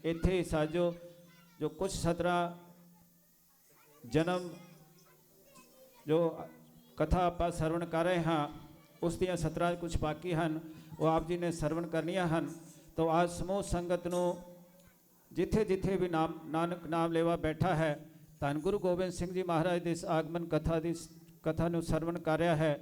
ਇੱਥੇ ਹੀ ਸਾਜੋ। ਜੋ ਕੁਝ ਸਤਰਾਂ ਜਨਮ ਜੋ ਕਥਾ ਆਪਾਂ ਸਰਵਣ ਕਰ ਰਹੇ ਹਾਂ ਉਸ ਦੀਆਂ ਸਤਰਾਂ ਕੁਝ ਬਾਕੀ ਹਨ, ਉਹ ਆਪ ਜੀ ਨੇ ਸਰਵਣ ਕਰਨੀਆਂ ਹਨ। ਤਾਂ ਆਜ ਸਮੂਹ ਸੰਗਤ ਨੂੰ ਜਿੱਥੇ ਜਿੱਥੇ ਵੀ ਨਾਨਕ ਨਾਮ ਲੇਵਾ ਬੈਠਾ ਹੈ, ਧੰਨ ਗੁਰੂ ਗੋਬਿੰਦ ਸਿੰਘ ਜੀ ਮਹਾਰਾਜ ਦੇ ਇਸ ਆਗਮਨ ਕਥਾ ਨੂੰ ਸਰਵਣ ਕਰ ਰਿਹਾ ਹੈ।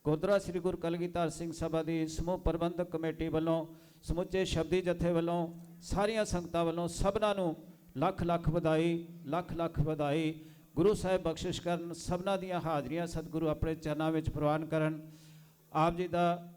ਗੁਰਦੁਆਰਾ ਸ੍ਰੀ ਗੁਰੂ ਕਲਗੀਧਰ ਸਿੰਘ ਸਭਾ ਦੀ ਸਮੂਹ ਪ੍ਰਬੰਧਕ ਕਮੇਟੀ ਵੱਲੋਂ, ਸਮੁੱਚੇ ਸ਼ਬਦੀ ਜਥੇ ਵੱਲੋਂ, ਸਾਰੀਆਂ ਸੰਗਤਾਂ ਵੱਲੋਂ ਸਭਨਾਂ ਨੂੰ ਲੱਖ ਲੱਖ ਵਧਾਈ, ਲੱਖ ਲੱਖ ਵਧਾਈ। ਗੁਰੂ ਸਾਹਿਬ ਬਖਸ਼ਿਸ਼ ਕਰਨ, ਸਭਨਾਂ ਦੀਆਂ ਹਾਜ਼ਰੀਆਂ ਸਤਿਗੁਰੂ ਆਪਣੇ ਚਰਨਾਂ ਵਿੱਚ ਪ੍ਰਵਾਨ ਕਰਨ। ਆਪ ਜੀ ਦਾ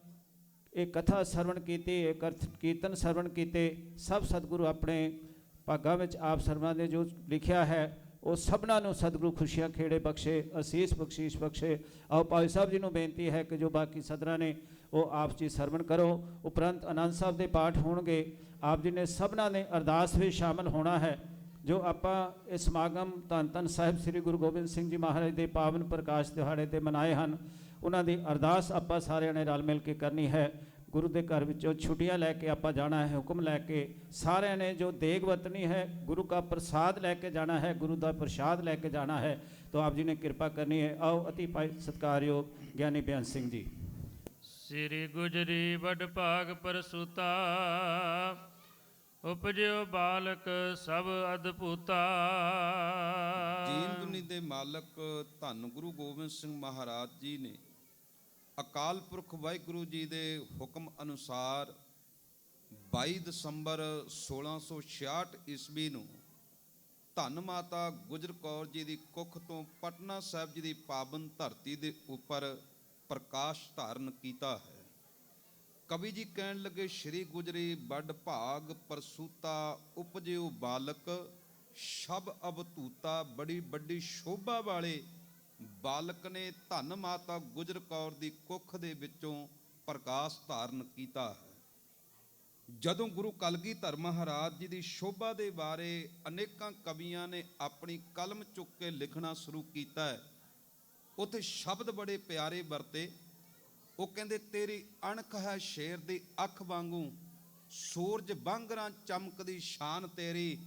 ਇਹ ਕਥਾ ਸਰਵਣ ਕੀਤੀ, ਇਹ ਕੀਰਤਨ ਸਰਵਣ ਕੀਤੇ, ਸਭ ਸਤਿਗੁਰੂ ਆਪਣੇ ਭਾਗਾਂ ਵਿੱਚ ਆਪ ਸਰਵਣਾ ਨੇ ਜੋ ਲਿਖਿਆ ਹੈ ਉਹ ਸਭਨਾਂ ਨੂੰ ਸਤਿਗੁਰੂ ਖੁਸ਼ੀਆਂ ਖੇੜੇ ਬਖਸ਼ੇ, ਅਸੀਸ ਬਖਸ਼ੀਸ਼ ਬਖਸ਼ੇ। ਆਓ ਭਾਈ ਸਾਹਿਬ ਜੀ ਨੂੰ ਬੇਨਤੀ ਹੈ ਕਿ ਜੋ ਬਾਕੀ ਸਦਰਾਂ ਨੇ ਉਹ ਆਪ ਜੀ ਸਰਵਣ ਕਰੋ। ਉਪਰੰਤ ਆਨੰਦ ਸਾਹਿਬ ਦੇ ਪਾਠ ਹੋਣਗੇ। ਆਪ ਜੀ ਨੇ ਸਭਨਾਂ ਨੇ ਅਰਦਾਸ ਵਿੱਚ ਸ਼ਾਮਲ ਹੋਣਾ ਹੈ। ਜੋ ਆਪਾਂ ਇਹ ਸਮਾਗਮ ਧੰਨ ਧੰਨ ਸਾਹਿਬ ਸ੍ਰੀ ਗੁਰੂ ਗੋਬਿੰਦ ਸਿੰਘ ਜੀ ਮਹਾਰਾਜ ਦੇ ਪਾਵਨ ਪ੍ਰਕਾਸ਼ ਦਿਹਾੜੇ 'ਤੇ ਮਨਾਏ ਹਨ, ਉਹਨਾਂ ਦੀ ਅਰਦਾਸ ਆਪਾਂ ਸਾਰਿਆਂ ਨੇ ਰਲ ਮਿਲ ਕੇ ਕਰਨੀ ਹੈ। ਗੁਰੂ ਦੇ ਘਰ ਵਿੱਚੋਂ ਛੁੱਟੀਆਂ ਲੈ ਕੇ ਆਪਾਂ ਜਾਣਾ ਹੈ, ਹੁਕਮ ਲੈ ਕੇ ਸਾਰਿਆਂ ਨੇ ਜੋ ਦੇਗ ਵਰਤਣੀ ਹੈ, ਗੁਰੂ का ਪ੍ਰਸਾਦ ਲੈ ਕੇ ਜਾਣਾ ਹੈ, ਗੁਰੂ ਦਾ ਪ੍ਰਸਾਦ ਲੈ ਕੇ ਜਾਣਾ ਹੈ। तो आप जी ने कृपा करनी है। आओ अति सत्कारयोग ज्ञानी बेअंत सिंह जी। श्री गुजरी बड़ भाग परसुता, ਉਪਜਿਓ ਬਾਲਕ ਸਭ ਅਦਭੁਤਾ। ਜੀਨ ਦੁਨੀ ਦੇ ਮਾਲਕ ਧੰਨ ਗੁਰੂ ਗੋਬਿੰਦ ਸਿੰਘ ਮਹਾਰਾਜ ਜੀ ਨੇ ਅਕਾਲ ਪੁਰਖ ਵਾਹਿਗੁਰੂ ਜੀ ਦੇ ਹੁਕਮ ਅਨੁਸਾਰ 22 ਦਸੰਬਰ 1666 ਈਸਵੀ ਨੂੰ ਧੰਨ ਮਾਤਾ ਗੁਜਰ ਕੌਰ ਜੀ ਦੀ ਕੁੱਖ ਤੋਂ ਪਟਨਾ ਸਾਹਿਬ ਜੀ ਦੀ ਪਾਵਨ ਧਰਤੀ ਦੇ ਉੱਪਰ ਪ੍ਰਕਾਸ਼ ਧਾਰਨ ਕੀਤਾ ਹੈ। ਕਵੀ ਜੀ ਕਹਿਣ ਲੱਗੇ, ਸ਼੍ਰੀ ਗੁਜਰੀ ਵੱਡ ਭਾਗ ਪਰਸੂਤਾ, ਉਪਜਿਓ ਬਾਲਕ ਸ਼ਬ ਅਵਤੂਤਾ। ਬੜੀ ਵੱਡੀ ਸ਼ੋਭਾ ਵਾਲੇ ਬਾਲਕ ਨੇ ਧੰਨ ਮਾਤਾ ਗੁਜਰ ਕੌਰ ਦੀ ਕੁੱਖ ਦੇ ਵਿੱਚੋਂ ਪ੍ਰਕਾਸ਼ ਧਾਰਨ ਕੀਤਾ ਹੈ। ਜਦੋਂ ਗੁਰੂ ਕਲਗੀਧਰ ਮਹਾਰਾਜ ਜੀ ਦੀ ਸ਼ੋਭਾ ਦੇ ਬਾਰੇ ਅਨੇਕਾਂ ਕਵੀਆਂ ਨੇ ਆਪਣੀ ਕਲਮ ਚੁੱਕ ਕੇ ਲਿਖਣਾ ਸ਼ੁਰੂ ਕੀਤਾ ਹੈ, ਉੱਥੇ ਸ਼ਬਦ ਬੜੇ ਪਿਆਰੇ ਵਰਤੇ। ਉਹ ਕਹਿੰਦੇ ਤੇਰੀ ਅਣਖ ਹੈ ਸ਼ੇਰ ਦੀ ਅੱਖ ਵਾਂਗੂ, ਸੂਰਜ ਵਾਂਗਰਾਂ ਚਮਕਦੀ ਸ਼ਾਨ ਤੇਰੀ,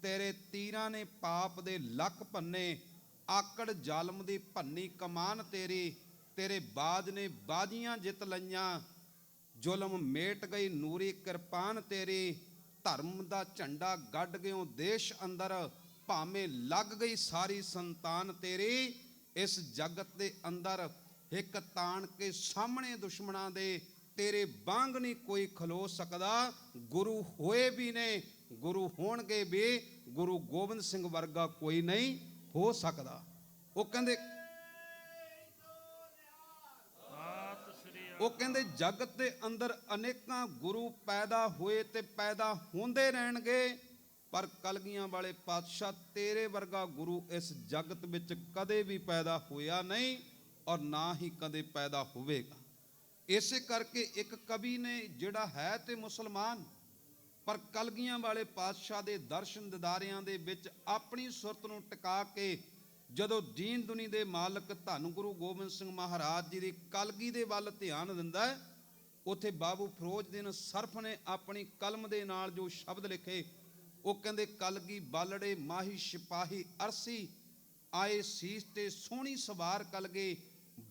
ਤੇਰੇ ਤੀਰਾਂ ਨੇ ਪਾਪ ਦੇ ਲੱਕ ਭੰਨੇ, ਆਕੜ ਜ਼ਾਲਮ ਦੀ ਭੰਨੀ ਕਮਾਨ ਤੇਰੀ, ਤੇਰੇ ਬਾਜ ਨੇ ਬਾਜੀਆਂ ਜਿੱਤ ਲਈਆਂ, ਜ਼ੁਲਮ ਮੇਟ ਗਈ ਨੂਰੀ ਕਿਰਪਾਨ ਤੇਰੀ, ਧਰਮ ਦਾ ਝੰਡਾ ਗੱਡ ਗਿਓ ਦੇਸ਼ ਅੰਦਰ, ਭਾਵੇਂ ਲੱਗ ਗਈ ਸਾਰੀ ਸੰਤਾਨ ਤੇਰੀ, ਇਸ ਜਗਤ ਦੇ ਅੰਦਰ ਇੱਕ ਤਾਣ ਕੇ ਸਾਹਮਣੇ ਦੁਸ਼ਮਣਾਂ ਦੇ, ਤੇਰੇ ਵਾਂਗ ਨਹੀਂ ਕੋਈ ਖਲੋ ਸਕਦਾ, ਗੁਰੂ ਹੋਏ ਵੀ ਨੇ, ਗੁਰੂ ਹੋਣਗੇ ਵੀ, ਗੁਰੂ ਗੋਬਿੰਦ ਸਿੰਘ ਵਰਗਾ ਕੋਈ ਨਹੀਂ ਹੋ ਸਕਦਾ। ਉਹ ਕਹਿੰਦੇ ਜਗਤ ਦੇ ਅੰਦਰ ਅਨੇਕਾਂ ਗੁਰੂ ਪੈਦਾ ਹੋਏ ਤੇ ਪੈਦਾ ਹੁੰਦੇ ਰਹਿਣਗੇ, ਪਰ ਕਲਗੀਆਂ ਵਾਲੇ ਪਾਤਸ਼ਾਹ ਤੇਰੇ ਵਰਗਾ ਗੁਰੂ ਇਸ ਜਗਤ ਵਿੱਚ ਕਦੇ ਵੀ ਪੈਦਾ ਹੋਇਆ ਨਹੀਂ ਔਰ ਨਾ ਹੀ ਕਦੇ ਪੈਦਾ ਹੋਵੇਗਾ। ਇਸੇ ਕਰਕੇ ਇੱਕ ਕਵੀ ਨੇ ਜਿਹੜਾ ਹੈ ਤੇ ਮੁਸਲਮਾਨ, ਪਰ ਕਲਗੀਆਂ ਵਾਲੇ ਪਾਤਸ਼ਾਹ ਦੇ ਦਰਸ਼ਨ ਦਿਦਾਰਿਆਂ ਦੇ ਵਿੱਚ ਆਪਣੀ ਸੁਰਤ ਨੂੰ ਟਿਕਾ ਕੇ ਜਦੋਂ ਦੀਨ ਦੁਨੀ ਦੇ ਮਾਲਕ ਧੰਨ ਗੁਰੂ ਗੋਬਿੰਦ ਸਿੰਘ ਮਹਾਰਾਜ ਜੀ ਦੀ ਕਲਗੀ ਦੇ ਵੱਲ ਧਿਆਨ ਦਿੰਦਾ ਹੈ, ਉੱਥੇ ਬਾਬੂ ਫਿਰੋਜ਼ਦੀਨ ਸਰਫ ਨੇ ਆਪਣੀ ਕਲਮ ਦੇ ਨਾਲ ਜੋ ਸ਼ਬਦ ਲਿਖੇ, ਉਹ ਕਹਿੰਦੇ ਕਲਗੀ ਬਾਲੜੇ ਮਾਹੀ ਸਿਪਾਹੀ ਅਰਸੀ, ਆਏ ਸੀਸ ਤੇ ਸੋਹਣੀ ਸਵਾਰ ਕਲਗੇ,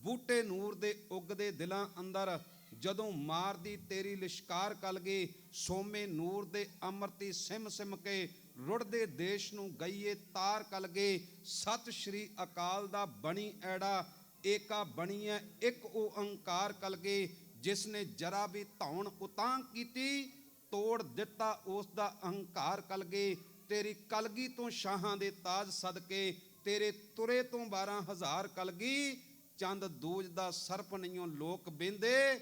ਬੂਟੇ ਨੂਰ ਦੇ ਉੱਗਦੇ ਦਿਲਾਂ ਅੰਦਰ, ਜਦੋਂ ਮਾਰਦੀ ਤੇਰੀ ਲਿਸ਼ਕਾਰ ਕਲਗੇ, ਸੋਮੇ ਨੂਰ ਦੇ ਅੰਮ੍ਰਿਤੀ ਸਿਮ ਸਿਮ ਕੇ, ਰੁੜਦੇ ਦੇਸ਼ ਨੂੰ ਗਈਏ ਤਾਰ ਕਲਗੇ, ਸਤਿ ਸ਼੍ਰੀ ਅਕਾਲ ਦਾ ਬਣੀ ਐੜਾ, ਏਕਾ ਬਣੀਐ ਇੱਕ ਓੰਕਾਰ ਕਲਗੇ, ਜਿਸ ਨੇ ਜਰਾ ਵੀ ਧੌਣ ਉਤਾਂ ਕੀਤੀ, ਤੋੜ ਦਿੱਤਾ ਉਸ ਦਾ ਅਹੰਕਾਰ ਕਲਗੇ, ਤੇਰੀ ਕਲਗੀ ਤੋਂ ਸ਼ਾਹਾਂ ਦੇ ਤਾਜ ਸਦਕੇ, ਤੇਰੇ ਤੁਰੇ ਤੋਂ 12,000 ਕਲਗੀ, ਚੰਦ ਦੂਜ ਦਾ ਸਰਪ ਨਹੀਂਓ ਲੋਕ ਬਿੰਦੇ,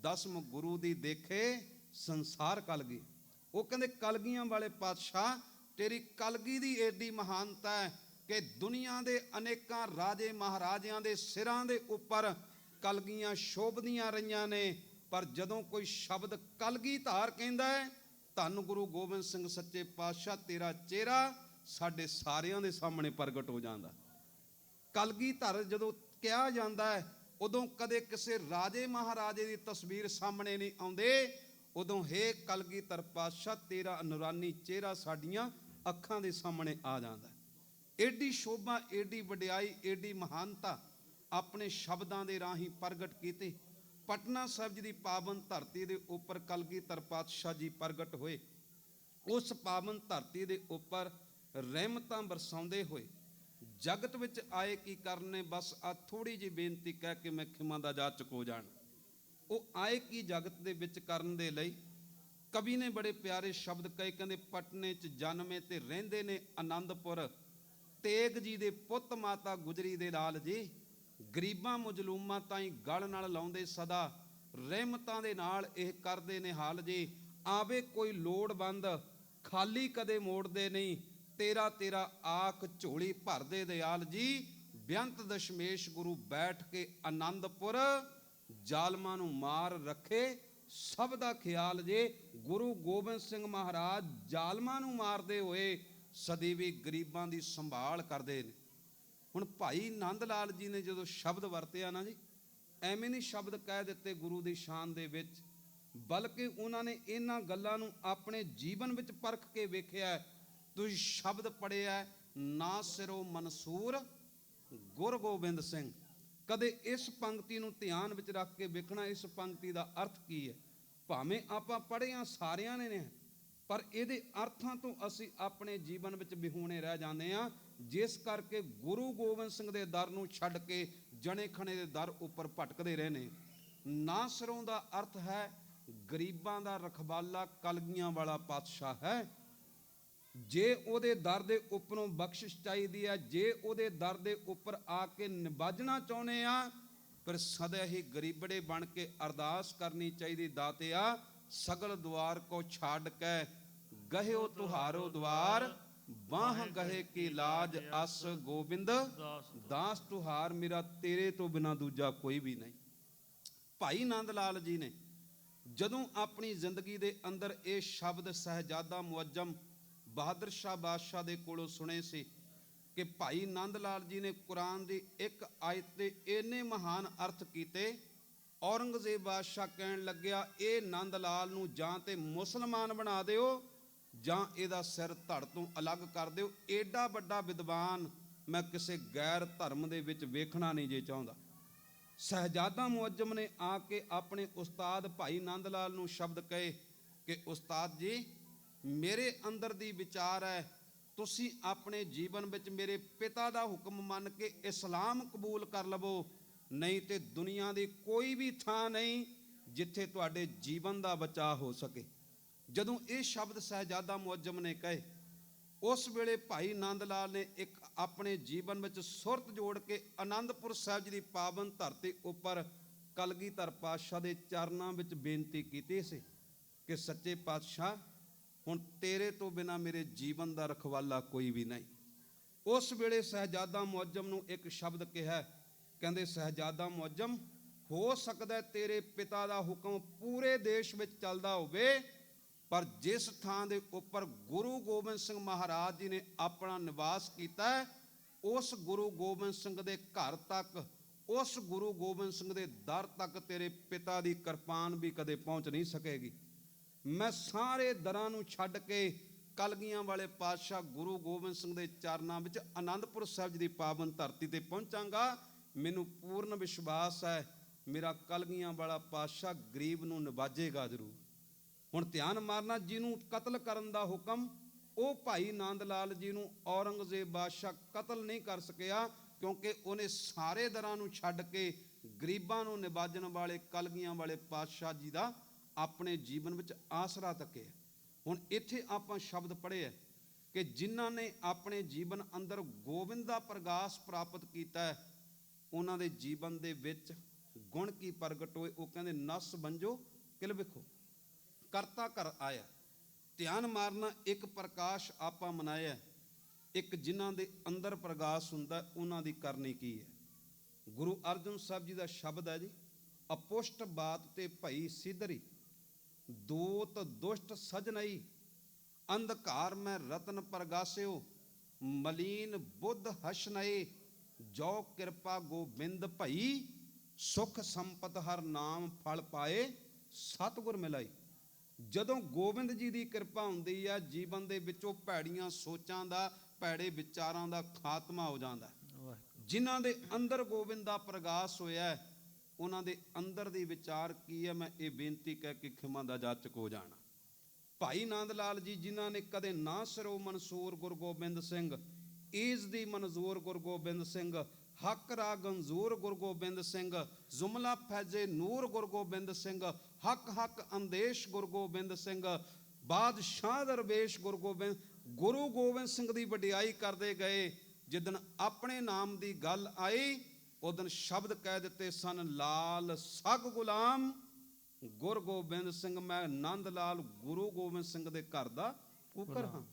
ਦਸਮ ਗੁਰੂ ਦੀ ਦੇਖੇ ਸੰਸਾਰ ਕਲਗੀ। ਉਹ ਕਹਿੰਦੇ ਕਲਗੀਆਂ ਵਾਲੇ ਪਾਤਸ਼ਾਹ ਤੇਰੀ ਕਲਗੀ ਦੀ ਏਡੀ ਮਹਾਨਤਾ ਹੈ ਕਿ ਦੁਨੀਆ ਦੇ ਅਨੇਕਾਂ ਰਾਜੇ ਮਹਾਰਾਜਿਆਂ ਦੇ ਸਿਰਾਂ ਦੇ ਉੱਪਰ ਕਲਗੀਆਂ ਸ਼ੋਭਦੀਆਂ ਰਹੀਆਂ ਨੇ, ਪਰ ਜਦੋਂ ਕੋਈ ਸ਼ਬਦ ਕਲਗੀਧਰ ਕਹਿੰਦਾ ਹੈ, ਧੰਨ ਗੁਰੂ ਗੋਬਿੰਦ ਸਿੰਘ ਸੱਚੇ ਪਾਤਸ਼ਾਹ ਤੇਰਾ ਚਿਹਰਾ ਸਾਡੇ ਸਾਰਿਆਂ ਦੇ ਸਾਹਮਣੇ ਪ੍ਰਗਟ ਹੋ ਜਾਂਦਾ। ਕਲਗੀਧਰ ਜਦੋਂ ਕਿਹਾ ਜਾਂਦਾ ਹੈ, ਉਦੋਂ ਕਦੇ ਕਿਸੇ ਰਾਜੇ ਮਹਾਰਾਜੇ ਦੀ ਤਸਵੀਰ ਸਾਹਮਣੇ ਨਹੀਂ ਆਉਂਦੇ, ਉਦੋਂ ਹੇ ਕਲਗੀਧਰ ਪਾਤਸ਼ਾਹ ਤੇਰਾ ਨੂਰਾਨੀ ਚਿਹਰਾ ਸਾਡੀਆਂ ਅੱਖਾਂ ਦੇ ਸਾਹਮਣੇ ਆ ਜਾਂਦਾ। ਏਡੀ ਸ਼ੋਭਾ, ਏਡੀ ਵਡਿਆਈ, ਏਡੀ ਮਹਾਨਤਾ ਆਪਣੇ ਸ਼ਬਦਾਂ ਦੇ ਰਾਹੀਂ ਪ੍ਰਗਟ ਕੀਤੇ। ਪਟਨਾ ਸਾਹਿਬ ਜੀ ਦੀ ਪਾਵਨ ਧਰਤੀ ਦੇ ਉੱਪਰ ਕਲਗੀਧਰ ਪਾਤਸ਼ਾਹ ਜੀ ਪ੍ਰਗਟ ਹੋਏ। ਉਸ ਪਾਵਨ ਧਰਤੀ ਦੇ ਉੱਪਰ ਰਹਿਮਤਾਂ ਬਰਸਾਉਂਦੇ ਹੋਏ ਜਗਤ ਵਿੱਚ ਆਏ ਕੀ ਕਰਨੇ, ਬਸ ਆ ਥੋੜੀ ਜਿਹੀ ਬੇਨਤੀ ਕਹਿ ਕੇ ਮੈਂ ਖਿਮਾ ਦਾ ਜਾਚਕ ਹੋ ਜਾਣ। ਉਹ ਆਏ ਕੀ ਜਗਤ ਦੇ ਵਿੱਚ ਕਰਨ ਦੇ ਲਈ, ਕਵੀ ਨੇ ਬੜੇ ਪਿਆਰੇ ਸ਼ਬਦ ਕਹੇ, ਕਹਿੰਦੇ ਪਟਨੇ 'ਚ ਜਨਮੇ ਤੇ ਰਹਿੰਦੇ ਨੇ ਆਨੰਦਪੁਰ, ਤੇਗ ਜੀ ਦੇ ਪੁੱਤ ਮਾਤਾ ਗੁਜਰੀ ਦੇ ਲਾਲ ਜੀ, ਗਰੀਬਾਂ ਮਜਲੂਮਾਂ ਤਾਈਂ ਗਲ ਨਾਲ ਲਾਉਂਦੇ ਸਦਾ, ਰਹਿਮਤਾਂ ਦੇ ਨਾਲ ਇਹ ਕਰਦੇ ਨੇ ਹਾਲ ਜੀ, ਆਵੇ ਕੋਈ ਲੋੜਵੰਦ ਖਾਲੀ ਕਦੇ ਮੋੜਦੇ ਨਹੀਂ, ਤੇਰਾ ਤੇਰਾ ਆਖ ਝੋਲੀ ਭਰਦੇ ਦਿਆਲ ਜੀ, ਬੇਅੰਤ ਦਸ਼ਮੇਸ਼ ਗੁਰੂ ਬੈਠ ਕੇ ਆਨੰਦਪੁਰ, ਜ਼ਾਲਮਾਂ ਨੂੰ ਮਾਰ ਰੱਖੇ ਸਭ ਦਾ ਖਿਆਲ ਜੇ। ਗੁਰੂ ਗੋਬਿੰਦ ਸਿੰਘ ਮਹਾਰਾਜ ਜ਼ਾਲਮਾਂ ਨੂੰ ਮਾਰਦੇ ਹੋਏ ਸਦੀਵੀ ਗਰੀਬਾਂ ਦੀ ਸੰਭਾਲ ਕਰਦੇ ਨੇ। ਹੁਣ ਭਾਈ ਨੰਦ ਲਾਲ ਜੀ ਨੇ ਜਦੋਂ ਸ਼ਬਦ ਵਰਤਿਆ ਨਾ ਜੀ, ਐਵੇਂ ਨਹੀਂ ਸ਼ਬਦ ਕਹਿ ਦਿੱਤੇ ਗੁਰੂ ਦੀ ਸ਼ਾਨ ਦੇ ਵਿੱਚ, ਬਲਕਿ ਉਹਨਾਂ ਨੇ ਇਹਨਾਂ ਗੱਲਾਂ ਨੂੰ ਆਪਣੇ ਜੀਵਨ ਵਿੱਚ ਪਰਖ ਕੇ ਵੇਖਿਆ। ਤੁਸੀਂ ਸ਼ਬਦ ਪੜ੍ਹਿਆ, ਨਾ ਸਿਰੋਂ ਮਨਸੂਰ ਗੁਰ ਗੋਬਿੰਦ ਸਿੰਘ। ਕਦੇ ਇਸ ਪੰਕਤੀ ਨੂੰ ਧਿਆਨ ਵਿੱਚ ਰੱਖ ਕੇ ਵੇਖਣਾ, ਇਸ ਪੰਕਤੀ ਦਾ ਅਰਥ ਕੀ ਹੈ। ਭਾਵੇਂ ਆਪਾਂ ਪੜ੍ਹਿਆ ਸਾਰਿਆਂ ਨੇ, ਪਰ ਇਹਦੇ ਅਰਥਾਂ ਤੋਂ ਅਸੀਂ ਆਪਣੇ ਜੀਵਨ ਵਿੱਚ ਵਿਹੂਣੇ ਰਹਿ ਜਾਂਦੇ ਹਾਂ, ਜਿਸ ਕਰਕੇ ਗੁਰੂ ਗੋਬਿੰਦ ਸਿੰਘ ਦੇ ਦਰ ਨੂੰ ਛੱਡ ਕੇ ਜਣੇ ਖਣੇ ਦੇ ਦਰ ਉੱਪਰ ਭਟਕਦੇ ਰਹੇ ਨੇ। ਨਾ ਸਿਰੋਂ ਦਾ ਅਰਥ ਹੈ ਗਰੀਬਾਂ ਦਾ ਰਖਵਾਲਾ, ਕਲਗੀਆਂ ਵਾਲਾ ਪਾਤਸ਼ਾਹ ਹੈ। ਜੇ ਉਹਦੇ ਦਰ ਦੇ ਉੱਪਰੋਂ ਬਖਸ਼ਿਸ਼ ਚਾਹੀਦੀ ਹੈ, ਜੇ ਉਹਦੇ ਦਰ ਦੇ ਉੱਪਰ ਆ ਕੇ ਨਿਵਾਜਣਾ ਚਾਹੁੰਦੇ ਆ, ਫਿਰ ਸਦਾ ਹੀ ਗਰੀਬੜੇ ਬਣ ਕੇ ਅਰਦਾਸ ਕਰਨੀ ਚਾਹੀਦੀ, ਦਾਤਿਆ ਸਗਲ ਦੁਆਰ ਕੋ ਛੱਡ ਕੇ ਗਹਿਓ ਤੁਹਾਰੋ ਦੁਆਰ, ਬਾਹ ਗਹੇ ਕੀ ਲਾਜ ਅਸ ਗੋਬਿੰਦ ਦਾਸ ਤੁਹਾਰ, ਮੇਰਾ ਤੇਰੇ ਤੋਂ ਬਿਨਾ ਦੂਜਾ ਕੋਈ ਵੀ ਨਹੀਂ। ਭਾਈ ਨੰਦ ਲਾਲ ਜੀ ਨੇ ਜਦੋਂ ਆਪਣੀ ਜ਼ਿੰਦਗੀ ਦੇ ਅੰਦਰ ਇਹ ਸ਼ਬਦ ਸਹਿਜਾਦਾ ਮੁਅੱਜ਼ਮ ਬਹਾਦਰ ਸ਼ਾਹ ਬਾਦਸ਼ਾਹ ਦੇ ਕੋਲੋਂ ਸੁਣੇ ਸੀ ਕਿ ਭਾਈ ਨੰਦ ਲਾਲ ਜੀ ਨੇ ਕੁਰਾਨ ਦੀ ਇੱਕ ਆਇਤ ਦੇ ਇੰਨੇ ਮਹਾਨ ਅਰਥ ਕੀਤੇ, ਔਰੰਗਜ਼ੇਬ ਬਾਦਸ਼ਾਹ ਕਹਿਣ ਲੱਗਿਆ ਇਹ ਨੰਦ ਲਾਲ ਨੂੰ ਜਾਂ ਤੇ ਮੁਸਲਮਾਨ ਬਣਾ ਦਿਓ ਜਾਂ ਇਹਦਾ ਸਿਰ ਧੜ ਤੋਂ ਅਲੱਗ ਕਰ ਦਿਓ। ਏਡਾ ਵੱਡਾ ਵਿਦਵਾਨ ਮੈਂ ਕਿਸੇ ਗੈਰ ਧਰਮ ਦੇ ਵਿੱਚ ਵੇਖਣਾ ਨਹੀਂ ਜੇ ਚਾਹੁੰਦਾ। ਸਹਿਜਾਦਾ ਮੁਅੱਜ਼ਮ ਨੇ ਆ ਕੇ ਆਪਣੇ ਉਸਤਾਦ ਭਾਈ ਨੰਦ ਲਾਲ ਨੂੰ ਸ਼ਬਦ ਕਹੇ ਕਿ ਉਸਤਾਦ ਜੀ, ਮੇਰੇ ਅੰਦਰ ਦੀ ਵਿਚਾਰ ਹੈ ਤੁਸੀਂ ਆਪਣੇ ਜੀਵਨ ਵਿੱਚ ਮੇਰੇ ਪਿਤਾ ਦਾ ਹੁਕਮ ਮੰਨ ਕੇ ਇਸਲਾਮ ਕਬੂਲ ਕਰ ਲਵੋ, ਨਹੀਂ ਤੇ ਦੁਨੀਆ ਦੀ ਕੋਈ ਵੀ ਥਾਂ ਨਹੀਂ ਜਿੱਥੇ ਤੁਹਾਡੇ ਜੀਵਨ ਦਾ ਬਚਾਅ ਹੋ ਸਕੇ। ਜਦੋਂ ਇਹ ਸ਼ਬਦ ਸਹਿਜਾਦਾ ਮੁਅੱਜ਼ਮ ਨੇ ਕਹੇ, ਉਸ ਵੇਲੇ ਭਾਈ ਨੰਦ ਲਾਲ ਨੇ ਇੱਕ ਆਪਣੇ ਜੀਵਨ ਵਿੱਚ ਸੁਰਤ ਜੋੜ ਕੇ ਆਨੰਦਪੁਰ ਸਾਹਿਬ ਜੀ ਦੀ ਪਾਵਨ ਧਰਤੀ ਉੱਪਰ ਕਲਗੀਧਰ ਪਾਤਸ਼ਾਹ ਦੇ ਚਰਨਾਂ ਵਿੱਚ ਬੇਨਤੀ ਕੀਤੀ ਸੀ ਕਿ ਸੱਚੇ ਪਾਤਸ਼ਾਹ, ਹੁਣ ਤੇਰੇ ਤੋਂ ਬਿਨਾ ਮੇਰੇ ਜੀਵਨ ਦਾ ਰਖਵਾਲਾ ਕੋਈ ਵੀ ਨਹੀਂ। ਉਸ ਵੇਲੇ ਸਹਿਜਾਦਾ ਮੁਅੱਜ਼ਮ ਨੂੰ ਇੱਕ ਸ਼ਬਦ ਕਿਹਾ, ਕਹਿੰਦੇ ਸਹਿਜਾਦਾ ਮੁਅੱਜ਼ਮ, ਹੋ ਸਕਦਾ ਤੇਰੇ ਪਿਤਾ ਦਾ ਹੁਕਮ ਪੂਰੇ ਦੇਸ਼ ਵਿੱਚ ਚੱਲਦਾ ਹੋਵੇ, ਪਰ ਜਿਸ ਥਾਂ ਦੇ ਉੱਪਰ ਗੁਰੂ ਗੋਬਿੰਦ ਸਿੰਘ ਮਹਾਰਾਜ ਜੀ ਨੇ ਆਪਣਾ ਨਿਵਾਸ ਕੀਤਾ, ਉਸ ਗੁਰੂ ਗੋਬਿੰਦ ਸਿੰਘ ਦੇ ਘਰ ਤੱਕ, ਉਸ ਗੁਰੂ ਗੋਬਿੰਦ ਸਿੰਘ ਦੇ ਦਰ ਤੱਕ ਤੇਰੇ ਪਿਤਾ ਦੀ ਕਿਰਪਾਨ ਵੀ ਕਦੇ ਪਹੁੰਚ ਨਹੀਂ ਸਕੇਗੀ। ਮੈਂ ਸਾਰੇ ਦਰਾਂ ਨੂੰ ਛੱਡ ਕੇ ਕਲਗੀਆਂ ਵਾਲੇ ਪਾਤਸ਼ਾਹ ਗੁਰੂ ਗੋਬਿੰਦ ਸਿੰਘ ਦੇ ਚਰਨਾਂ ਵਿੱਚ ਆਨੰਦਪੁਰ ਸਾਹਿਬ ਜੀ ਦੀ ਪਾਵਨ ਧਰਤੀ ਤੇ ਪਹੁੰਚਾਂਗਾ। ਮੈਨੂੰ ਪੂਰਨ ਵਿਸ਼ਵਾਸ ਹੈ ਮੇਰਾ ਕਲਗੀਆਂ ਵਾਲਾ ਪਾਤਸ਼ਾਹ ਗਰੀਬ ਨੂੰ ਨਿਵਾਜੇਗਾ ਜ਼ਰੂਰ। ਹੁਣ ਧਿਆਨ ਮਾਰਨਾ, ਜਿਹਨੂੰ ਕਤਲ ਕਰਨ ਦਾ ਹੁਕਮ, ਉਹ ਭਾਈ ਨੰਦ ਲਾਲ ਜੀ ਨੂੰ ਔਰੰਗਜ਼ੇਬ ਬਾਦਸ਼ਾਹ ਕਤਲ ਨਹੀਂ ਕਰ ਸਕਿਆ, ਕਿਉਂਕਿ ਉਹਨੇ ਸਾਰੇ ਦਰਾਂ ਨੂੰ ਛੱਡ ਕੇ ਗਰੀਬਾਂ ਨੂੰ ਨਿਵਾਜਣ ਵਾਲੇ ਕਲਗੀਆਂ ਵਾਲੇ ਪਾਤਸ਼ਾਹ ਜੀ ਦਾ ਆਪਣੇ ਜੀਵਨ ਵਿੱਚ ਆਸਰਾ ਤੱਕਿਆ। ਹੁਣ ਇੱਥੇ ਆਪਾਂ ਸ਼ਬਦ ਪੜ੍ਹੇ ਹੈ ਕਿ ਜਿਨ੍ਹਾਂ ਨੇ ਆਪਣੇ ਜੀਵਨ ਅੰਦਰ ਗੋਬਿੰਦ ਦਾ ਪ੍ਰਗਾਸ ਪ੍ਰਾਪਤ ਕੀਤਾ ਹੈ, ਉਹਨਾਂ ਦੇ ਜੀਵਨ ਦੇ ਵਿੱਚ ਗੁਣ ਕੀ ਪ੍ਰਗਟ ਹੋਏ। ਉਹ ਕਹਿੰਦੇ ਨਸ ਬੰਜੋ ਕਿਲ ਵਿਖੋ, ਕਰਤਾ ਘਰ ਆਇਆ। ਧਿਆਨ ਮਾਰਨਾ, ਇੱਕ ਪ੍ਰਕਾਸ਼ ਆਪਾਂ ਮਨਾਇਆ, ਇੱਕ ਜਿਨ੍ਹਾਂ ਦੇ ਅੰਦਰ ਪ੍ਰਗਾਸ ਹੁੰਦਾ ਉਹਨਾਂ ਦੀ ਕਰਨੀ ਕੀ ਹੈ। ਗੁਰੂ ਅਰਜਨ ਸਾਹਿਬ ਜੀ ਦਾ ਸ਼ਬਦ ਹੈ ਜੀ, ਅਪੁਸ਼ਟ ਬਾਤ ਤੇ ਭਈ ਸਿਧਰੀ, ਦੋਤ ਦੁਸ਼ਟ ਸਜਨਈ, ਅੰਧਕਾਰ ਮੈਂ ਰਤਨ ਪ੍ਰਗਾਸਿਓ, ਮਲੀਨ ਬੁੱਧ ਹਸ਼ਨਏ, ਜੋ ਕਿਰਪਾ ਗੋਬਿੰਦ ਭਈ, ਸੁਖ ਸੰਪਤ ਹਰ ਨਾਮ ਫਲ ਪਾਏ, ਸਤਿਗੁਰ ਮਿਲਾਈ। ਜਦੋਂ ਗੋਬਿੰਦ ਜੀ ਦੀ ਕਿਰਪਾ ਹੁੰਦੀ ਆ, ਜੀਵਨ ਦੇ ਵਿੱਚੋਂ ਭੈੜੀਆਂ ਸੋਚਾਂ ਦਾ, ਭੈੜੇ ਵਿਚਾਰਾਂ ਦਾ ਖਾਤਮਾ ਹੋ ਜਾਂਦਾ। ਜਿਨ੍ਹਾਂ ਦੇ ਅੰਦਰ ਗੋਬਿੰਦ ਦਾ ਪ੍ਰਗਾਸ ਹੋਇਆ, ਉਹਨਾਂ ਦੇ ਅੰਦਰ ਦੀ ਵਿਚਾਰ ਕੀ ਹੈ, ਮੈਂ ਇਹ ਬੇਨਤੀ ਕਹਿ ਕੇ ਖਿਮਾ ਦਾ ਜਾਚਕ ਹੋ ਜਾਣਾ। ਭਾਈ ਨੰਦ ਲਾਲ ਜੀ, ਜਿਨ੍ਹਾਂ ਨੇ ਕਦੇ ਨਾ ਸਿਰੋ ਮਨਸੂਰ ਗੁਰੂ ਗੋਬਿੰਦ ਸਿੰਘ, ਈਜ਼ ਦੀ ਮਨਜ਼ੂਰ ਗੁਰੂ ਗੋਬਿੰਦ ਸਿੰਘ, ਹੱਕ ਰਾ ਗੰਜ਼ੂਰ ਗੁਰੂ ਗੋਬਿੰਦ ਸਿੰਘ, ਜ਼ੁਮਲਾ ਫੈਜ਼ੇ ਨੂਰ ਗੁਰੂ ਗੋਬਿੰਦ ਸਿੰਘ, ਹੱਕ ਹੱਕ ਅੰਦੇਸ਼ ਗੁਰੂ ਗੋਬਿੰਦ ਸਿੰਘ, ਬਾਦਸ਼ਾਹ ਦਰਵੇਸ਼ ਗੁਰੂ ਗੋਬਿੰਦ ਸਿੰਘ ਦੀ ਵਡਿਆਈ ਕਰਦੇ ਗਏ। ਜਿੱਦਣ ਆਪਣੇ ਨਾਮ ਦੀ ਗੱਲ ਆਈ, ਉਦਣ ਸ਼ਬਦ ਕਹਿ ਦਿੱਤੇ ਸਨ, ਲਾਲ ਸਗ ਗੁਲਾਮ ਗੁਰੂ ਗੋਬਿੰਦ ਸਿੰਘ, ਮੈਂ ਨੰਦ ਲਾਲ ਗੁਰੂ ਗੋਬਿੰਦ ਸਿੰਘ ਦੇ ਘਰ ਦਾ ਕੁਕਰ ਹਾਂ।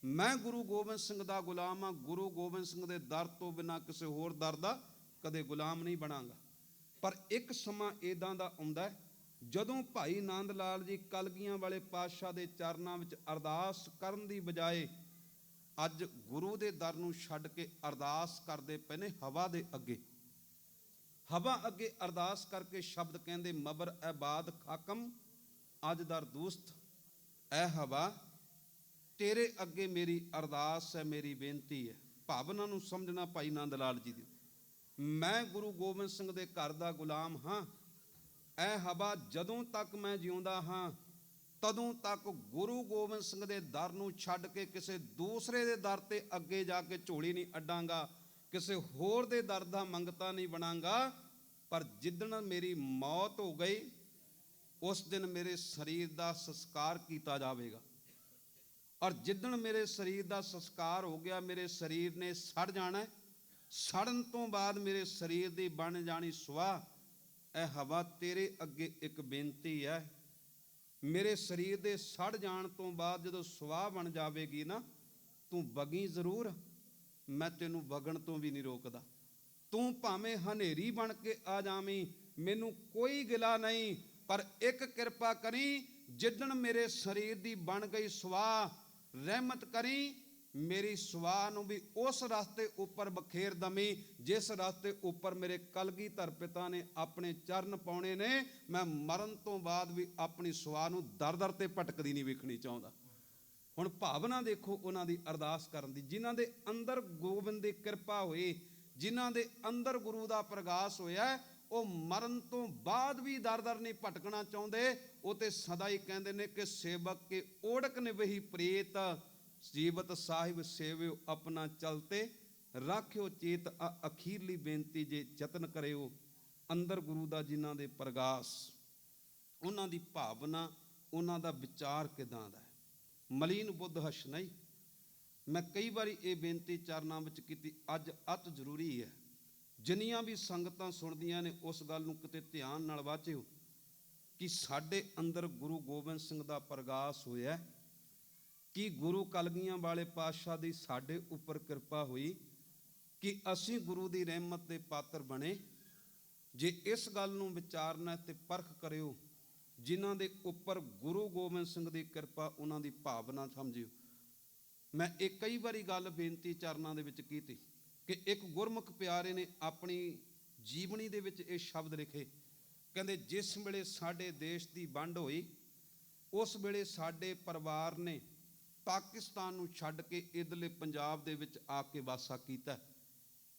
ਮੈਂ ਗੁਰੂ ਗੋਬਿੰਦ ਸਿੰਘ ਦਾ ਗੁਲਾਮ ਹਾਂ। ਗੁਰੂ ਗੋਬਿੰਦ ਸਿੰਘ ਦੇ ਦਰ ਤੋਂ ਬਿਨਾਂ ਕਿਸੇ ਹੋਰ ਦਰ ਦਾ ਕਦੇ ਗੁਲਾਮ ਨਹੀਂ ਬਣਾਂਗਾ। ਪਰ ਇੱਕ ਸਮਾਂ ਇੱਦਾਂ ਦਾ ਆਉਂਦਾ ਜਦੋਂ ਭਾਈ ਨੰਦ ਲਾਲ ਜੀ ਕਲਗੀਆਂ ਵਾਲੇ ਪਾਤਸ਼ਾਹ ਦੇ ਚਰਨਾਂ ਵਿੱਚ ਅਰਦਾਸ ਕਰਨ ਦੀ ਬਜਾਏ ਅੱਜ ਗੁਰੂ ਦੇ ਦਰ ਨੂੰ ਛੱਡ ਕੇ ਅਰਦਾਸ ਕਰਦੇ ਪਏ ਨੇ ਹਵਾ ਦੇ ਅੱਗੇ। ਹਵਾ ਅੱਗੇ ਅਰਦਾਸ ਕਰਕੇ ਸ਼ਬਦ ਕਹਿੰਦੇ, ਮਬਰ ਐਬਾਦ ਖਾਕਮ ਅੱਜ ਦਰ ਦੂਸਤ, ਐ ਹਵਾ ਤੇਰੇ ਅੱਗੇ ਮੇਰੀ ਅਰਦਾਸ ਹੈ, ਮੇਰੀ ਬੇਨਤੀ ਹੈ। ਭਾਵਨਾ ਨੂੰ ਸਮਝਣਾ ਭਾਈ ਨੰਦ ਲਾਲ ਜੀ ਦੀ। ਮੈਂ ਗੁਰੂ ਗੋਬਿੰਦ ਸਿੰਘ ਦੇ ਘਰ ਦਾ ਗੁਲਾਮ ਹਾਂ। ਐ ਹਵਾ, ਜਦੋਂ ਤੱਕ ਮੈਂ ਜਿਉਂਦਾ ਹਾਂ ਤਦੋਂ ਤੱਕ ਗੁਰੂ ਗੋਬਿੰਦ ਸਿੰਘ ਦੇ ਦਰ ਨੂੰ ਛੱਡ ਕੇ ਕਿਸੇ ਦੂਸਰੇ ਦੇ ਦਰ ਤੇ ਅੱਗੇ ਜਾ ਕੇ ਝੋਲੀ ਨਹੀਂ ਅੱਡਾਂਗਾ, ਕਿਸੇ ਹੋਰ ਦੇ ਦਰ ਦਾ ਮੰਗਤਾ ਨਹੀਂ ਬਣਾਂਗਾ। ਪਰ ਜਿੱਦਣ ਮੇਰੀ ਮੌਤ ਹੋ ਗਈ, ਉਸ ਦਿਨ ਮੇਰੇ ਸਰੀਰ ਦਾ ਸੰਸਕਾਰ ਕੀਤਾ ਜਾਵੇਗਾ। ਔਰ ਜਿੱਦਣ ਮੇਰੇ ਸਰੀਰ ਦਾ ਸੰਸਕਾਰ ਹੋ ਗਿਆ, ਮੇਰੇ ਸਰੀਰ ਨੇ ਸੜ ਜਾਣਾ। ਸੜਨ ਤੋਂ ਬਾਅਦ ਮੇਰੇ ਸਰੀਰ ਦੀ ਬਣ ਜਾਣੀ ਸੁਆਹ। ਇਹ ਹਵਾ ਤੇਰੇ ਅੱਗੇ ਇੱਕ ਬੇਨਤੀ ਹੈ, ਮੇਰੇ ਸਰੀਰ ਦੇ ਸੜ ਜਾਣ ਤੋਂ ਬਾਅਦ ਜਦੋਂ ਸੁਆਹ ਬਣ ਜਾਵੇਗੀ ਨਾ, ਤੂੰ ਵਗੀ ਜ਼ਰੂਰ, ਮੈਂ ਤੈਨੂੰ ਵਗਣ ਤੋਂ ਵੀ ਨਹੀਂ ਰੋਕਦਾ। ਤੂੰ ਭਾਵੇਂ ਹਨੇਰੀ ਬਣ ਕੇ ਆ ਜਾਵੀਂ, ਮੈਨੂੰ ਕੋਈ ਗਿਲਾ ਨਹੀਂ। ਪਰ ਇੱਕ ਕਿਰਪਾ ਕਰੀ, ਜਿੱਦਣ ਮੇਰੇ ਸਰੀਰ ਦੀ ਬਣ ਗਈ ਸਵਾਹ, ਰਹਿਮਤ ਕਰੀ ਮੇਰੀ ਸਵਾਹ ਨੂੰ ਵੀ ਉਸ ਰਸਤੇ ਉੱਪਰ ਬਖੇਰ ਦਮੀ ਜਿਸ ਰਸਤੇ ਉੱਪਰ ਮੇਰੇ ਕਲਗੀਧਰ ਪਿਤਾ ਨੇ ਆਪਣੇ ਚਰਨ ਪਾਉਣੇ ਨੇ। ਮੈਂ ਮਰਨ ਤੋਂ ਬਾਅਦ ਵੀ ਆਪਣੀ ਸਵਾਹ ਨੂੰ ਦਰ ਦਰ ਤੇ ਭਟਕਦੀ ਨਹੀਂ ਵੇਖਣੀ ਚਾਹੁੰਦਾ। ਹੁਣ ਭਾਵਨਾ ਦੇਖੋ ਉਹਨਾਂ ਦੀ ਅਰਦਾਸ ਕਰਨ ਦੀ, ਜਿਨ੍ਹਾਂ ਦੇ ਅੰਦਰ ਗੋਬਿੰਦ ਦੀ ਕਿਰਪਾ ਹੋਈ, ਜਿਨ੍ਹਾਂ ਦੇ ਅੰਦਰ ਗੁਰੂ ਦਾ ਪ੍ਰਗਾਸ ਹੋਇਆ, ਉਹ ਮਰਨ ਤੋਂ ਬਾਅਦ ਵੀ ਦਰ ਦਰ ਨਹੀਂ ਭਟਕਣਾ ਚਾਹੁੰਦੇ। ਉਹ ਤੇ ਸਦਾ ਹੀ ਕਹਿੰਦੇ ਨੇ ਕਿ ਸੇਵਕ ਕੇ ਓੜਕ ਨਿਵਹੀ ਪ੍ਰੀਤ, ਜੀਵਤ ਸਾਹਿਬ ਸੇਵਿਓ ਆਪਣਾ ਚਲਤੇ, ਰਾਖਿਓ ਚੇਤ ਅਖੀਰਲੀ ਬੇਨਤੀ ਜੇ ਯਤਨ ਕਰਿਓ। ਅੰਦਰ ਗੁਰੂ ਦਾ ਜਿਨ੍ਹਾਂ ਦੇ ਪ੍ਰਗਾਸ, ਉਹਨਾਂ ਦੀ ਭਾਵਨਾ, ਉਹਨਾਂ ਦਾ ਵਿਚਾਰ ਕਿਦਾਂ ਦਾ ਹੈ। ਮਲੀਨ ਬੁੱਧ ਹਸ਼ ਨਹੀਂ। ਮੈਂ ਕਈ ਵਾਰੀ ਇਹ ਬੇਨਤੀ ਚਰਨਾਂ ਵਿੱਚ ਕੀਤੀ, ਅੱਜ ਅਤ ਜ਼ਰੂਰੀ ਹੈ। ਜਿੰਨੀਆਂ ਵੀ ਸੰਗਤਾਂ ਸੁਣਦੀਆਂ ਨੇ ਉਸ ਗੱਲ ਨੂੰ ਕਿਤੇ ਧਿਆਨ ਨਾਲ ਵਾਚਿਓ ਕਿ ਸਾਡੇ ਅੰਦਰ ਗੁਰੂ ਗੋਬਿੰਦ ਸਿੰਘ ਦਾ ਪ੍ਰਗਾਸ ਹੋਇਆ, ਕਿ ਗੁਰੂ ਕਲਗੀਆਂ ਵਾਲੇ ਪਾਤਸ਼ਾਹ ਦੀ ਸਾਡੇ ਉੱਪਰ ਕਿਰਪਾ ਹੋਈ ਕਿ ਅਸੀਂ ਗੁਰੂ ਦੀ ਰਹਿਮਤ ਦੇ ਪਾਤਰ ਬਣੇ। ਜੇ ਇਸ ਗੱਲ ਨੂੰ ਵਿਚਾਰਨਾ ਤੇ ਪਰਖ ਕਰਿਓ, ਜਿਨ੍ਹਾਂ ਦੇ ਉੱਪਰ ਗੁਰੂ ਗੋਬਿੰਦ ਸਿੰਘ ਦੀ ਕਿਰਪਾ, ਉਹਨਾਂ ਦੀ ਭਾਵਨਾ ਸਮਝਿਓ। ਮੈਂ ਇਹ ਕਈ ਵਾਰੀ ਗੱਲ ਬੇਨਤੀ ਚਰਨਾਂ ਦੇ ਵਿੱਚ ਕੀਤੀ ਕਿ ਇੱਕ ਗੁਰਮੁਖ ਪਿਆਰੇ ਨੇ ਆਪਣੀ ਜੀਵਨੀ ਦੇ ਵਿੱਚ ਇਹ ਸ਼ਬਦ ਲਿਖੇ, ਕਹਿੰਦੇ ਜਿਸ ਵੇਲੇ ਸਾਡੇ ਦੇਸ਼ ਦੀ ਵੰਡ ਹੋਈ, ਉਸ ਵੇਲੇ ਸਾਡੇ ਪਰਿਵਾਰ ਨੇ ਪਾਕਿਸਤਾਨ ਨੂੰ ਛੱਡ ਕੇ ਇਧਰਲੇ ਪੰਜਾਬ ਦੇ ਵਿੱਚ ਆ ਕੇ ਵਾਸਾ ਕੀਤਾ।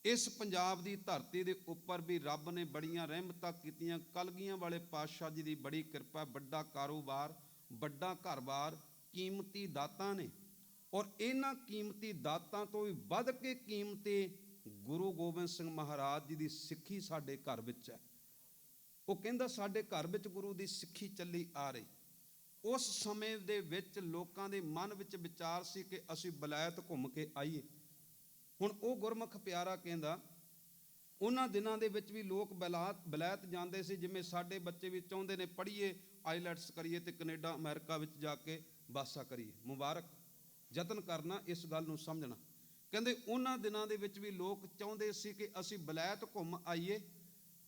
ਇਸ ਪੰਜਾਬ ਦੀ ਧਰਤੀ ਦੇ ਉੱਪਰ ਵੀ ਰੱਬ ਨੇ ਬੜੀਆਂ ਰਹਿਮਤਾਂ ਕੀਤੀਆਂ। ਕਲਗੀਆਂ ਵਾਲੇ ਪਾਤਸ਼ਾਹ ਜੀ ਦੀ ਬੜੀ ਕਿਰਪਾ, ਵੱਡਾ ਕਾਰੋਬਾਰ, ਵੱਡਾ ਘਰ-ਬਾਰ, ਕੀਮਤੀ ਦਾਤਾਂ ਨੇ। ਔਰ ਇਹਨਾਂ ਕੀਮਤੀ ਦਾਤਾਂ ਤੋਂ ਵੀ ਵੱਧ ਕੇ ਕੀਮਤੀ ਗੁਰੂ ਗੋਬਿੰਦ ਸਿੰਘ ਮਹਾਰਾਜ ਜੀ ਦੀ ਸਿੱਖੀ ਸਾਡੇ ਘਰ ਵਿੱਚ ਹੈ। ਉਹ ਕਹਿੰਦਾ ਸਾਡੇ ਘਰ ਵਿੱਚ ਗੁਰੂ ਦੀ ਸਿੱਖੀ ਚੱਲੀ ਆ ਰਹੀ। ਉਸ ਸਮੇਂ ਦੇ ਵਿੱਚ ਲੋਕਾਂ ਦੇ ਮਨ ਵਿੱਚ ਵਿਚਾਰ ਸੀ ਕਿ ਅਸੀਂ ਬਲੈਤ ਘੁੰਮ ਕੇ ਆਈਏ। ਹੁਣ ਉਹ ਗੁਰਮੁਖ ਪਿਆਰਾ ਕਹਿੰਦਾ ਉਹਨਾਂ ਦਿਨਾਂ ਦੇ ਵਿੱਚ ਵੀ ਲੋਕ ਬਲੈਤ ਜਾਂਦੇ ਸੀ, ਜਿਵੇਂ ਸਾਡੇ ਬੱਚੇ ਵੀ ਚਾਹੁੰਦੇ ਨੇ ਪੜ੍ਹੀਏ, ਆਈਲੈਟਸ ਕਰੀਏ ਤੇ ਕੈਨੇਡਾ ਅਮਰੀਕਾ ਵਿੱਚ ਜਾ ਕੇ ਵਾਸਾ ਕਰੀਏ। ਮੁਬਾਰਕ, ਯਤਨ ਕਰਨਾ ਇਸ ਗੱਲ ਨੂੰ ਸਮਝਣਾ। ਕਹਿੰਦੇ ਉਹਨਾਂ ਦਿਨਾਂ ਦੇ ਵਿੱਚ ਵੀ ਲੋਕ ਚਾਹੁੰਦੇ ਸੀ ਕਿ ਅਸੀਂ ਬਲੈਤ ਘੁੰਮ ਆਈਏ।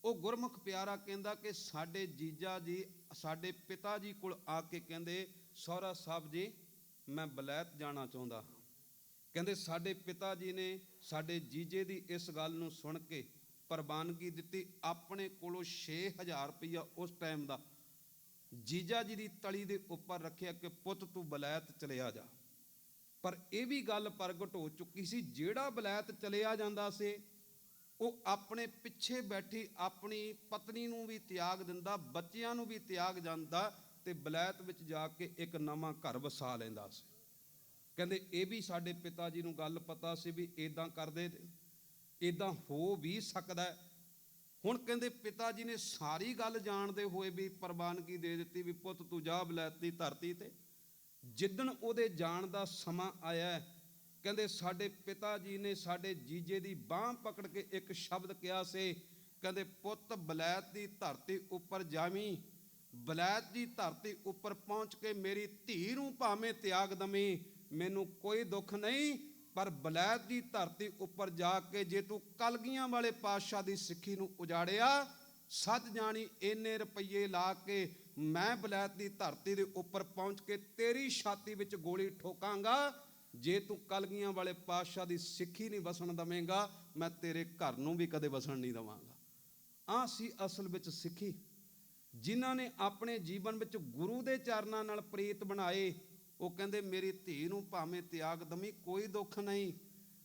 ਉਹ ਗੁਰਮੁਖ ਪਿਆਰਾ ਕਹਿੰਦਾ ਕਿ ਸਾਡੇ ਜੀਜਾ ਜੀ, ਸਾਡੇ ਪਿਤਾ ਜੀ ਕੋਲ ਆ ਕੇ ਕਹਿੰਦੇ ਸਹੁਰਾ ਸਾਹਿਬ ਜੀ ਮੈਂ ਬਲੈਤ ਜਾਣਾ ਚਾਹੁੰਦਾ। ਕਹਿੰਦੇ ਸਾਡੇ ਪਿਤਾ ਜੀ ਨੇ ਸਾਡੇ ਜੀਜੇ ਦੀ ਇਸ ਗੱਲ ਨੂੰ ਸੁਣ ਕੇ ਪ੍ਰਵਾਨਗੀ ਦਿੱਤੀ। ਆਪਣੇ ਕੋਲੋਂ 6000 ਰੁਪਈਆ ਉਸ ਟਾਈਮ ਦਾ ਜੀਜਾ ਜੀ ਦੀ ਤਲੀ ਦੇ ਉੱਪਰ ਰੱਖਿਆ ਕਿ ਪੁੱਤ ਤੂੰ ਬਲੈਤ ਚਲਿਆ ਜਾ। ਪਰ ਇਹ ਵੀ ਗੱਲ ਪ੍ਰਗਟ ਹੋ ਚੁੱਕੀ ਸੀ, ਜਿਹੜਾ ਬਲੈਤ ਚਲਿਆ ਜਾਂਦਾ ਸੀ ਉਹ ਆਪਣੇ ਪਿੱਛੇ ਬੈਠੀ ਆਪਣੀ ਪਤਨੀ ਨੂੰ ਵੀ ਤਿਆਗ ਦਿੰਦਾ, ਬੱਚਿਆਂ ਨੂੰ ਵੀ ਤਿਆਗ ਜਾਂਦਾ ਤੇ ਬਲੈਤ ਵਿੱਚ ਜਾ ਕੇ ਇੱਕ ਨਵਾਂ ਘਰ ਵਸਾ ਲੈਂਦਾ ਸੀ। ਕਹਿੰਦੇ ਇਹ ਵੀ ਸਾਡੇ ਪਿਤਾ ਜੀ ਨੂੰ ਗੱਲ ਪਤਾ ਸੀ ਵੀ ਇਦਾਂ ਕਰਦੇ, ਇਦਾਂ ਹੋ ਵੀ ਸਕਦਾ। ਹੁਣ ਕਹਿੰਦੇ ਪਿਤਾ ਜੀ ਨੇ ਸਾਰੀ ਗੱਲ ਜਾਣਦੇ ਹੋਏ ਵੀ ਪ੍ਰਵਾਨਗੀ ਦੇ ਦਿੱਤੀ ਵੀ ਪੁੱਤ ਤੂੰ ਜਾ ਬਲੈਤ ਦੀ ਧਰਤੀ ਤੇ। ਜਿੱਦਣ ਉਹਦੇ ਜਾਣ ਦਾ ਸਮਾਂ ਆਇਆ, ਕਹਿੰਦੇ ਸਾਡੇ ਪਿਤਾ ਜੀ ਨੇ ਸਾਡੇ ਜੀਜੇ ਦੀ ਬਾਂਹ ਪਕੜ ਕੇ ਇੱਕ ਸ਼ਬਦ ਕਿਹਾ ਸੀ, ਕਹਿੰਦੇ ਪੁੱਤ ਬਲੈਤ ਦੀ ਧਰਤੀ ਉੱਪਰ ਜਾਵੀਂ, ਬਲੈਤ ਦੀ ਧਰਤੀ ਉੱਪਰ ਪਹੁੰਚ ਕੇ ਮੇਰੀ ਧੀ ਨੂੰ ਭਾਵੇਂ ਤਿਆਗ ਦਵੀਂ, ਮੈਨੂੰ ਕੋਈ ਦੁੱਖ ਨਹੀਂ, ਪਰ ਬਲੈਤ ਦੀ ਧਰਤੀ ਉੱਪਰ ਜਾ ਕੇ ਜੇ ਤੂੰ ਕਲਗੀਆਂ ਵਾਲੇ ਪਾਤਸ਼ਾਹ ਦੀ ਸਿੱਖੀ ਨੂੰ ਉਜਾੜਿਆ, ਸੱਚ ਜਾਣੀ ਇੰਨੇ ਰੁਪਈਏ ਲਾ ਕੇ ਮੈਂ ਬਲੈਤ ਦੀ ਧਰਤੀ ਦੇ ਉੱਪਰ ਪਹੁੰਚ ਕੇ ਤੇਰੀ ਛਾਤੀ ਵਿੱਚ ਗੋਲੀ ਠੋਕਾਂਗਾ। ਜੇ ਤੂੰ ਕਲਗੀਆਂ ਵਾਲੇ ਪਾਤਸ਼ਾਹ ਦੀ ਸਿੱਖੀ ਨਹੀਂ ਵਸਣ ਦਵੇਂਗਾ, ਮੈਂ ਤੇਰੇ ਘਰ ਨੂੰ ਵੀ ਕਦੇ ਵਸਣ ਨਹੀਂ ਦੇਵਾਂਗਾ। ਆਹ ਸੀ ਅਸਲ ਵਿੱਚ ਸਿੱਖੀ। ਜਿਨ੍ਹਾਂ ਨੇ ਆਪਣੇ ਜੀਵਨ ਵਿੱਚ ਗੁਰੂ ਦੇ ਚਰਨਾਂ ਨਾਲ ਪ੍ਰੀਤ ਬਣਾਏ, ਉਹ ਕਹਿੰਦੇ ਮੇਰੀ ਧੀ ਨੂੰ ਭਾਵੇਂ ਤਿਆਗ ਦਵੀਂ ਕੋਈ ਦੁੱਖ ਨਹੀਂ,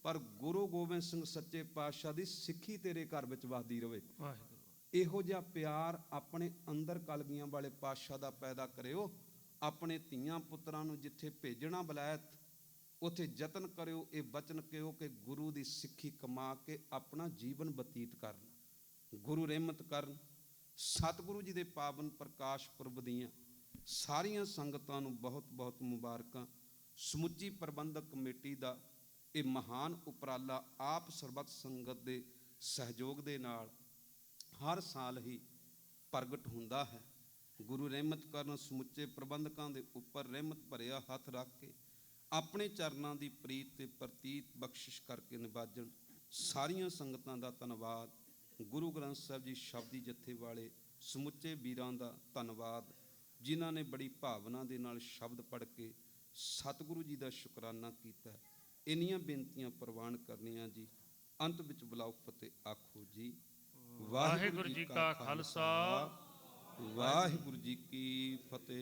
ਪਰ ਗੁਰੂ ਗੋਬਿੰਦ ਸਿੰਘ ਸੱਚੇ ਪਾਤਸ਼ਾਹ ਦੀ ਸਿੱਖੀ ਤੇਰੇ ਘਰ ਵਿੱਚ ਵਸਦੀ ਰਹੇ। ਵਾਹਿਗੁਰੂ। ਇਹੋ ਜਿਹਾ ਪਿਆਰ ਆਪਣੇ ਅੰਦਰ ਕਲਗੀਆਂ ਵਾਲੇ ਪਾਤਸ਼ਾਹ ਦਾ ਪੈਦਾ ਕਰਿਓ। ਆਪਣੇ ਧੀਆਂ ਪੁੱਤਰਾਂ ਨੂੰ ਜਿੱਥੇ ਭੇਜਣਾ ਬਲੈਤ, ਉੱਥੇ ਯਤਨ ਕਰਿਓ, ਇਹ ਬਚਨ ਕਿਓ ਕਿ ਗੁਰੂ ਦੀ ਸਿੱਖੀ ਕਮਾ ਕੇ ਆਪਣਾ ਜੀਵਨ ਬਤੀਤ ਕਰਨ, ਗੁਰੂ ਰਹਿਮਤ ਕਰਨ। ਸਤਿਗੁਰੂ ਜੀ ਦੇ ਪਾਵਨ ਪ੍ਰਕਾਸ਼ ਪੁਰਬ ਦੀਆਂ ਸਾਰੀਆਂ ਸੰਗਤਾਂ ਨੂੰ ਬਹੁਤ ਬਹੁਤ ਮੁਬਾਰਕਾਂ। ਸਮੁੱਚੀ ਪ੍ਰਬੰਧਕ ਕਮੇਟੀ ਦਾ ਇਹ ਮਹਾਨ ਉਪਰਾਲਾ ਆਪ ਸਰਬੱਤ ਸੰਗਤ ਦੇ ਸਹਿਯੋਗ ਦੇ ਨਾਲ ਹਰ ਸਾਲ ਹੀ ਪ੍ਰਗਟ ਹੁੰਦਾ ਹੈ। ਗੁਰੂ ਰਹਿਮਤ ਕਰਨ। ਸਮੁੱਚੇ ਪ੍ਰਬੰਧਕਾਂ ਦੇ ਉੱਪਰ ਰਹਿਮਤ ਭਰਿਆ ਹੱਥ ਰੱਖ ਕੇ ਆਪਣੇ ਚਰਨਾਂ ਦੀ ਪ੍ਰੀਤ ਤੇ ਪ੍ਰਤੀਤ ਬਖਸ਼ਿਸ਼ ਕਰਕੇ ਨਿਵਾਜਣ। ਸਾਰੀਆਂ ਸੰਗਤਾਂ ਦਾ ਧੰਨਵਾਦ। ਗੁਰੂ ਗ੍ਰੰਥ ਸਾਹਿਬ ਜੀ ਸ਼ਬਦੀ ਜਥੇ ਵਾਲੇ ਸਮੁੱਚੇ ਵੀਰਾਂ ਦਾ ਧੰਨਵਾਦ ਜਿਨ੍ਹਾਂ ਨੇ ਬੜੀ ਭਾਵਨਾ ਦੇ ਨਾਲ ਸ਼ਬਦ ਪੜ੍ਹ ਕੇ ਸਤਿਗੁਰੂ ਜੀ ਦਾ ਸ਼ੁਕਰਾਨਾ ਕੀਤਾ। ਇੰਨੀਆਂ ਬੇਨਤੀਆਂ ਪ੍ਰਵਾਨ ਕਰਨੀਆਂ ਜੀ। ਅੰਤ ਵਿੱਚ ਬੁਲਾਓ ਫਤਿਹ ਆਖੋ ਜੀ। ਵਾਹਿਗੁਰੂ ਜੀ ਕਾ ਖਾਲਸਾ, ਵਾਹਿਗੁਰੂ ਜੀ ਕੀ ਫਤਿਹ।